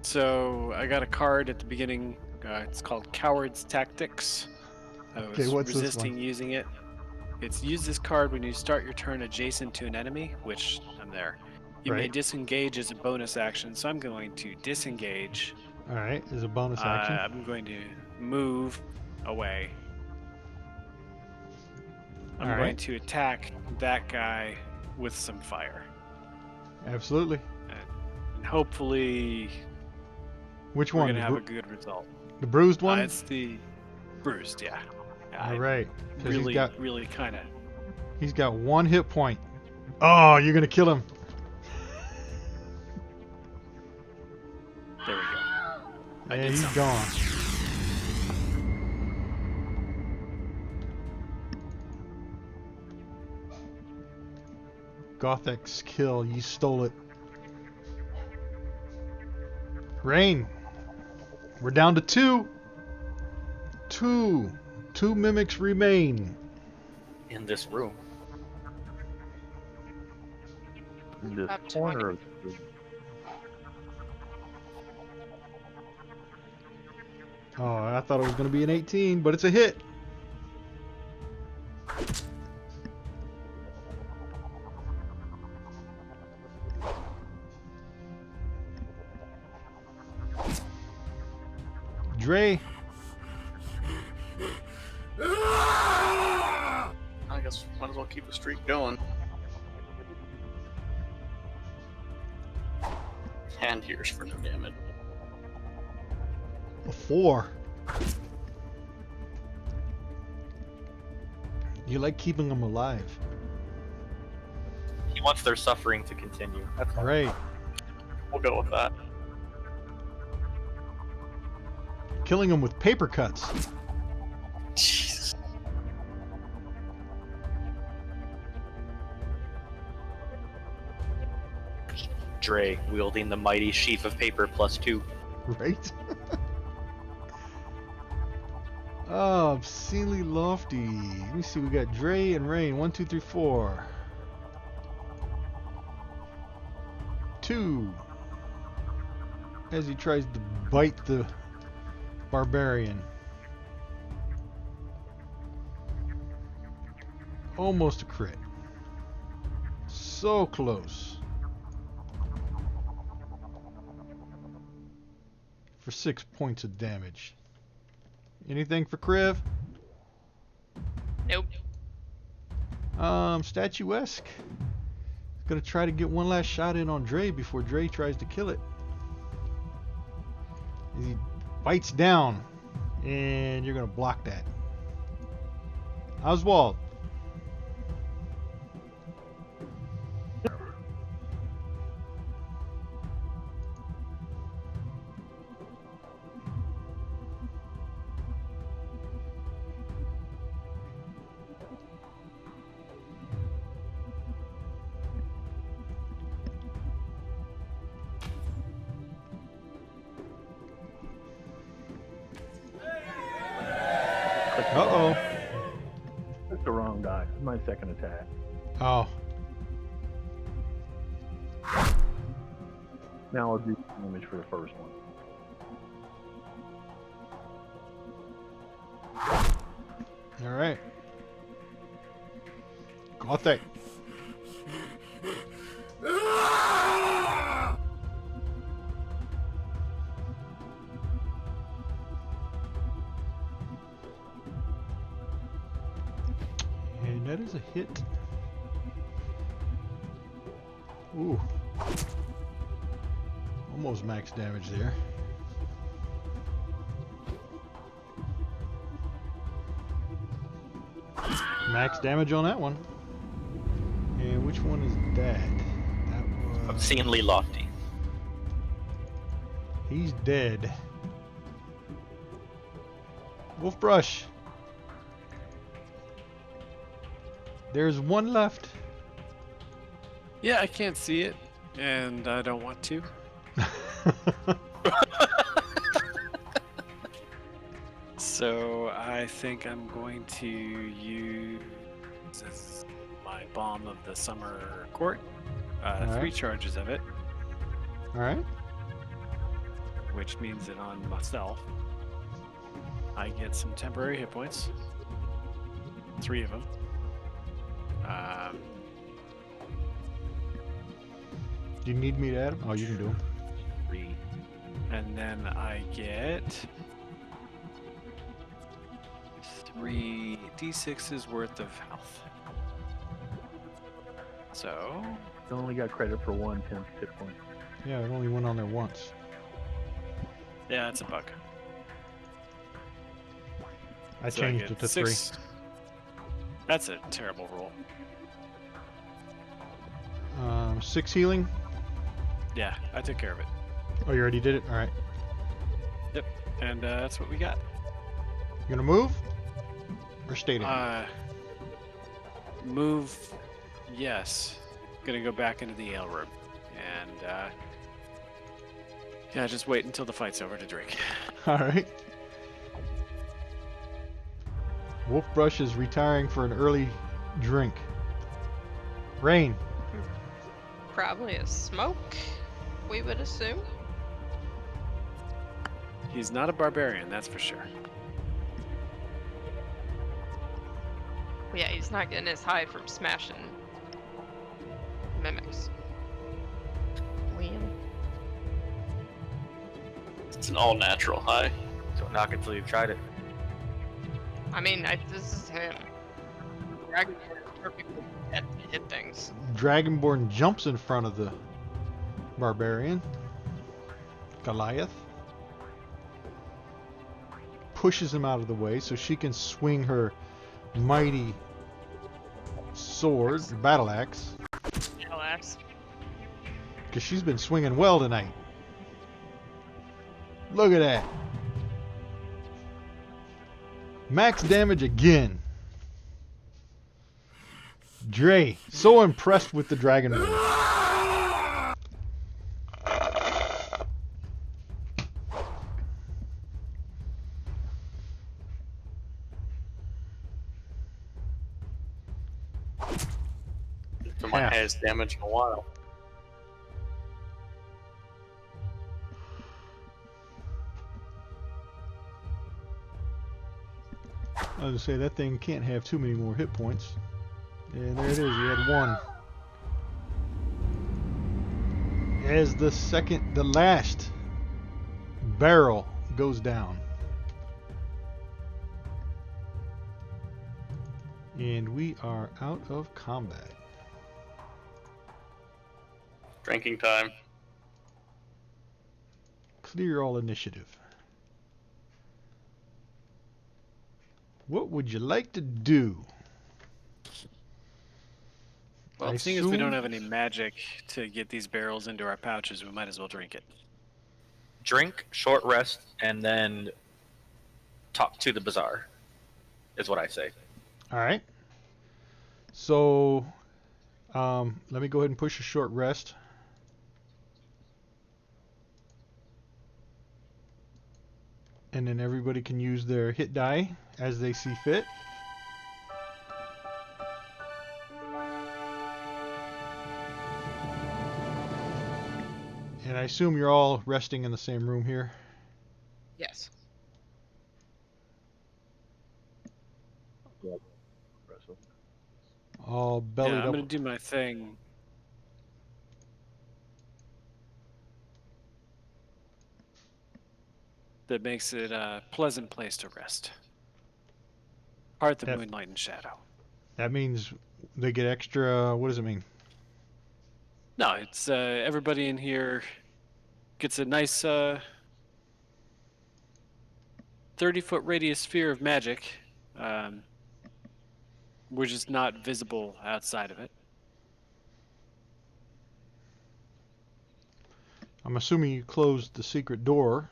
So I got a card at the beginning. It's called Coward's Tactics. I was Okay, what's this resisting using it. It's use this card when you start your turn adjacent to an enemy, which I'm there. You may Right. disengage as a bonus action, so I'm going to disengage. All right, is a bonus action. I'm going to move away. I'm All going right. to attack that guy with some fire. Absolutely. And hopefully Which we're one? going to The, have a good result. the bruised one? It's the bruised, yeah. All right. 'Cause Really, he's got really kind of. he's got 1 hit point. Oh, you're gonna kill him. There we go. I Yeah, did he's something. gone. Gothic's kill. You stole it. Rain. We're down to 2. 2 mimics remain. In this room. In this Up to corner of the Oh, I thought it was going to be an 18, but it's a hit. Dre, I guess might as well keep the streak going. And here's for no damage. a 4. You like keeping them alive. He wants their suffering to continue. That's all. Right. We'll go with that. Killing them with paper cuts. Jesus. Dre wielding the mighty sheaf of paper +2. Right? Oh, obscenely lofty. Let me see, we got Dre and Rain. 1, 2, 3, 4. 2. As he tries to bite the barbarian. Almost a crit. So close. For 6 points of damage. Anything for Kriv? Nope. Statuesque. Gonna try to get one last shot in on Dre before Dre tries to kill it. He bites down, and you're gonna block that. Oswald. Uh-oh. the wrong die. It's my second attack. Oh, Now I'll do damage for the first one. all right. Got that. And that is a hit. Ooh. Almost max damage there. Max damage on that one. And which one is that? That was... Obscenely lofty. He's dead. Wolfbrush. There's one left. Yeah, I can't see it, and I don't want to. So I think I'm going to use my Bomb of the Summer Court. Alright. 3 charges of it, Alright. which means that on myself, I get some temporary hit points. 3 of them. Do you need me to add them? Oh, you can do them. 3. And then I get 3 d6s worth of health. So, You only got credit for 1 10 hit point. Yeah, it only went on there once. yeah, it's a bug. I So changed get it to 6. 3. That's a terrible roll. 6 healing. Yeah, I took care of it. Oh, you already did it? Alright. Yep, and that's what we got. You gonna move? Or stay there? Move, yes. Gonna go back into the ale room. And, yeah, just wait until the fight's over to drink. Alright. Wolfbrush is retiring for an early drink. Rain. Probably a smoke, we would assume. He's not a barbarian, that's for sure. Well, yeah, he's not getting his high from smashing mimics. Liam. It's an all natural high. Don't knock it till you've tried it. I mean, this is him. Dragon is perfectly at to hit things. Dragonborn jumps in front of the barbarian. Goliath. Pushes him out of the way so she can swing her mighty sword, battle axe. Relax. Because she's been swinging well tonight. Look at that. Max damage again. Dre, so impressed with the dragon. To my Half. highest damage in a while. I was gonna say that thing can't have too many more hit points. And there it is, you had 1. As the last barrel goes down. And we are out of combat. Drinking time. Clear all initiative. What would you like to do? Well, I seeing as we don't assume- have any magic to get these barrels into our pouches, we might as well drink it. Drink, short rest, and then talk to the bazaar. Is what I say. All right. So, let me go ahead and push a short rest. And then everybody can use their hit die as they see fit. I assume you're all resting in the same room here. Yes. Impressive. All bellied Yeah, I'm up. gonna do my thing. That makes it a pleasant place to rest. Heart the That- moonlight and shadow. That means they get extra. What does it mean? No, it's everybody in here gets a nice 30-foot radius sphere of magic. Which is not visible outside of it. I'm assuming you closed the secret door.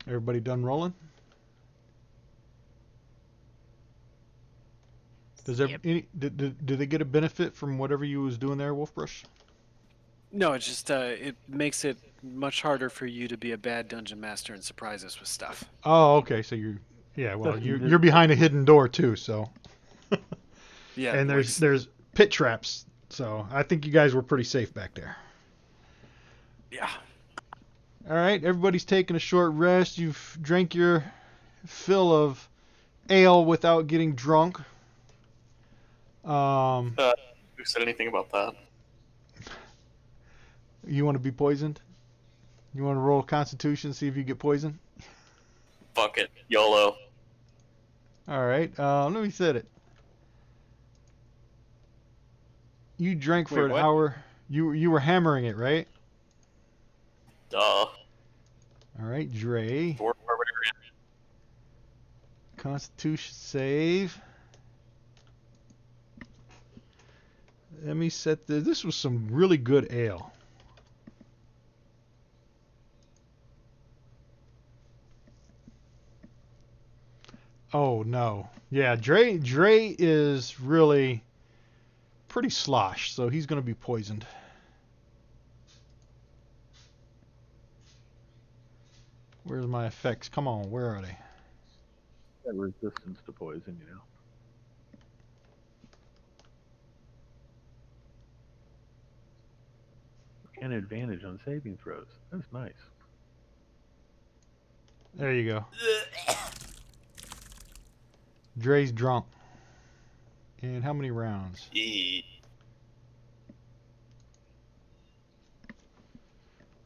Everybody done rolling? Does Yep. do they get a benefit from whatever you was doing there, Wolfbrush? No, it's just it makes it much harder for you to be a bad dungeon master and surprise us with stuff. Oh, okay. So well, That's you're behind a hidden door too, so. Yeah, And boys. there's pit traps, so I think you guys were pretty safe back there. Yeah. All right, everybody's taking a short rest. You've drank your fill of ale without getting drunk. Who said anything about that? You want to be poisoned? You want to roll Constitution, see if you get poisoned? Fuck it. YOLO. All right, let me set it. You drank for Wait, an what? hour. You were hammering it, right? Duh. All right, Dre. Dwarf Barbarian. Constitution save. Let me set this. This was some really good ale. Oh no. Yeah, Dre is really pretty slosh, so he's going to be poisoned. Where's my effects? Come on, where are they? That resistance to poison, you know. An advantage on saving throws. That's nice. There you go. Dre's drunk. And how many rounds? Eee.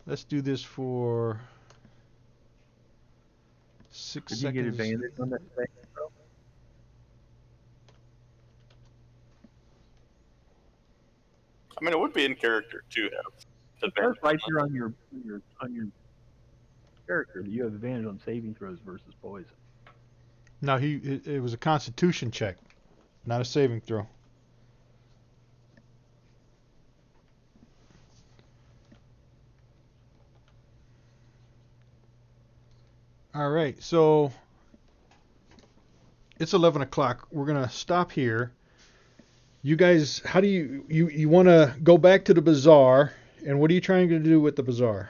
Let's do this for 6 Did seconds. you get advantage on that saving throw? I mean, it would be in character to have That's advantage. right here on your character. You have advantage on saving throws versus poison. No, it was a Constitution check, not a saving throw. All right, so it's 11 o'clock. We're gonna stop here. You guys, how do you want to go back to the bazaar? And what are you trying to do with the bazaar?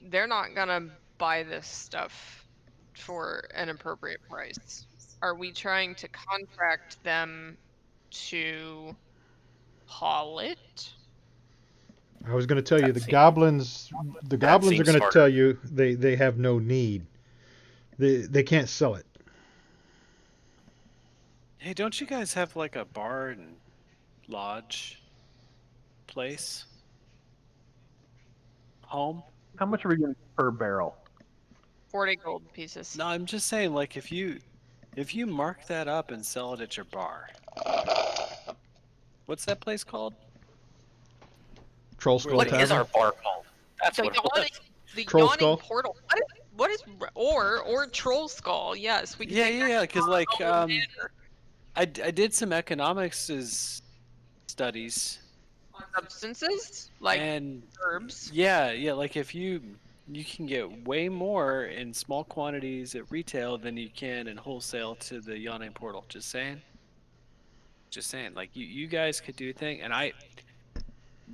They're not gonna buy this stuff for an appropriate price. Are we trying to contract them to haul it? I was going to tell you That the seems- goblins. The goblins are seems going to smarter. tell you they have no need. They can't sell it. Hey, don't you guys have like a bar and lodge place? Home? How much are we getting per barrel? 40 gold pieces. No, I'm just saying, like, if you mark that up and sell it at your bar. What's that place called? Troll Skull What is Tavern. our bar called? That's The what it was. yawning, the Troll yawning skull? portal. What is or troll skull? Yes, we can. Yeah, take that yeah, because like gold banner. I did some economics studies Substances like and herbs. yeah, like if you You can get way more in small quantities at retail than you can in wholesale to the Yawning Portal. Just saying. Just saying. Like you guys could do a thing, and I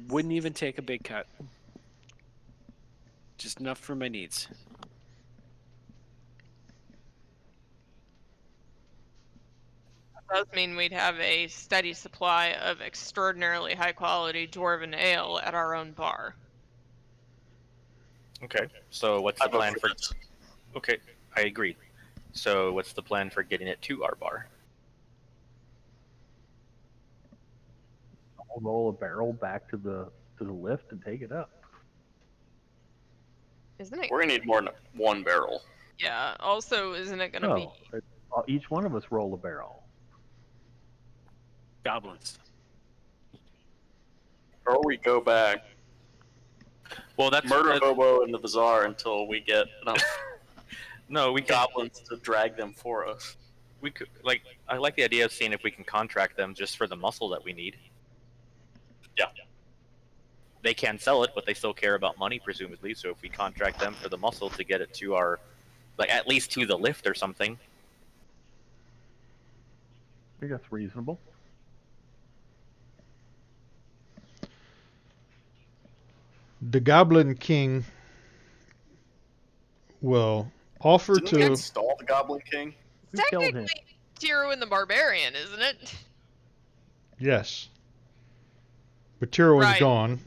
wouldn't even take a big cut. Just enough for my needs. Does mean we'd have a steady supply of extraordinarily high quality dwarven ale at our own bar. Okay. So what's I the vote plan for for? this. Okay, I agree. So what's the plan for getting it to our bar? I'll roll a barrel back to the lift and take it up. Isn't it? We're gonna need more than one barrel. Yeah. Also, isn't it gonna be? No, each one of us roll a barrel. Goblins. Or we go back, Well, that's murder hobo in the bazaar until we get enough no, we can. goblins to drag them for us. We could I like the idea of seeing if we can contract them just for the muscle that we need. Yeah. They can sell it, but they still care about money, presumably. So if we contract them for the muscle to get it to our, at least to the lift or something. I think that's reasonable. The Goblin King will offer Didn't we to. install the Goblin King? Who killed him? Technically, Tiro and the Barbarian, isn't it? Yes. But Tiro is Right. gone.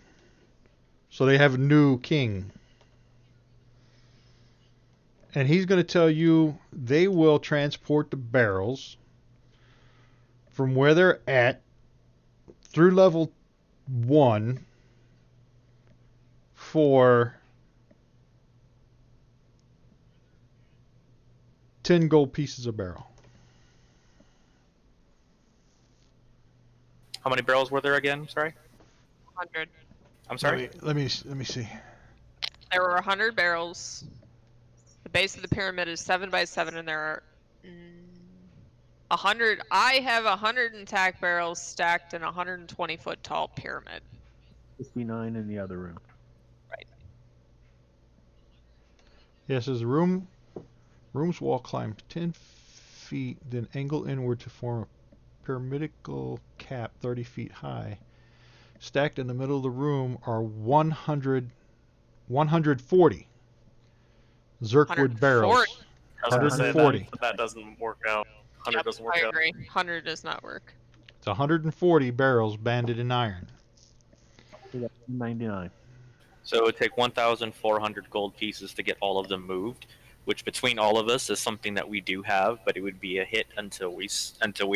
So they have a new king. And he's going to tell you they will transport the barrels from where they're at through level 1 for 10 gold pieces a barrel. How many barrels were there again? Sorry. 100. I'm sorry. Let me see. There were 100 barrels. The base of the pyramid is 7 by 7, and there are 100. I have 100 intact barrels stacked in a 120-foot tall pyramid. 59 in the other room. Right. Yes, as room's wall climbs 10 feet, then angle inward to form a pyramidical cap 30 feet high. Stacked in the middle of the room are 140 Zirkwood barrels. I was gonna say 140. that doesn't work out. 100 doesn't work I out. agree. 100 does not work. It's 140 barrels banded in iron. We got 99. So it would take 1,400 gold pieces to get all of them moved, which between all of us is something that we do have, but it would be a hit until we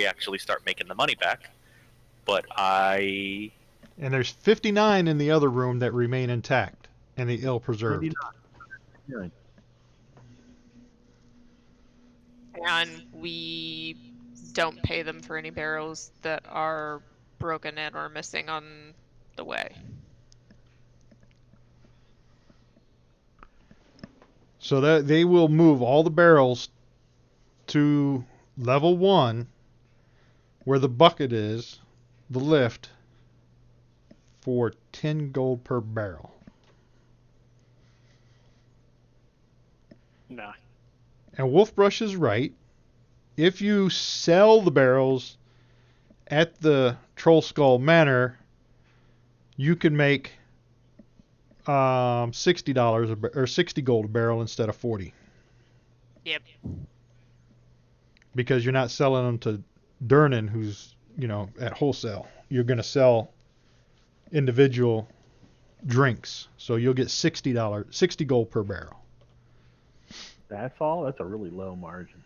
actually start making the money back. But And there's 59 in the other room that remain intact and the ill preserved. 99. And we don't pay them for any barrels that are broken in or missing on the way. So that they will move all the barrels to level 1 where the bucket is, the lift, for 10 gold per barrel. Nah. And Wolfbrush is right. If you sell the barrels at the Troll Skull Manor, you can make $60 or 60 gold a barrel instead of 40. Yep. Because you're not selling them to Durnan, who's at wholesale. You're going to sell individual drinks, so you'll get $60 gold per barrel. That's all? That's a really low margin.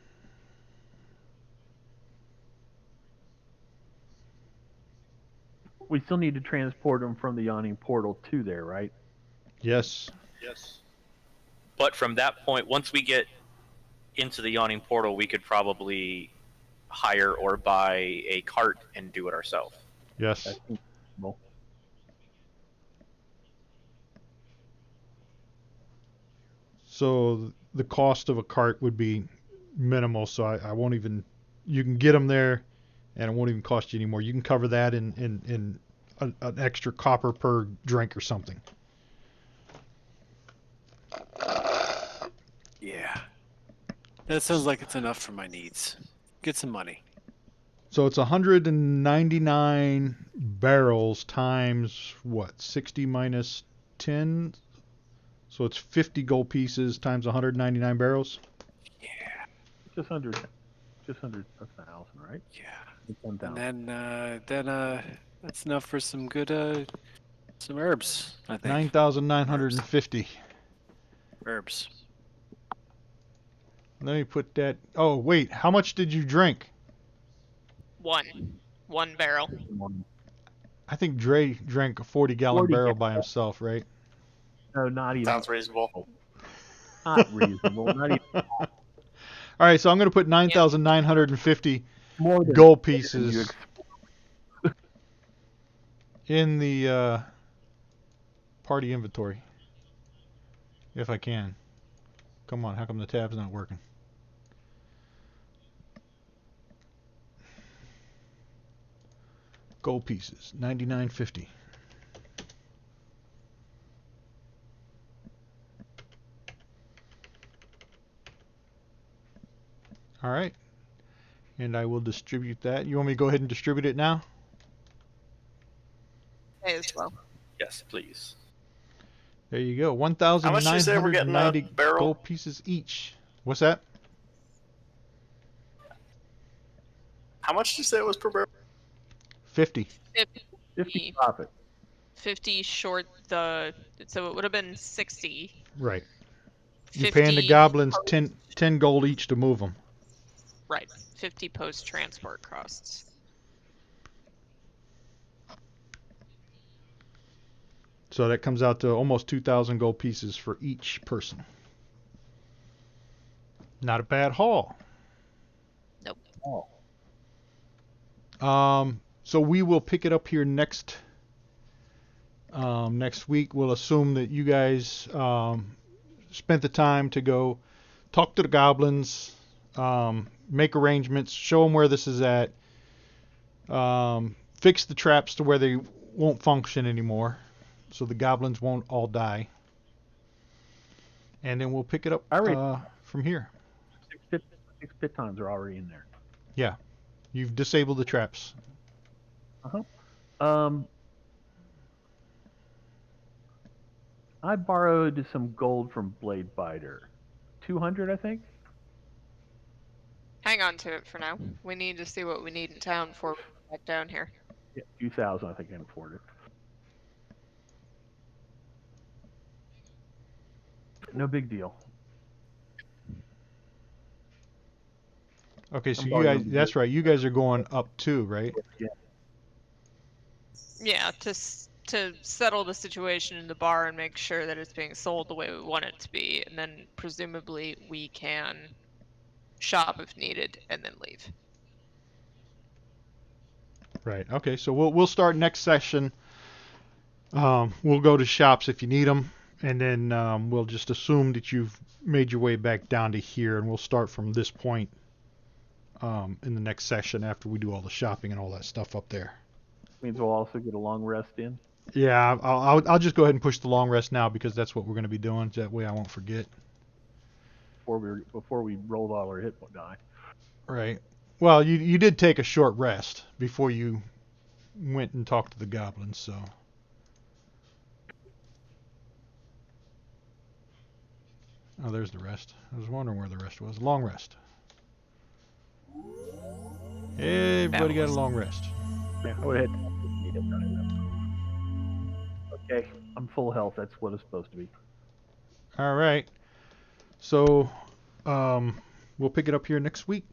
We still need to transport them from the Yawning Portal to there, right? Yes. Yes. But from that point, once we get into the Yawning Portal, we could probably hire or buy a cart and do it ourselves. Yes. That's reasonable. So the cost of a cart would be minimal, so I won't even. You can get them there, and it won't even cost you anymore. You can cover that in an extra copper per drink or something. That sounds like it's enough for my needs. Get some money. So it's 199 barrels times what? 60 minus 10. So it's 50 gold pieces times 199 barrels. Yeah, Just under 1,000, right? yeah. It's And 1,000. then that's enough for some good some herbs, I think. 9,950. Herbs. Let me put that. Oh, wait. How much did you drink? One barrel. I think Dre drank a 40-gallon 40 barrel gallons. by himself, right? No, not even. Sounds reasonable. Not reasonable. Not even All right, so I'm going to put Yeah. 9,950 more than gold you pieces in the party inventory. If I can. Come on, how come the tab's not working? Gold pieces, 99.50. All right. And I will distribute that. You want me to go ahead and distribute it now? May as well. Yes, please. There you go. How much did you say we're getting a 1,990 barrel? gold pieces each. What's that? How much did you say it was per barrel? 50. 50 profit. 50 short the, so it would have been 60. Right. You're paying the 50 goblins post- 10 gold each to move them. Right. 50 post transport costs. So that comes out to almost 2,000 gold pieces for each person. Not a bad haul. Nope. So we will pick it up here next week. We'll assume that you guys spent the time to go talk to the goblins, make arrangements, show them where this is at, fix the traps to where they won't function anymore, so the goblins won't all die. And then we'll pick it up from here. 6 pitons are already in there. Yeah, you've disabled the traps. I borrowed some gold from Blade Biter. 200, I think. Hang on to it for now. We need to see what we need in town before we get back down here. Yeah, 2,000, I think I can afford it. No big deal. Okay, so I'm you going guys, on the that's right, you guys are going up too, right? Yeah, to settle the situation in the bar and make sure that it's being sold the way we want it to be, and then presumably we can shop if needed and then leave. Right. Okay, so we'll start next session. We'll go to shops if you need them, and then we'll just assume that you've made your way back down to here, and we'll start from this point in the next session after we do all the shopping and all that stuff up there. Means we'll also get a long rest in. Yeah, I'll just go ahead and push the long rest now because that's what we're going to be doing. That way I won't forget. Before we rolled all our hit die. Right. Well, you did take a short rest before you went and talked to the goblins, so. Oh, there's the rest. I was wondering where the rest was. Long rest. Everybody got a long rest. Yeah, I would have Okay, I'm full health. That's what it's supposed to be. All right. So, we'll pick it up here next week.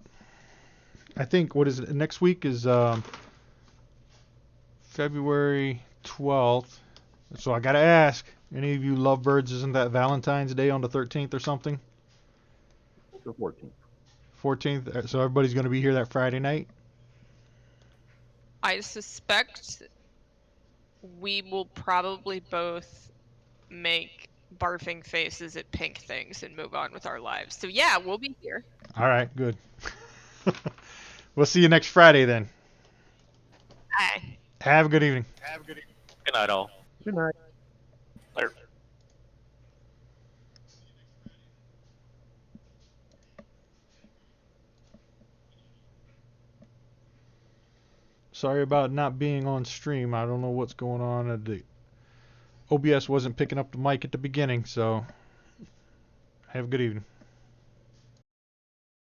I think, what is it? Next week is February 12th. So I got to ask, any of you lovebirds, isn't that Valentine's Day on the 13th or something? The 14th. 14th. So everybody's going to be here that Friday night? I suspect we will probably both make barfing faces at pink things and move on with our lives. So yeah, we'll be here. All right, good. We'll see you next Friday then. Bye. Have a good evening. Good night, all. Good night. Later. Sorry about not being on stream. I don't know what's going on. The OBS wasn't picking up the mic at the beginning, so have a good evening.